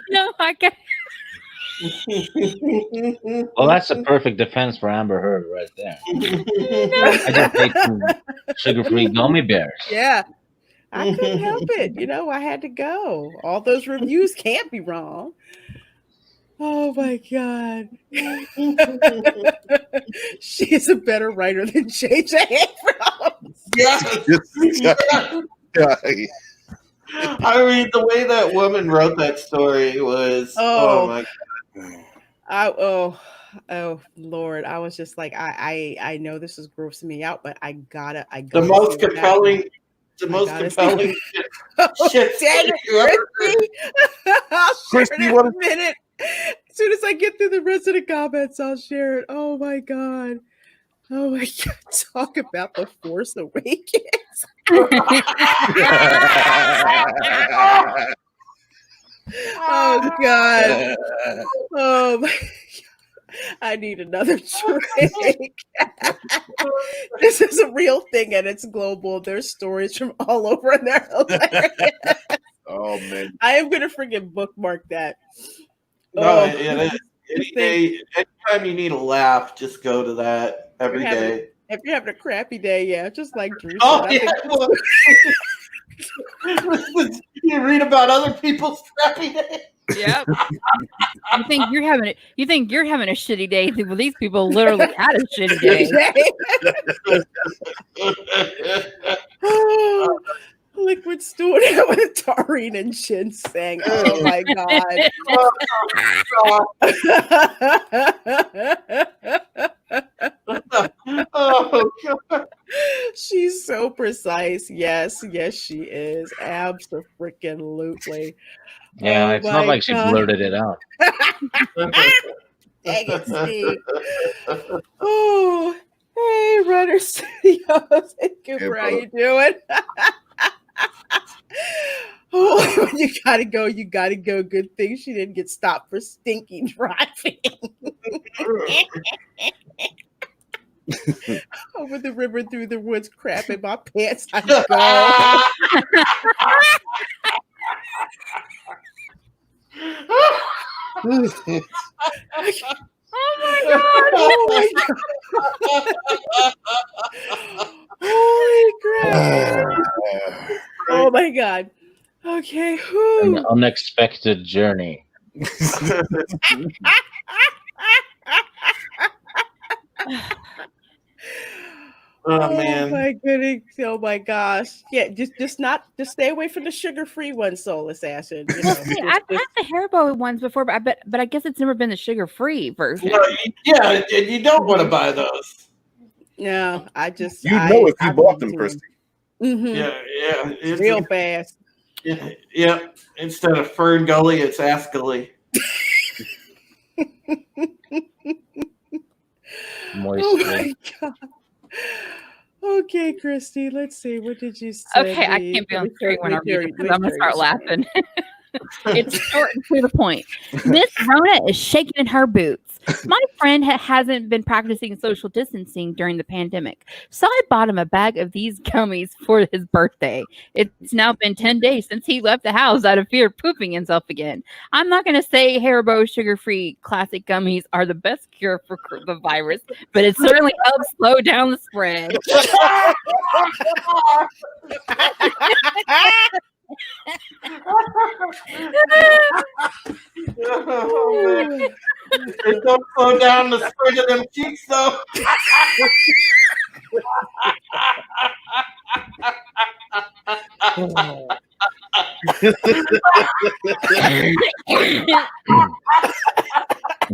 Speaker 2: No, I can't.
Speaker 3: Well, that's a perfect defense for Amber Heard right there. I just ate some sugar-free gummy bears.
Speaker 1: Yeah, I couldn't help it. I had to go. All those reviews can't be wrong. Oh my God. She is a better writer than J.J. Abrams.
Speaker 11: Yeah. I mean, the way that woman wrote that story was, oh my God.
Speaker 1: Oh Lord. I was just like, I know this is grossing me out, but I gotta
Speaker 11: The most compelling shit.
Speaker 1: I'll share
Speaker 10: Christy,
Speaker 1: it in a minute. As soon as I get through the rest of the comments, I'll share it. Oh my God. Talk about the Force Awakens. Oh God. Oh my God. I need another drink. This is a real thing and it's global. There's stories from all over and they're hilarious.
Speaker 10: Oh man.
Speaker 1: I am gonna freaking bookmark that.
Speaker 11: No,
Speaker 1: Oh,
Speaker 11: it is. Anytime you need a laugh, just go to that every day.
Speaker 1: If you're having a crappy day, yeah, just like Drew said.
Speaker 11: Oh,
Speaker 1: I
Speaker 11: yeah.
Speaker 1: think
Speaker 11: You read about other people's crappy days.
Speaker 2: Yep. You think you're having a shitty day? Well, these people literally had a shitty day.
Speaker 1: Oh, liquid stewed with taurine and ginseng. Oh my god.
Speaker 11: Oh god.
Speaker 1: She's so precise. Yes, she is. Absolutely.
Speaker 3: Yeah,
Speaker 1: Oh
Speaker 3: it's not
Speaker 1: my
Speaker 3: like she
Speaker 1: God.
Speaker 3: blurted it out.
Speaker 1: Dang it, Steve. Oh, hey, Runner Studios. Hey, Cooper, how you doing? Oh, when you gotta go, you gotta go. Good thing she didn't get stopped for stinky driving. Over the river, through the woods, crap in my pants. I go.
Speaker 2: Oh my god!
Speaker 1: Oh my god! Holy crap! Oh my god! Okay.
Speaker 3: An unexpected journey.
Speaker 11: Oh man!
Speaker 1: My goodness! Oh my gosh! Yeah, just stay away from the sugar-free one, Soul Assassin. You know,
Speaker 2: I've had the Haribo ones before, but I guess it's never been the sugar-free version.
Speaker 11: Well, yeah, you don't want to buy those.
Speaker 1: No, I just
Speaker 10: if you bought them, Christy.
Speaker 1: Mm-hmm.
Speaker 11: Yeah, it's
Speaker 1: real fast.
Speaker 11: Yeah, instead of Fern Gully, it's Ass Gully.
Speaker 1: Oh my god. Okay, Christy, let's see. What did you say?
Speaker 2: Okay, I can't be on straight when I read it because I'm gonna start laughing. It's short and to the point. Miss Rona is shaking in her boots. My friend hasn't been practicing social distancing during the pandemic, so I bought him a bag of these gummies for his birthday. It's now been 10 days since he left the house out of fear of pooping himself again. I'm not going to say Haribo sugar-free classic gummies are the best cure for the virus, but it certainly helps slow down the spread.
Speaker 11: It don't slow down the spread of them cheeks, though.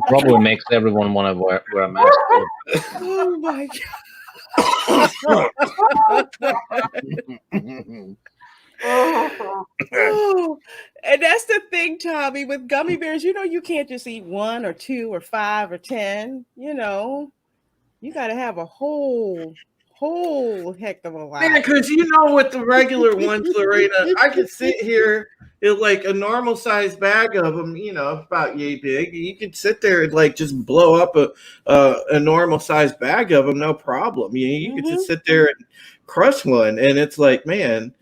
Speaker 3: Probably makes everyone want to wear a mask.
Speaker 1: Oh my god. Oh, and that's the thing, Tommy, with gummy bears, you can't just eat 1 or 2 or 5 or 10. You got to have a whole heck of a lot.
Speaker 11: Man, because with the regular ones, Lorena, I could sit here in like a normal sized bag of them, about yay big. You could sit there and like just blow up a normal sized bag of them, no problem. You could just sit there and crush one, and it's like, man.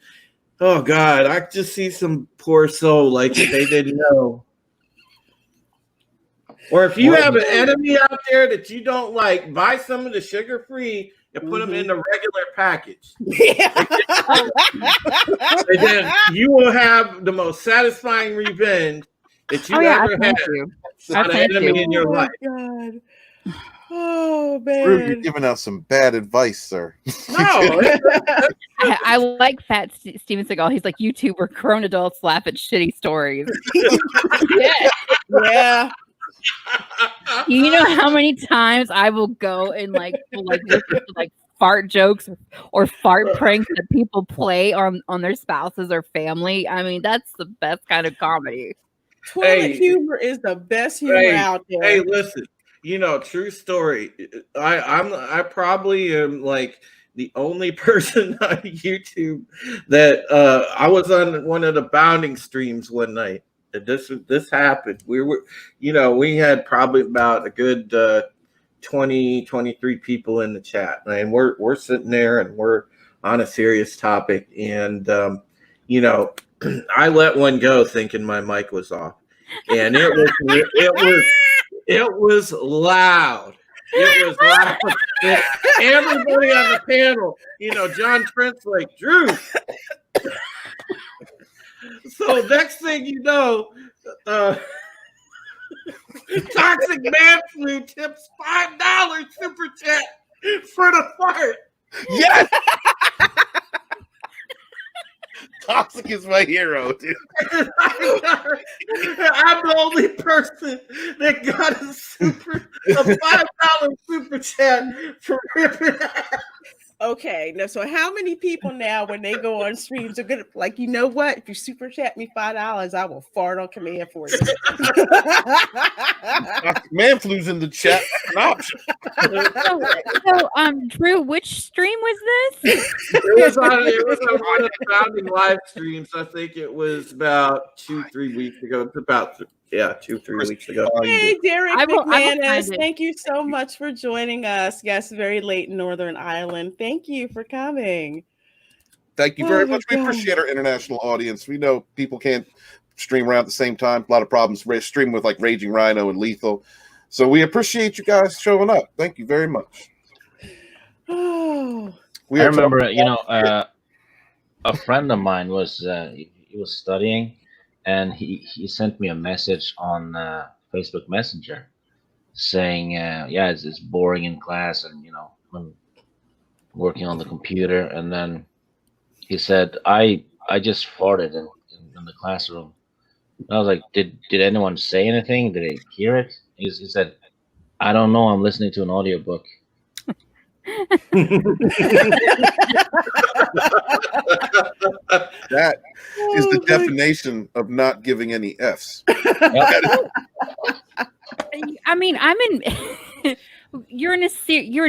Speaker 11: Oh God, I just see some poor soul like they didn't know. Or if you have an enemy out there that you don't like, buy some of the sugar-free and put them in the regular package. Yeah. And then you will have the most satisfying revenge that you ever had on an enemy in your life.
Speaker 1: God. Oh man,
Speaker 10: You're giving out some bad advice, sir.
Speaker 11: No,
Speaker 2: I like Fat Steven Seagal. He's like, YouTube where grown adults laugh at shitty stories.
Speaker 1: Yeah.
Speaker 2: You know how many times I will go and listen to fart jokes or fart pranks that people play on their spouses or family. I mean, that's the best kind of comedy.
Speaker 1: Toilet humor is the best humor out there.
Speaker 11: Hey, listen. True story. I probably am like the only person on YouTube that I was on one of the bounding streams one night, This happened. We had probably about a good 20, 23 people in the chat, and we're sitting there and we're on a serious topic, and I let one go thinking my mic was off, and it was loud. It was loud. And everybody on the panel, John Trent's like, Drew. So next thing you know, Toxic Man Flu tips $5 super chat for the fart.
Speaker 10: Yes. Toxic is my hero, dude.
Speaker 11: I'm the only person that got a $5 super chat for ripping ass.
Speaker 1: Okay, now so how many people now when they go on streams are gonna like, you know what? If you super chat me $5, I will fart on command for you.
Speaker 10: Man flu's in the chat. An option.
Speaker 2: So, Drew, which stream was this?
Speaker 11: It was on one of the founding live streams. I think it was about 2-3 weeks ago. It's about 2-3 weeks ago.
Speaker 1: Hey, Derek
Speaker 2: I will
Speaker 1: McManus,
Speaker 2: find it.
Speaker 1: thank you so much for joining us. Yes, very late in Northern Ireland. Thank you for coming.
Speaker 10: Thank you very
Speaker 1: Oh my
Speaker 10: much. We
Speaker 1: God.
Speaker 10: appreciate our international audience. We know people can't stream around at the same time. A lot of problems streaming with like Raging Rhino and Lethal. So we appreciate you guys showing up. Thank you very much.
Speaker 1: Oh,
Speaker 10: We
Speaker 3: I
Speaker 10: are
Speaker 3: remember,
Speaker 10: talking-
Speaker 3: a friend of mine was he was studying, and he sent me a message on Facebook Messenger saying, it's boring in class, and I'm working on the computer. And then he said, I just farted in the classroom. And I was like, did anyone say anything? Did they hear it? He said, I don't know. I'm listening to an audiobook.
Speaker 10: That is the definition of not giving any F's.
Speaker 2: I mean, I'm in. You're in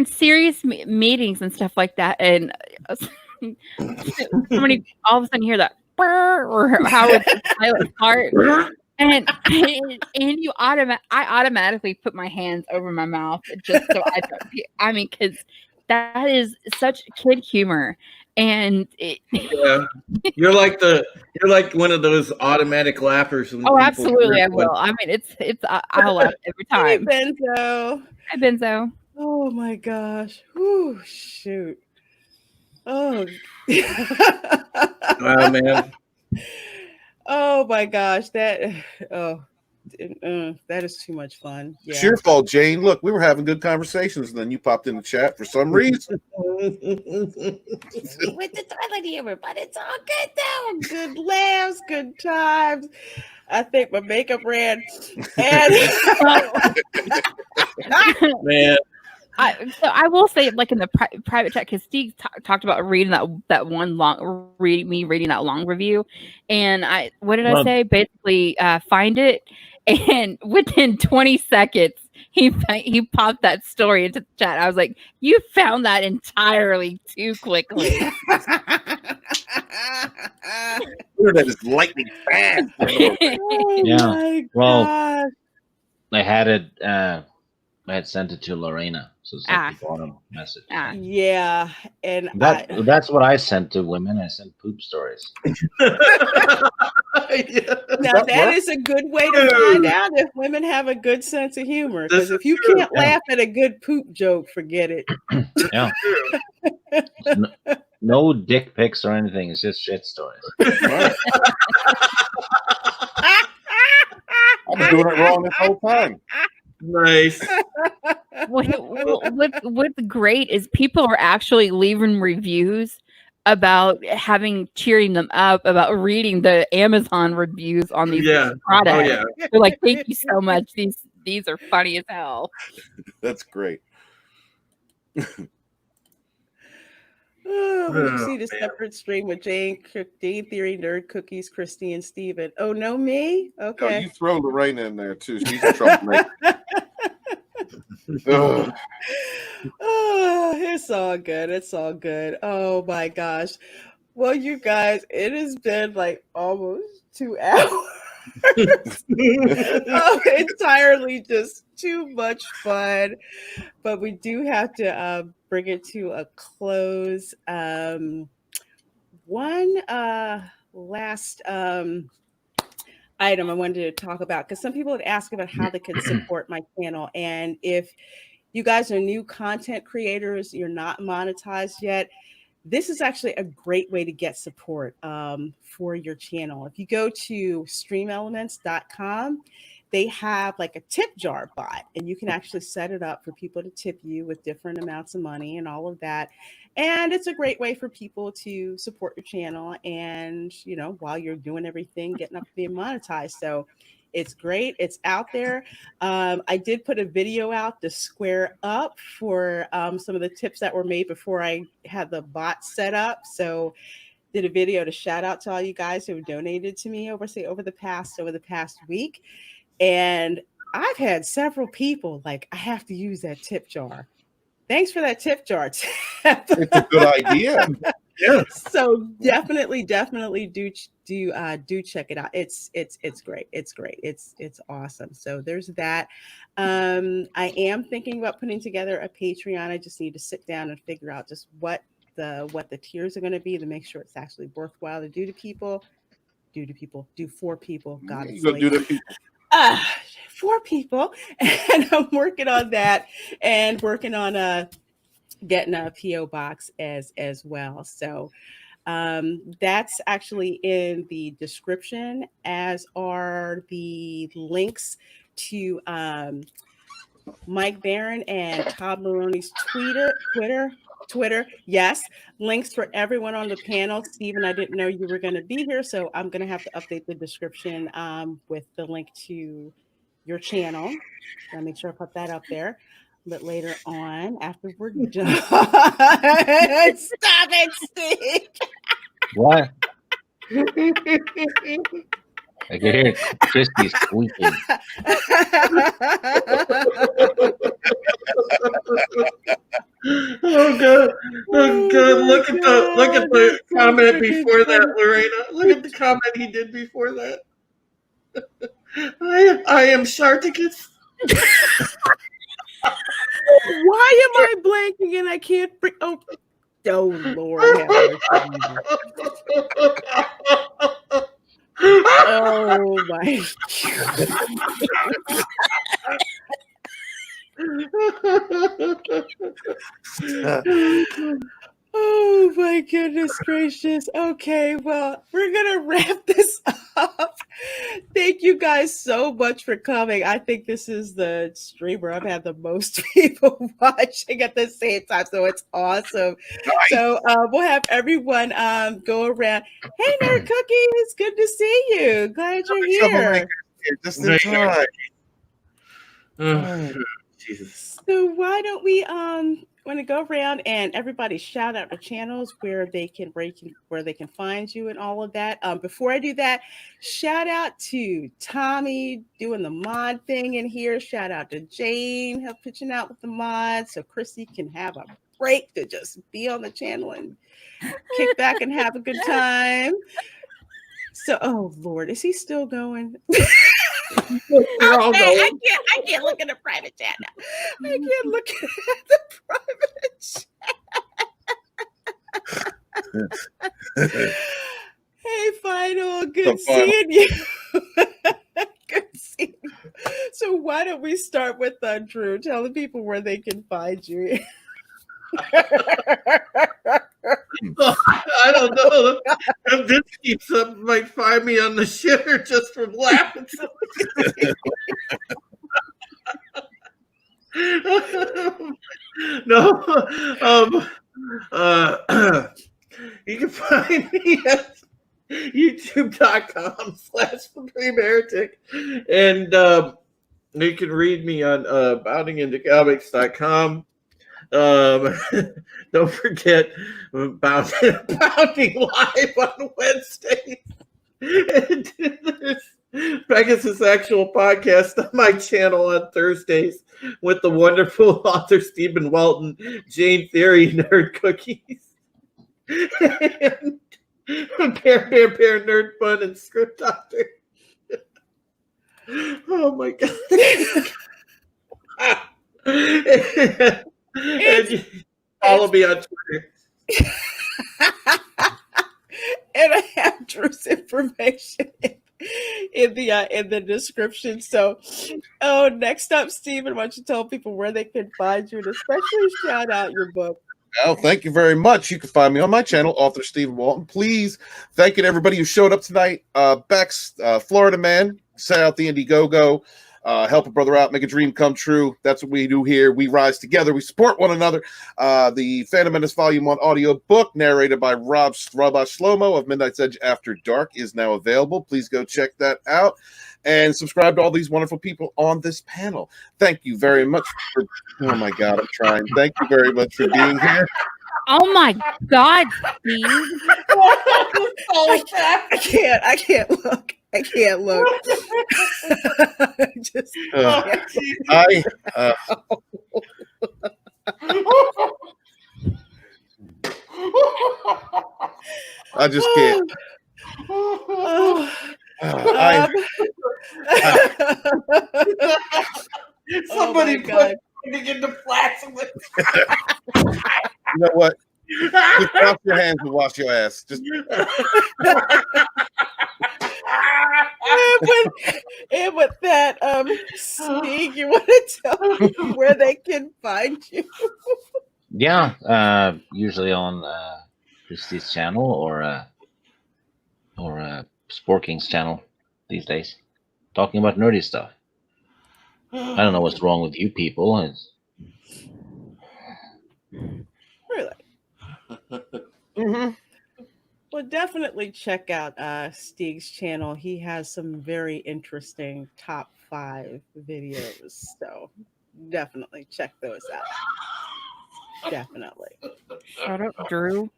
Speaker 2: serious meetings and stuff like that, and somebody all of a sudden hear that or how it's a silent fart, and I automatically put my hands over my mouth just so I don't. I mean, because that is such kid humor, and
Speaker 11: You're like one of those automatic laughers. When
Speaker 2: oh, absolutely, I will. I mean, I'll laugh every
Speaker 1: hey,
Speaker 2: time.
Speaker 1: Benzo.
Speaker 2: Hi, Benzo.
Speaker 1: Oh my gosh. Whew, shoot. Oh.
Speaker 11: Wow, man.
Speaker 1: Oh my gosh. That is too much fun. Yeah.
Speaker 10: It's your fault, Jane. Look, we were having good conversations, and then you popped in the chat for some reason.
Speaker 1: With the toilet humor, but it's all good though. Good laughs, good times. I think my makeup ran. And
Speaker 11: Man.
Speaker 2: So I will say, like in the private chat, because Steve talked about reading reading that long review, and what did I say? Basically, find it, and within 20 seconds, he popped that story into the chat. I was like, you found that entirely too quickly.
Speaker 10: That is lightning fast.
Speaker 1: oh
Speaker 3: Yeah.
Speaker 1: my
Speaker 3: Well,
Speaker 1: gosh.
Speaker 3: I had it. I had sent it to Lorena, so it's like the bottom message.
Speaker 1: Yeah, and
Speaker 3: That's what I sent to women. I sent poop stories.
Speaker 1: now that is a good way to find out if women have a good sense of humor. Because if you can't laugh at a good poop joke, forget it.
Speaker 3: Yeah. No dick pics or anything. It's just shit stories.
Speaker 10: I've been doing it wrong this whole time.
Speaker 11: Nice.
Speaker 2: What's great is people are actually leaving reviews about cheering them up, about reading the Amazon reviews on these products.
Speaker 11: Oh, yeah.
Speaker 2: They're like, thank you so much. These are funny as hell.
Speaker 10: That's great.
Speaker 1: Oh, we see the separate stream with Jane Theory, Nerd Cookies, Christy, and Steven. Oh, no, me? Okay.
Speaker 10: No, you throw Lorraine in there too. She's in trouble.
Speaker 1: Oh, it's all good. It's all good. Oh my gosh. Well, you guys, it has been like almost 2 hours. Entirely just too much fun. But we do have to bring it to a close. One last item I wanted to talk about, because some people had asked about how they can support my channel. And if you guys are new content creators, you're not monetized yet, this is actually a great way to get support for your channel. If you go to streamelements.com, they have like a tip jar bot, and you can actually set it up for people to tip you with different amounts of money and all of that. And it's a great way for people to support your channel, and while you're doing everything, getting up to being monetized. So it's great. It's out there. I did put a video out to square up for some of the tips that were made before I had the bot set up. So did a video to shout out to all you guys who have donated to me over the past week. And I've had several people like, I have to use that tip jar. Thanks for that tip jar.
Speaker 10: It's a good idea.
Speaker 4: Yeah.
Speaker 1: So definitely do check it out. It's great. It's great. It's awesome. So there's that. I am thinking about putting together a Patreon. I just need to sit down and figure out just what the tiers are going to be to make sure it's actually worthwhile to do for people. God,
Speaker 10: You gonna do the people.
Speaker 1: For people. And I'm working on that and working on getting a PO box as well. So that's actually in the description, as are the links to Mike Barron and Todd Mulrooney's Twitter. Yes, links for everyone on the panel. Stephen, I didn't know you were going to be here, so I'm going to have to update the description with the link to your channel. I'll make sure I put that up there. But later on, after we're done, stop it, Steve.
Speaker 3: What? I can hear Christy squeaking.
Speaker 11: Oh god! Oh god! Look at the comment before that, Lorena. Look at the comment he did before that. I am Sharticus.
Speaker 1: Why am I blanking and I can't bring? Oh Lord, have mercy. Oh my Oh my goodness gracious. Okay, well, we're gonna wrap this up. Thank you guys so much for coming. I think this is the streamer I've had the most people watching at the same time, so it's awesome. Nice. So we'll have everyone go around. Hey, Nerd Cookies, good to see you. Glad you're here.
Speaker 10: Just in time.
Speaker 11: Jesus.
Speaker 1: So why don't we want to go around and everybody shout out the channels where they can find you and all of that. Before I do that, shout out to Tommy doing the mod thing in here. Shout out to Jane help pitching out with the mods, so Chrissy can have a break to just be on the channel and kick back and have a good time. So, oh Lord, is he still going? I can't look at the private chat now. I can't look at the private chat. Hey, Final, good seeing you. Good seeing you. So why don't we start with Drew? Tell the people where they can find you.
Speaker 11: I don't know. If this keeps up, might find me on the shitter just from laughing. No. You can find me at youtube.com/SupremeHeretic, and you can read me on boundingintocomics.com. Don't forget Bounding Live on Wednesdays. And there's Pegasus Actual Podcast on my channel on Thursdays with the wonderful author Stephen Walton, Jane Theory, Nerd Cookies, and Bear Nerd Fun, and Script Doctor. Oh my god. Follow me on Twitter.
Speaker 1: And I have Drew's information in the description. So, next up, Stephen, why don't you tell people where they can find you, and especially shout out your book.
Speaker 10: Oh, thank you very much. You can find me on my channel, author Stephen Walton. Please, thank you to everybody who showed up tonight. Bex, Florida Man, send out the Indiegogo. Help a brother out, make a dream come true. That's what we do here. We rise together. We support one another. The Phantom Menace Volume 1 audio book, narrated by Rabbi Shlomo of Midnight's Edge After Dark, is now available. Please go check that out. And subscribe to all these wonderful people on this panel. Thank you very much for... Oh, my God, I'm trying. Thank you very much for being here.
Speaker 2: Oh, my God, Steve.
Speaker 1: I can't look. I can't look.
Speaker 10: I just can't.
Speaker 11: Somebody put it in the plastic.
Speaker 10: You know what? Just wash your hands and wash your ass. Just
Speaker 1: and with that, Steve, you want to tell them where they can find you?
Speaker 3: Yeah, usually on Christie's channel or Sporking's channel these days, talking about nerdy stuff. I don't know what's wrong with you people.
Speaker 1: Really? Mm-hmm. Well, definitely check out Steve's channel. He has some very interesting top 5 videos. So definitely check those out. Definitely.
Speaker 2: Shut up, Drew.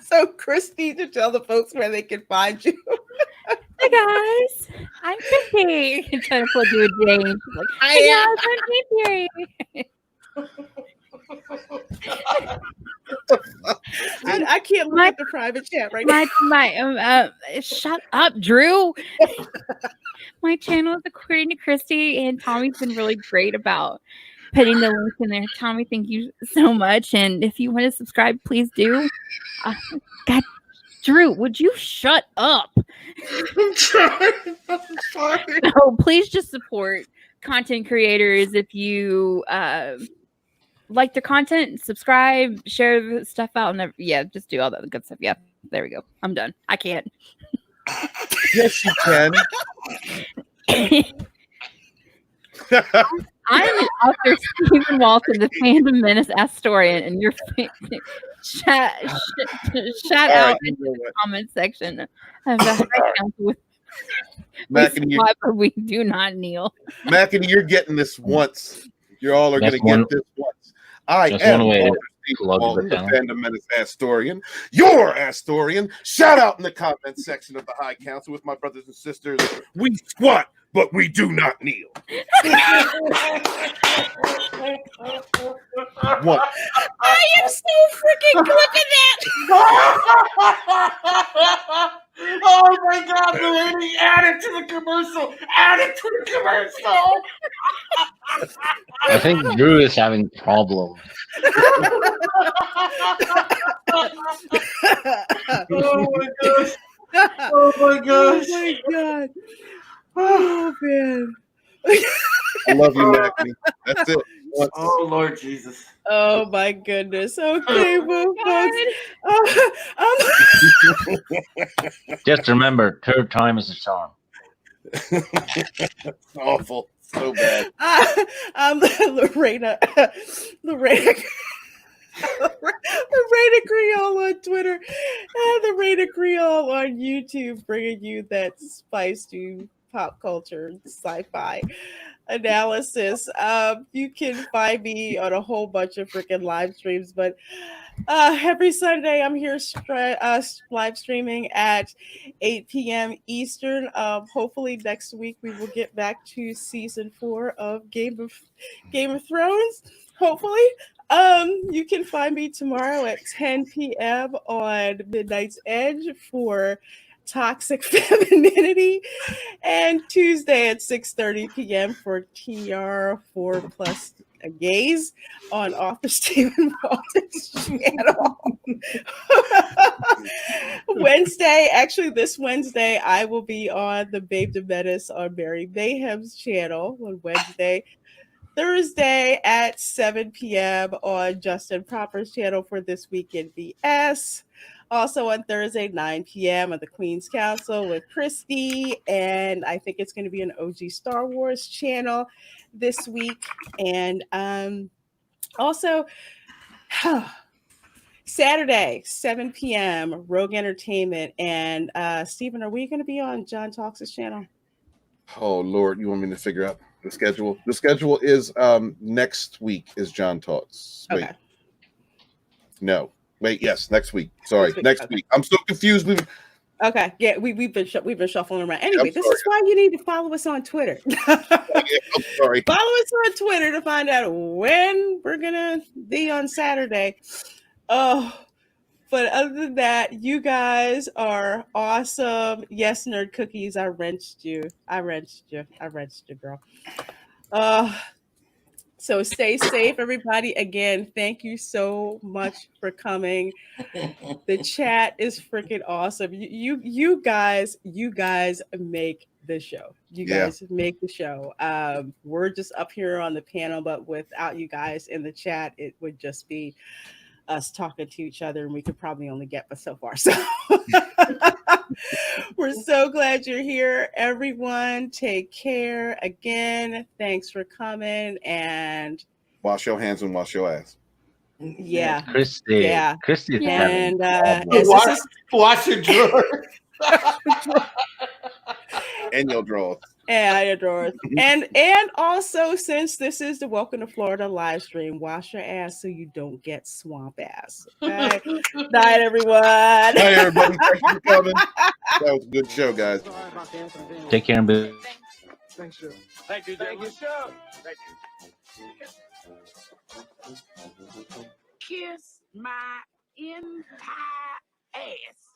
Speaker 1: So, Christy, to tell the folks where they can find you.
Speaker 2: Hi guys, I'm Christy. I'm trying to plug you a Jane. She's like, hey guys, I'm Jane.
Speaker 1: I can't look at the private chat right now.
Speaker 2: Shut up, Drew. My channel is according to Christy, and Tommy's been really great about putting the link in there. Tommy, thank you so much. And if you want to subscribe, please do. God, Drew, would you shut up?
Speaker 11: I'm trying. I'm sorry.
Speaker 2: No, please just support content creators. If you like their content, subscribe, share the stuff out, and just do all that good stuff. Yeah, there we go. I'm done. I can't.
Speaker 10: Yes, you can.
Speaker 2: I'm an author, Stephen Walton, the Phantom Menace Astorian, and your shout out in the comment section of the High Council with we do not kneel.
Speaker 10: Mackany, you're getting this once. You all are going to get this once. I am Stephen Walton, the Phantom Menace Astorian, your Astorian. Shout out in the comment section of the High Council with my brothers and sisters. We squat, but we do not kneel. What?
Speaker 1: I am so freaking good at that.
Speaker 11: Oh my God, Mulrooney, add it to the commercial. Add it to the commercial.
Speaker 3: I think Drew is having problems.
Speaker 11: Oh my gosh. Oh my gosh.
Speaker 1: Oh my God. Oh man.
Speaker 10: I love you, Mackany. That's it. Once.
Speaker 11: Oh Lord Jesus.
Speaker 1: Oh my goodness. Okay, well, folks.
Speaker 3: Just remember, third time is a charm.
Speaker 10: It's awful. So bad.
Speaker 1: I'm Reina Creole on Twitter and the Reina Creole on YouTube, bringing you that spice to pop culture sci-fi analysis. You can find me on a whole bunch of freaking live streams, but every Sunday I'm here live streaming at 8 p.m. Eastern. Hopefully next week we will get back to season 4 of Game of Thrones. Hopefully. You can find me tomorrow at 10 p.m. on Midnight's Edge for Toxic Femininity, and Tuesday at 6:30 p.m. for TR4 Plus Gays on author Stephen Walton's channel. This Wednesday, I will be on the Babe to Menace on Mary Mayhem's channel on Wednesday. Thursday at 7 p.m. on Justin Proper's channel for This Week in BS. Also on Thursday, 9 p.m. on the Queen's Council with Christy. And I think it's going to be an OG Star Wars channel this week. And also, Saturday, 7 p.m., Rogue Entertainment. And Stephen, are we going to be on John Talks' channel?
Speaker 10: Oh, Lord, you want me to figure out the schedule? The schedule is next week is John Talks. Wait.
Speaker 1: Okay.
Speaker 10: No. Wait, yes, next week. Sorry, next week. I'm so confused.
Speaker 1: Okay, yeah, we've been shuffling around. Anyway, this is why you need to follow us on Twitter.
Speaker 10: I'm sorry.
Speaker 1: Follow us on Twitter to find out when we're gonna be on Saturday. Oh, but other than that, you guys are awesome. Yes, Nerd Cookies, I wrenched you, girl. So stay safe, everybody. Again, thank you so much for coming. The chat is freaking awesome. You guys make the show. You guys make the show. We're just up here on the panel, but without you guys in the chat, it would just be us talking to each other, and we could probably only get but so far. So we're so glad you're here, everyone. Take care. Again, thanks for coming, and
Speaker 10: wash your hands and wash your ass.
Speaker 1: Yeah,
Speaker 3: Christy.
Speaker 1: Yeah,
Speaker 3: Christy.
Speaker 1: and
Speaker 11: wash your drawer.
Speaker 10: And your drawers.
Speaker 1: And your drawers. And also, since this is the Welcome to Florida live stream, wash your ass so you don't get swamp ass. Okay? Night, everyone.
Speaker 10: Night, everybody. Thanks for coming. That was a good show, guys.
Speaker 3: Take care and be.
Speaker 7: Thank you. Thank you. Thank you. Thank you. Kiss my entire ass.